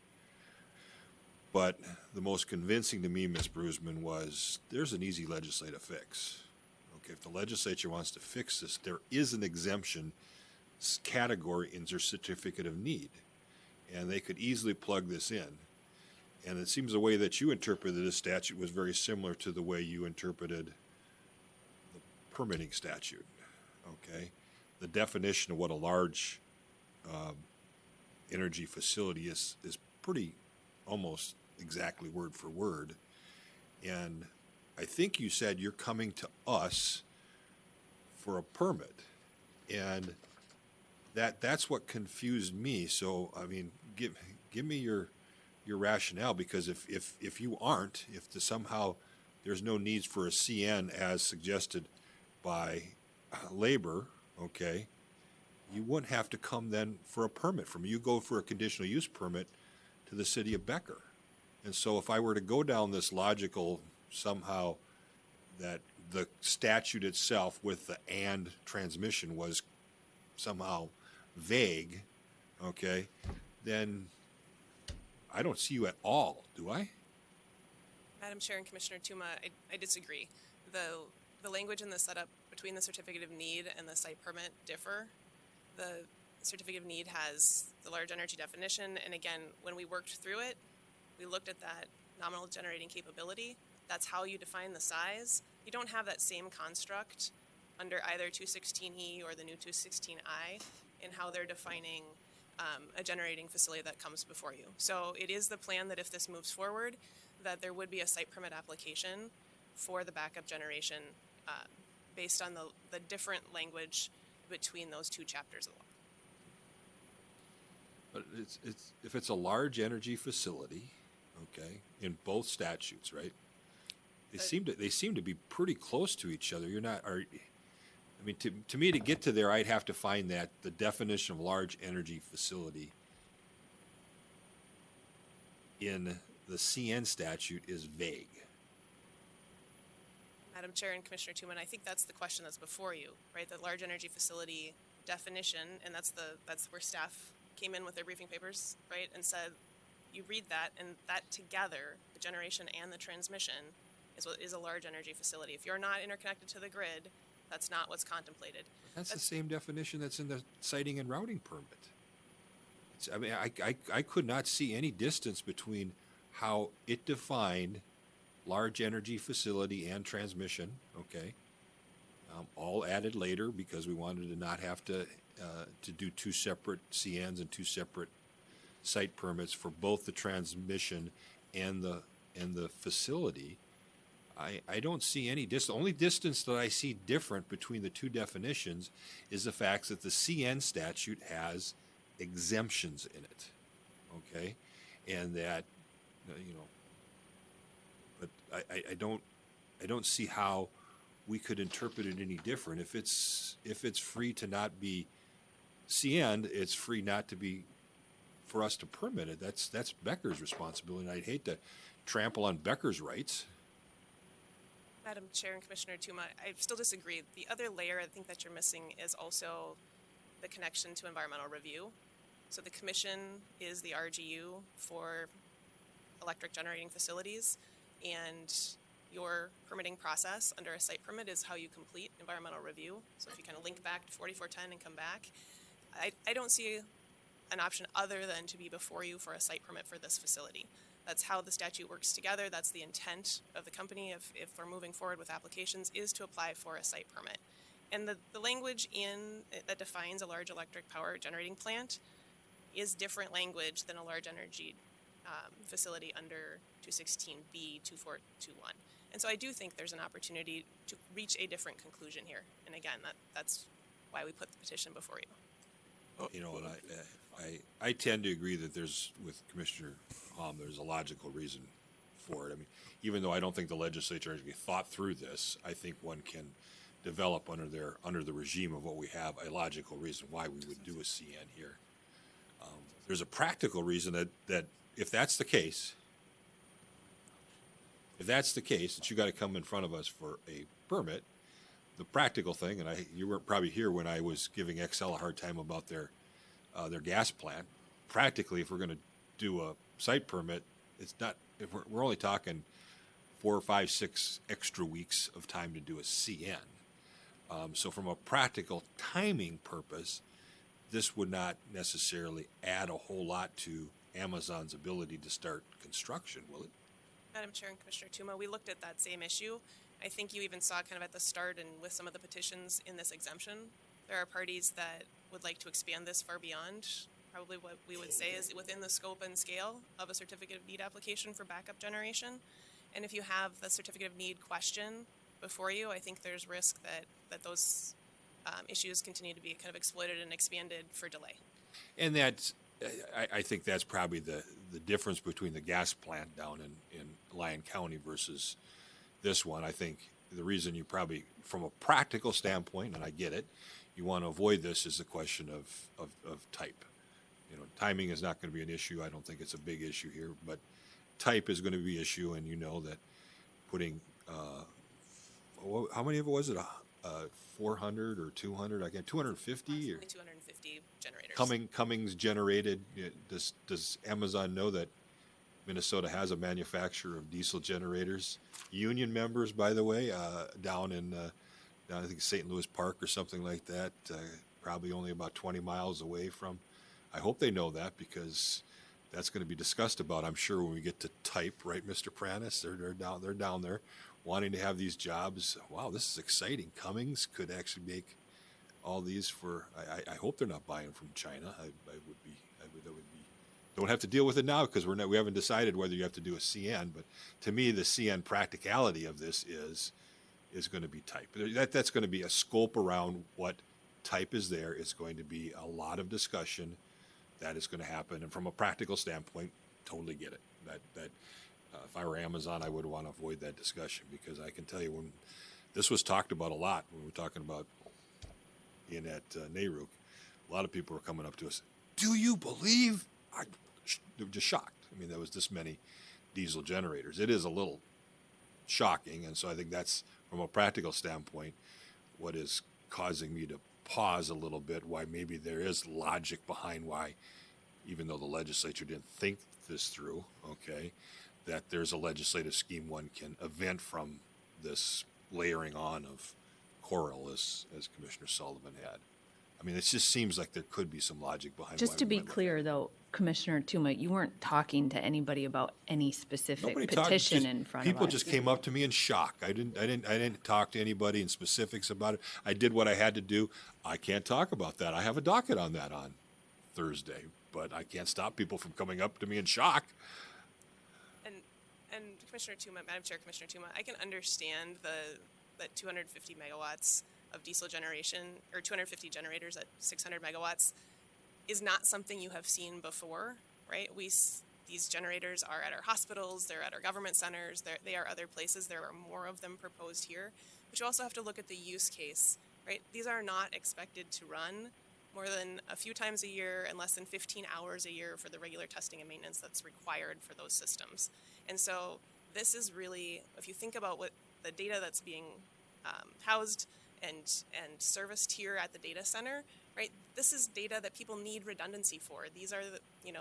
But the most convincing to me, Ms. Brusman, was there's an easy legislative fix. Okay, if the legislature wants to fix this, there is an exemption category in their certificate of need, and they could easily plug this in. And it seems the way that you interpreted this statute was very similar to the way you interpreted the permitting statute. Okay, the definition of what a large energy facility is pretty almost exactly word for word. And I think you said you're coming to us for a permit, and that's what confused me. So I mean, give me your rationale, because if you aren't, if somehow there's no needs for a CN as suggested by labor, okay, you wouldn't have to come then for a permit from you. Go for a conditional use permit to the city of Becker. And so if I were to go down this logical somehow that the statute itself with the and transmission was somehow vague, okay, then I don't see you at all, do I? Madam Chair and Commissioner Tuma, I disagree. The language in the setup between the certificate of need and the site permit differ. The certificate of need has the large energy definition, and again, when we worked through it, we looked at that nominal generating capability. That's how you define the size. You don't have that same construct under either 216E or the new 216I in how they're defining a generating facility that comes before you. So it is the plan that if this moves forward, that there would be a site permit application for the backup generation based on the different language between those two chapters of the law. But if it's a large energy facility, okay, in both statutes, right? They seem to be pretty close to each other. I mean, to me, to get to there, I'd have to find that the definition of large energy facility in the CN statute is vague. Madam Chair and Commissioner Tuman, I think that's the question that's before you, right? The large energy facility definition, and that's where staff came in with their briefing papers, right, and said, you read that, and that together, the generation and the transmission, is what is a large energy facility. If you're not interconnected to the grid, that's not what's contemplated. That's the same definition that's in the siting and routing permit. I mean, I could not see any distance between how it defined large energy facility and transmission, okay, all added later because we wanted to not have to do two separate CNs and two separate site permits for both the transmission and the facility. I don't see any distance. The only distance that I see different between the two definitions is the fact that the CN statute has exemptions in it, okay, and that but I don't see how we could interpret it any different. If it's free to not be CN, it's free not to be for us to permit it. That's Becker's responsibility, and I'd hate to trample on Becker's rights. Madam Chair and Commissioner Tuma, I still disagree. The other layer I think that you're missing is also the connection to environmental review. So the commission is the RGU for electric generating facilities, and your permitting process under a site permit is how you complete environmental review. So if you kind of link back to 4410 and come back, I don't see an option other than to be before you for a site permit for this facility. That's how the statute works together. That's the intent of the company if we're moving forward with applications, is to apply for a site permit. And the language that defines a large electric power generating plant is different language than a large energy facility under 216B 2421. And so I do think there's an opportunity to reach a different conclusion here. And again, that's why we put the petition before you. And I tend to agree that with Commissioner Hom, there's a logical reason for it. I mean, even though I don't think the legislature actually thought through this, I think one can develop under the regime of what we have a logical reason why we would do a CN here. There's a practical reason that if that's the case, that you got to come in front of us for a permit. The practical thing, and you weren't probably here when I was giving XL a hard time about their gas plant. Practically, if we're going to do a site permit, it's not. If we're only talking 4 or 5, 6 extra weeks of time to do a CN. So from a practical timing purpose, this would not necessarily add a whole lot to Amazon's ability to start construction, will it? Madam Chair and Commissioner Tuma, we looked at that same issue. I think you even saw kind of at the start and with some of the petitions in this exemption, there are parties that would like to expand this far beyond probably what we would say is within the scope and scale of a certificate of need application for backup generation. And if you have the certificate of need question before you, I think there's risk that those issues continue to be kind of exploited and expanded for delay. And I think that's probably the difference between the gas plant down in Lyon County versus this one. I think the reason you probably, from a practical standpoint, and I get it, you want to avoid this is the question of type. Timing is not going to be an issue. I don't think it's a big issue here, but type is going to be an issue, and you know that putting, how many of it was it? 400 or 200? Again, 250 or 250 generators. Cummings generated. Does Amazon know that Minnesota has a manufacturer of diesel generators? Union members, by the way, down in I think St. Louis Park or something like that. Probably only about 20 miles away from. I hope they know that because that's going to be discussed about, I'm sure, when we get to type, right, Mr. Pranis? They're down there wanting to have these jobs. Wow, this is exciting. Cummings could actually make all these for. I hope they're not buying from China. That would be. Don't have to deal with it now because we haven't decided whether you have to do a CN. But to me, the CN practicality of this is is going to be type. That's going to be a scope around what type is there. It's going to be a lot of discussion that is going to happen. And from a practical standpoint, totally get it. That if I were Amazon, I would want to avoid that discussion, because I can tell you when this was talked about a lot, when we were talking about being at NARUC, a lot of people were coming up to us, do you believe? They were just shocked. I mean, there was this many diesel generators. It is a little shocking, and so I think that's, from a practical standpoint, what is causing me to pause a little bit, why maybe there is logic behind why, even though the legislature didn't think this through, okay, that there's a legislative scheme one can event from this layering on of coral, as Commissioner Sullivan had. I mean, it just seems like there could be some logic behind. Just to be clear, though, Commissioner Tuma, you weren't talking to anybody about any specific petition in front of us. People just came up to me in shock. I didn't talk to anybody in specifics about it. I did what I had to do. I can't talk about that. I have a docket on that on Thursday, but I can't stop people from coming up to me in shock. And Commissioner Tuma, Madam Chair, Commissioner Tuma, I can understand that 250 megawatts of diesel generation, or 250 generators at 600 megawatts, is not something you have seen before, right? These generators are at our hospitals, they're at our government centers, they are other places. There are more of them proposed here. But you also have to look at the use case, right? These are not expected to run more than a few times a year and less than 15 hours a year for the regular testing and maintenance that's required for those systems. And so this is really, if you think about what the data that's being housed and serviced here at the data center, right? This is data that people need redundancy for. These are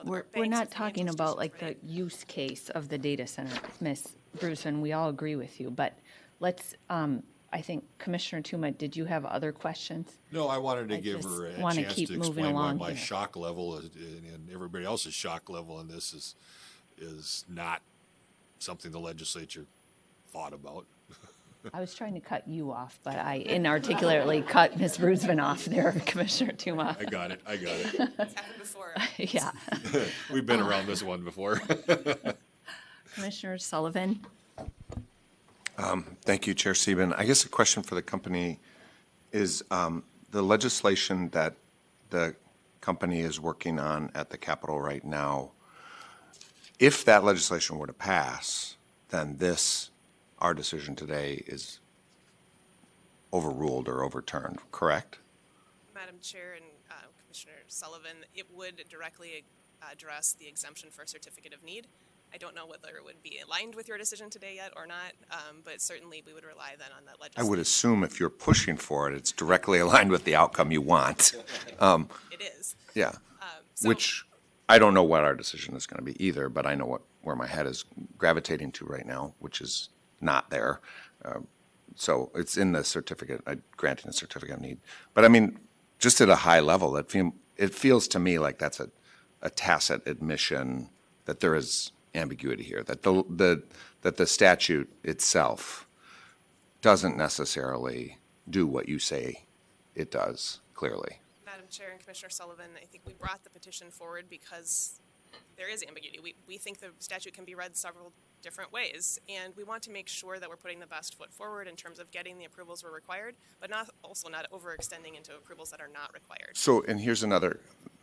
We're not talking about like the use case of the data center, Ms. Bruce, and we all agree with you. But let's, I think Commissioner Tuma, did you have other questions? No, I wanted to give her a chance to explain why my shock level and everybody else's shock level in this is not something the legislature thought about. I was trying to cut you off, but I inarticulately cut Ms. Rusvin off there, Commissioner Tuma. I got it. It's happened before. Yeah. We've been around this one before. Commissioner Sullivan. Thank you, Chair Sieben. I guess a question for the company is the legislation that the company is working on at the Capitol right now, if that legislation were to pass, then our decision today is overruled or overturned, correct? Madam Chair and Commissioner Sullivan, it would directly address the exemption for a certificate of need. I don't know whether it would be aligned with your decision today yet or not, but certainly we would rely then on that legislation. I would assume if you're pushing for it, it's directly aligned with the outcome you want. It is. Yeah, which I don't know what our decision is going to be either, but I know where my head is gravitating to right now, which is not there. So it's in the certificate, granting a certificate of need. But I mean, just at a high level, it feels to me like that's a tacit admission that there is ambiguity here, that the statute itself doesn't necessarily do what you say it does, clearly. Madam Chair and Commissioner Sullivan, I think we brought the petition forward because there is ambiguity. We think the statute can be read several different ways, and we want to make sure that we're putting the best foot forward in terms of getting the approvals we're required, but not overextending into approvals that are not required. So, and here's another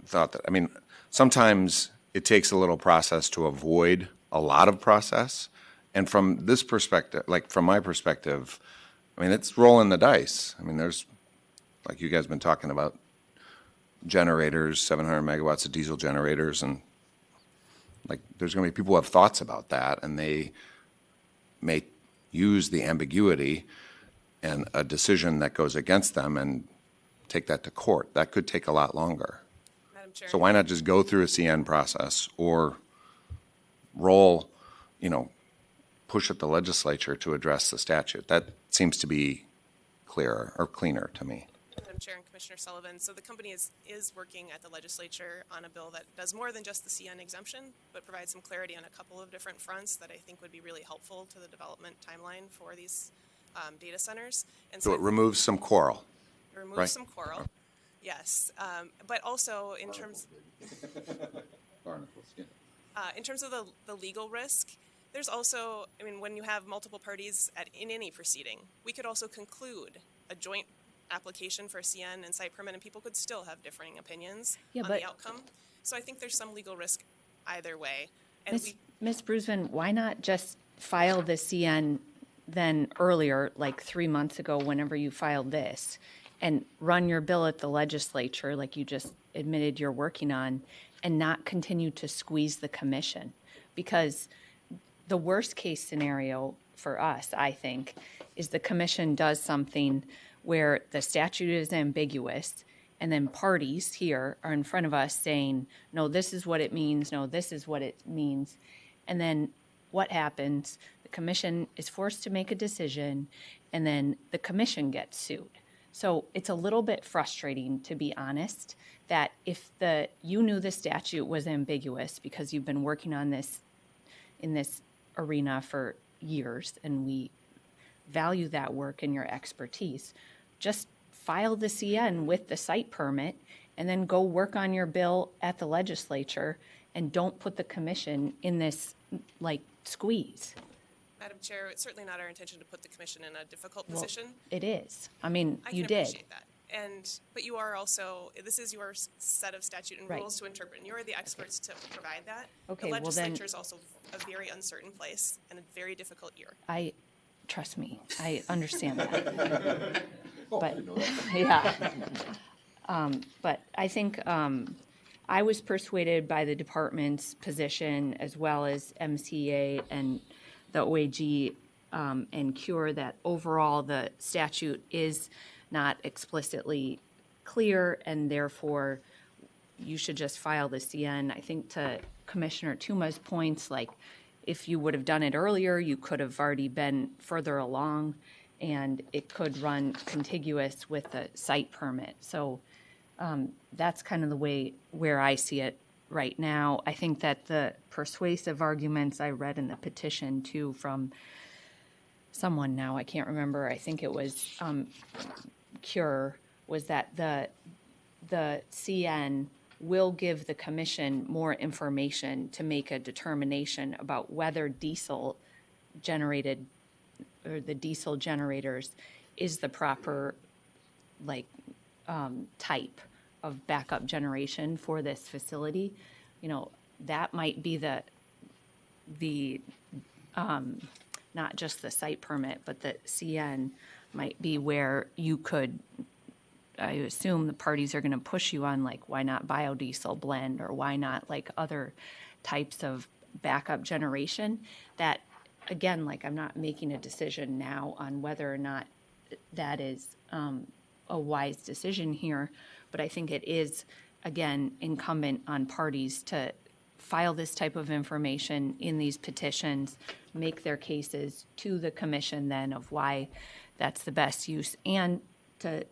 thought I mean, sometimes it takes a little process to avoid a lot of process. And from this perspective, like from my perspective, I mean, it's rolling the dice. I mean, there's, like you guys have been talking about, generators, 700 megawatts of diesel generators, and like there's going to be people who have thoughts about that, and they may use the ambiguity and a decision that goes against them and take that to court. That could take a lot longer. Madam Chair. So why not just go through a CN process or roll, push at the legislature to address the statute? That seems to be clearer or cleaner to me. Madam Chair and Commissioner Sullivan, so the company is working at the legislature on a bill that does more than just the CN exemption, but provides some clarity on a couple of different fronts that I think would be really helpful to the development timeline for these data centers. And So it removes some coral. It removes right? some coral, yes, but also in terms of the legal risk, There's also, I mean, when you have multiple parties in any proceeding, we could also conclude a joint application for a CN and site permit, and people could still have differing opinions on the outcome. So I think there's some legal risk either way. And Ms. Brusman, why not just file the CN then earlier, like 3 months ago, whenever you filed this, and run your bill at the legislature, like you just admitted you're working on, and not continue to squeeze the commission? Because the worst case scenario for us, I think, is the commission does something where the statute is ambiguous, and then parties here are in front of us saying, no, this is what it means, no, this is what it means. And then what happens? The commission is forced to make a decision, and then the commission gets sued. So it's a little bit frustrating, to be honest, that if you knew the statute was ambiguous because you've been working on this in this arena for years, and we value that work and your expertise, just file the CN with the site permit and then go work on your bill at the legislature, and don't put the commission in this like squeeze. Madam Chair, it's certainly not our intention to put the commission in a difficult position. It is. I mean, you did. I can appreciate that. But you are also, this is your set of statute and rules to interpret, and you're the experts to provide that. Okay, the well then, legislature is also a very uncertain place and a very difficult year. Trust me, I understand that. But yeah, but I think I was persuaded by the department's position, as well as MCA and the OAG and CURE, that overall the statute is not explicitly clear, and therefore you should just file the CN. I think to Commissioner Tuma's points, like if you would have done it earlier, you could have already been further along, and it could run contiguous with the site permit. So that's kind of the way where I see it right now. I think that the persuasive arguments I read in the petition too from someone, now I can't remember, I think it was CURE, was that the CN will give the commission more information to make a determination about whether diesel generated or the diesel generators is the proper type of backup generation for this facility. You know, that might be the not just the site permit, but the CN might be where you could, I assume the parties are going to push you on, like, why not biodiesel blend, or why not like other types of backup generation that, again, like, I'm not making a decision now on whether or not that is a wise decision here, but I think it is, again, incumbent on parties to file this type of information in these petitions, make their cases to the commission then of why that's the best use. And to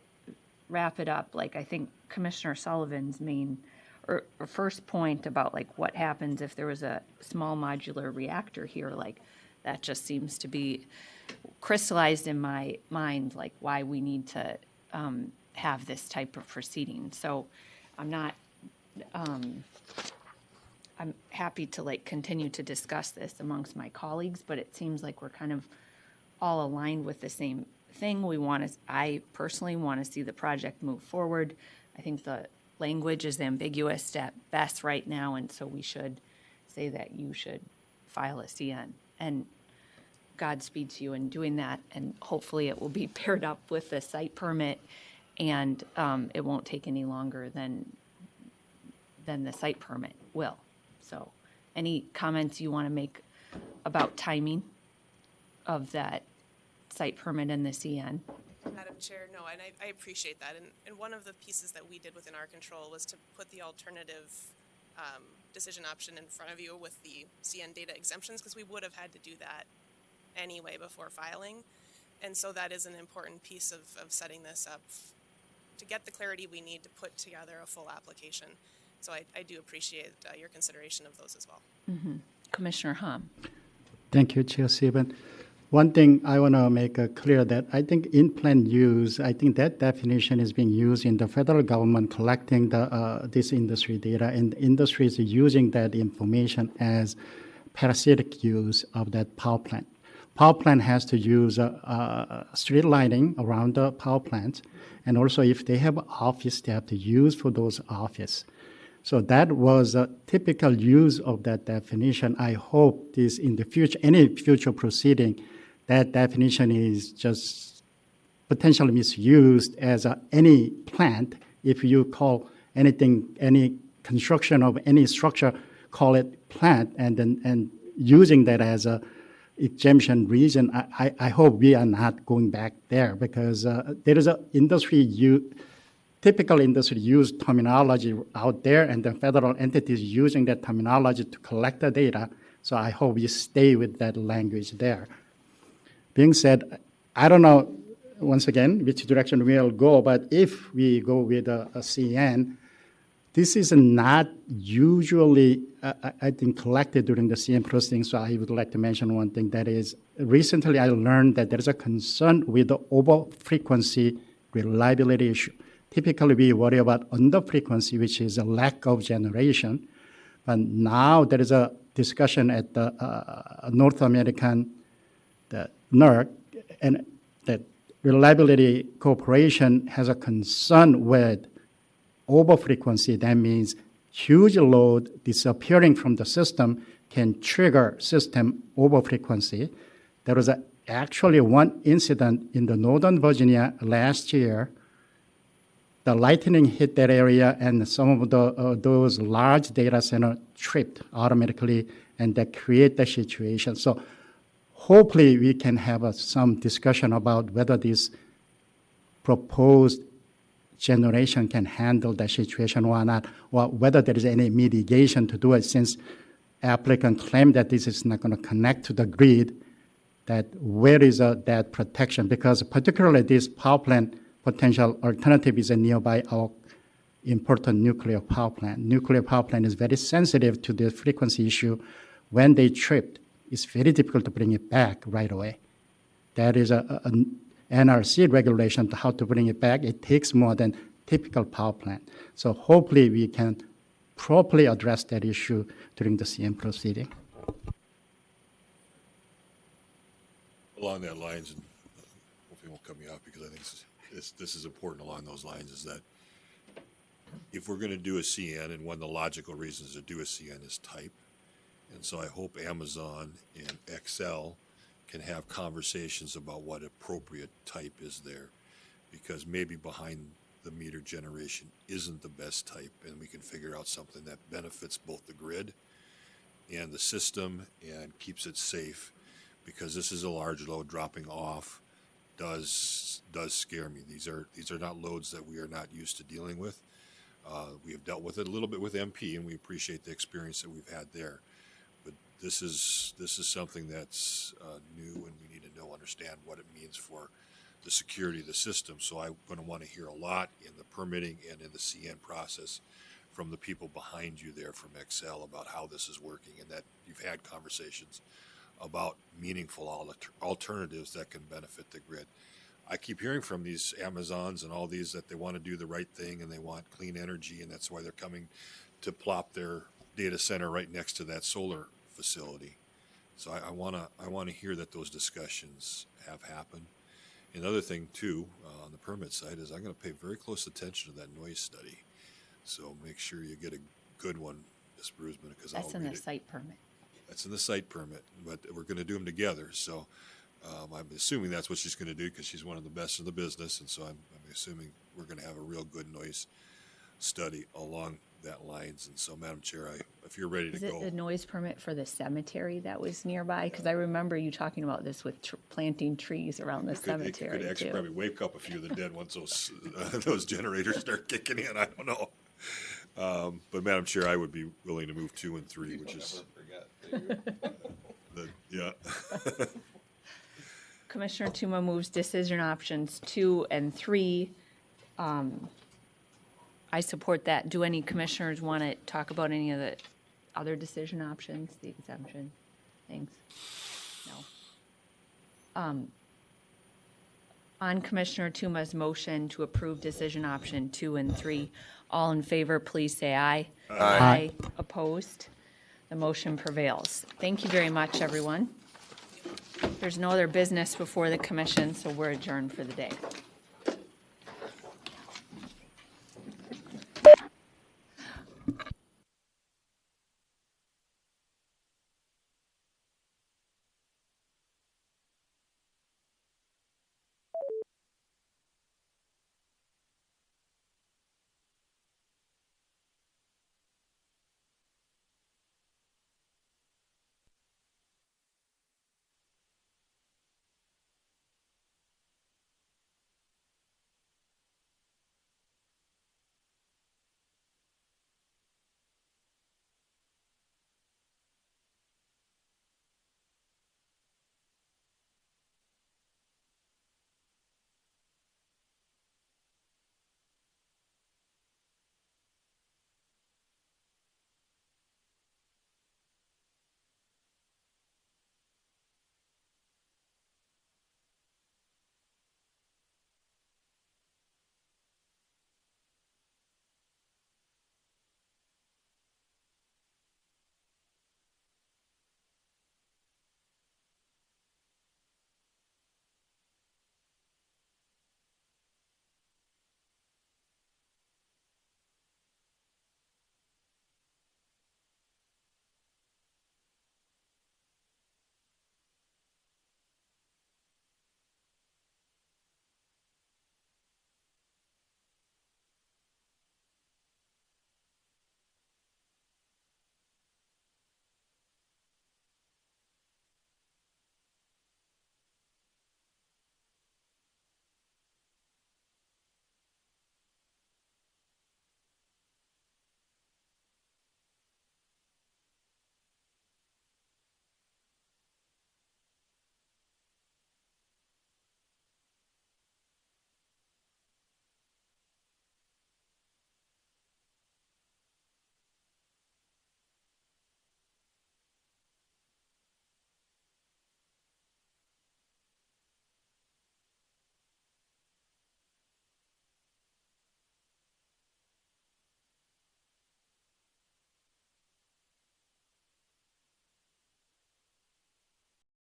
wrap it up, like, I think Commissioner Sullivan's main or first point about like what happens if there was a small modular reactor here, like that just seems to be crystallized in my mind, like why we need to have this type of proceeding. So I'm not, I'm happy to like continue to discuss this amongst my colleagues, but it seems like we're kind of all aligned with the same thing. I personally want to see the project move forward. I think the language is ambiguous at best right now, and so we should say that you should file a CN. And Godspeed to you in doing that, and hopefully it will be paired up with the site permit, and it won't take any longer than the site permit will. So any comments you want to make about timing of that site permit and the CN? Madam Chair, no, and I appreciate that. And one of the pieces that we did within our control was to put the alternative decision option in front of you with the CN data exemptions, because we would have had to do that anyway before filing. And so that is an important piece of setting this up to get the clarity we need to put together a full application. So I do appreciate your consideration of those as well. Mm-hmm. Commissioner Hom. Thank you, Chair Steven. One thing I want to make clear that I think in-plant use, I think that definition is being used in the federal government collecting this industry data, and the industry is using that information as parasitic use of that power plant. Power plant has to use street lighting around the power plant, and also if they have office, they have to use for those office. So that was a typical use of that definition. I hope this in the future, any future proceeding, that definition is just potentially misused as any plant. If you call anything, any construction of any structure, call it plant, and using that as a exemption reason, I hope we are not going back there, because there is a typical industry use terminology out there, and the federal entities using that terminology to collect the data. So I hope we stay with that language there. Being said, I don't know, once again, which direction we'll go, but if we go with a CN, this is not usually, I think, collected during the CN proceeding, so I would like to mention one thing. That is, recently I learned that there is a concern with the over-frequency reliability issue. Typically, we worry about under-frequency, which is a lack of generation. But now there is a discussion at the North American, the NERC, and that Reliability Corporation has a concern with over-frequency. That means huge load disappearing from the system can trigger system over-frequency. There was actually one incident in the Northern Virginia last year. The lightning hit that area, and some of those large data centers tripped automatically, and that create the situation. So hopefully we can have some discussion about whether this proposed generation can handle the situation or not, or whether there is any mitigation to do it, since applicant claim that this is not going to connect to the grid, that where is that protection? Because particularly this power plant potential alternative is nearby our important nuclear power plant. Nuclear power plant is very sensitive to the frequency issue. When they tripped, it's very difficult to bring it back right away. That is an NRC regulation to how to bring it back. It takes more than typical power plant. So hopefully we can properly address that issue during the CM proceeding. Along that lines, and hopefully it won't cut me off because I think this is important along those lines, is that if we're going to do a CN, and one of the logical reasons to do a CN is type, and so I hope Amazon and Xcel can have conversations about what appropriate type is there, because maybe behind the meter generation isn't the best type, and we can figure out something that benefits both the grid and the system and keeps it safe, because this is a large load dropping off does scare me. These are not loads that we are not used to dealing with. We have dealt with it a little bit with MP, and we appreciate the experience that we've had there. But this is something that's new, and we need to understand what it means for the security of the system. So I'm going to want to hear a lot in the permitting and in the CN process from the people behind you there from Xcel about how this is working, and that you've had conversations about meaningful alternatives that can benefit the grid. I keep hearing from these Amazons and all these that they want to do the right thing and they want clean energy, and that's why they're coming to plop their data center right next to that solar facility. So I want to hear that those discussions have happened. Another thing too on the permit side is I'm going to pay very close attention to that noise study. So make sure you get a good one, Ms. Brusman, because That's in the site permit. That's in the site permit, but we're going to do them together. So I'm assuming that's what she's going to do, because she's one of the best in the business, and so I'm assuming we're going to have a real good noise study along that lines. And so, Madam Chair, if you're ready to go. Is it the noise permit for the cemetery that was nearby? Because I remember you talking about this with planting trees around the cemetery. It could actually probably wake up a few of the dead once those generators start kicking in. I don't know. But Madam Chair, I would be willing to move 2 and 3, which is yeah. Commissioner Tuma moves decision options 2 and 3. I support that. Do any commissioners want to talk about any of the other decision options, the exemption things? No. On Commissioner Tuma's motion to approve decision option 2 and 3, all in favor, please say aye. Aye. Opposed? The motion prevails. Thank you very much, everyone. There's no other business before the commission, so we're adjourned for the day.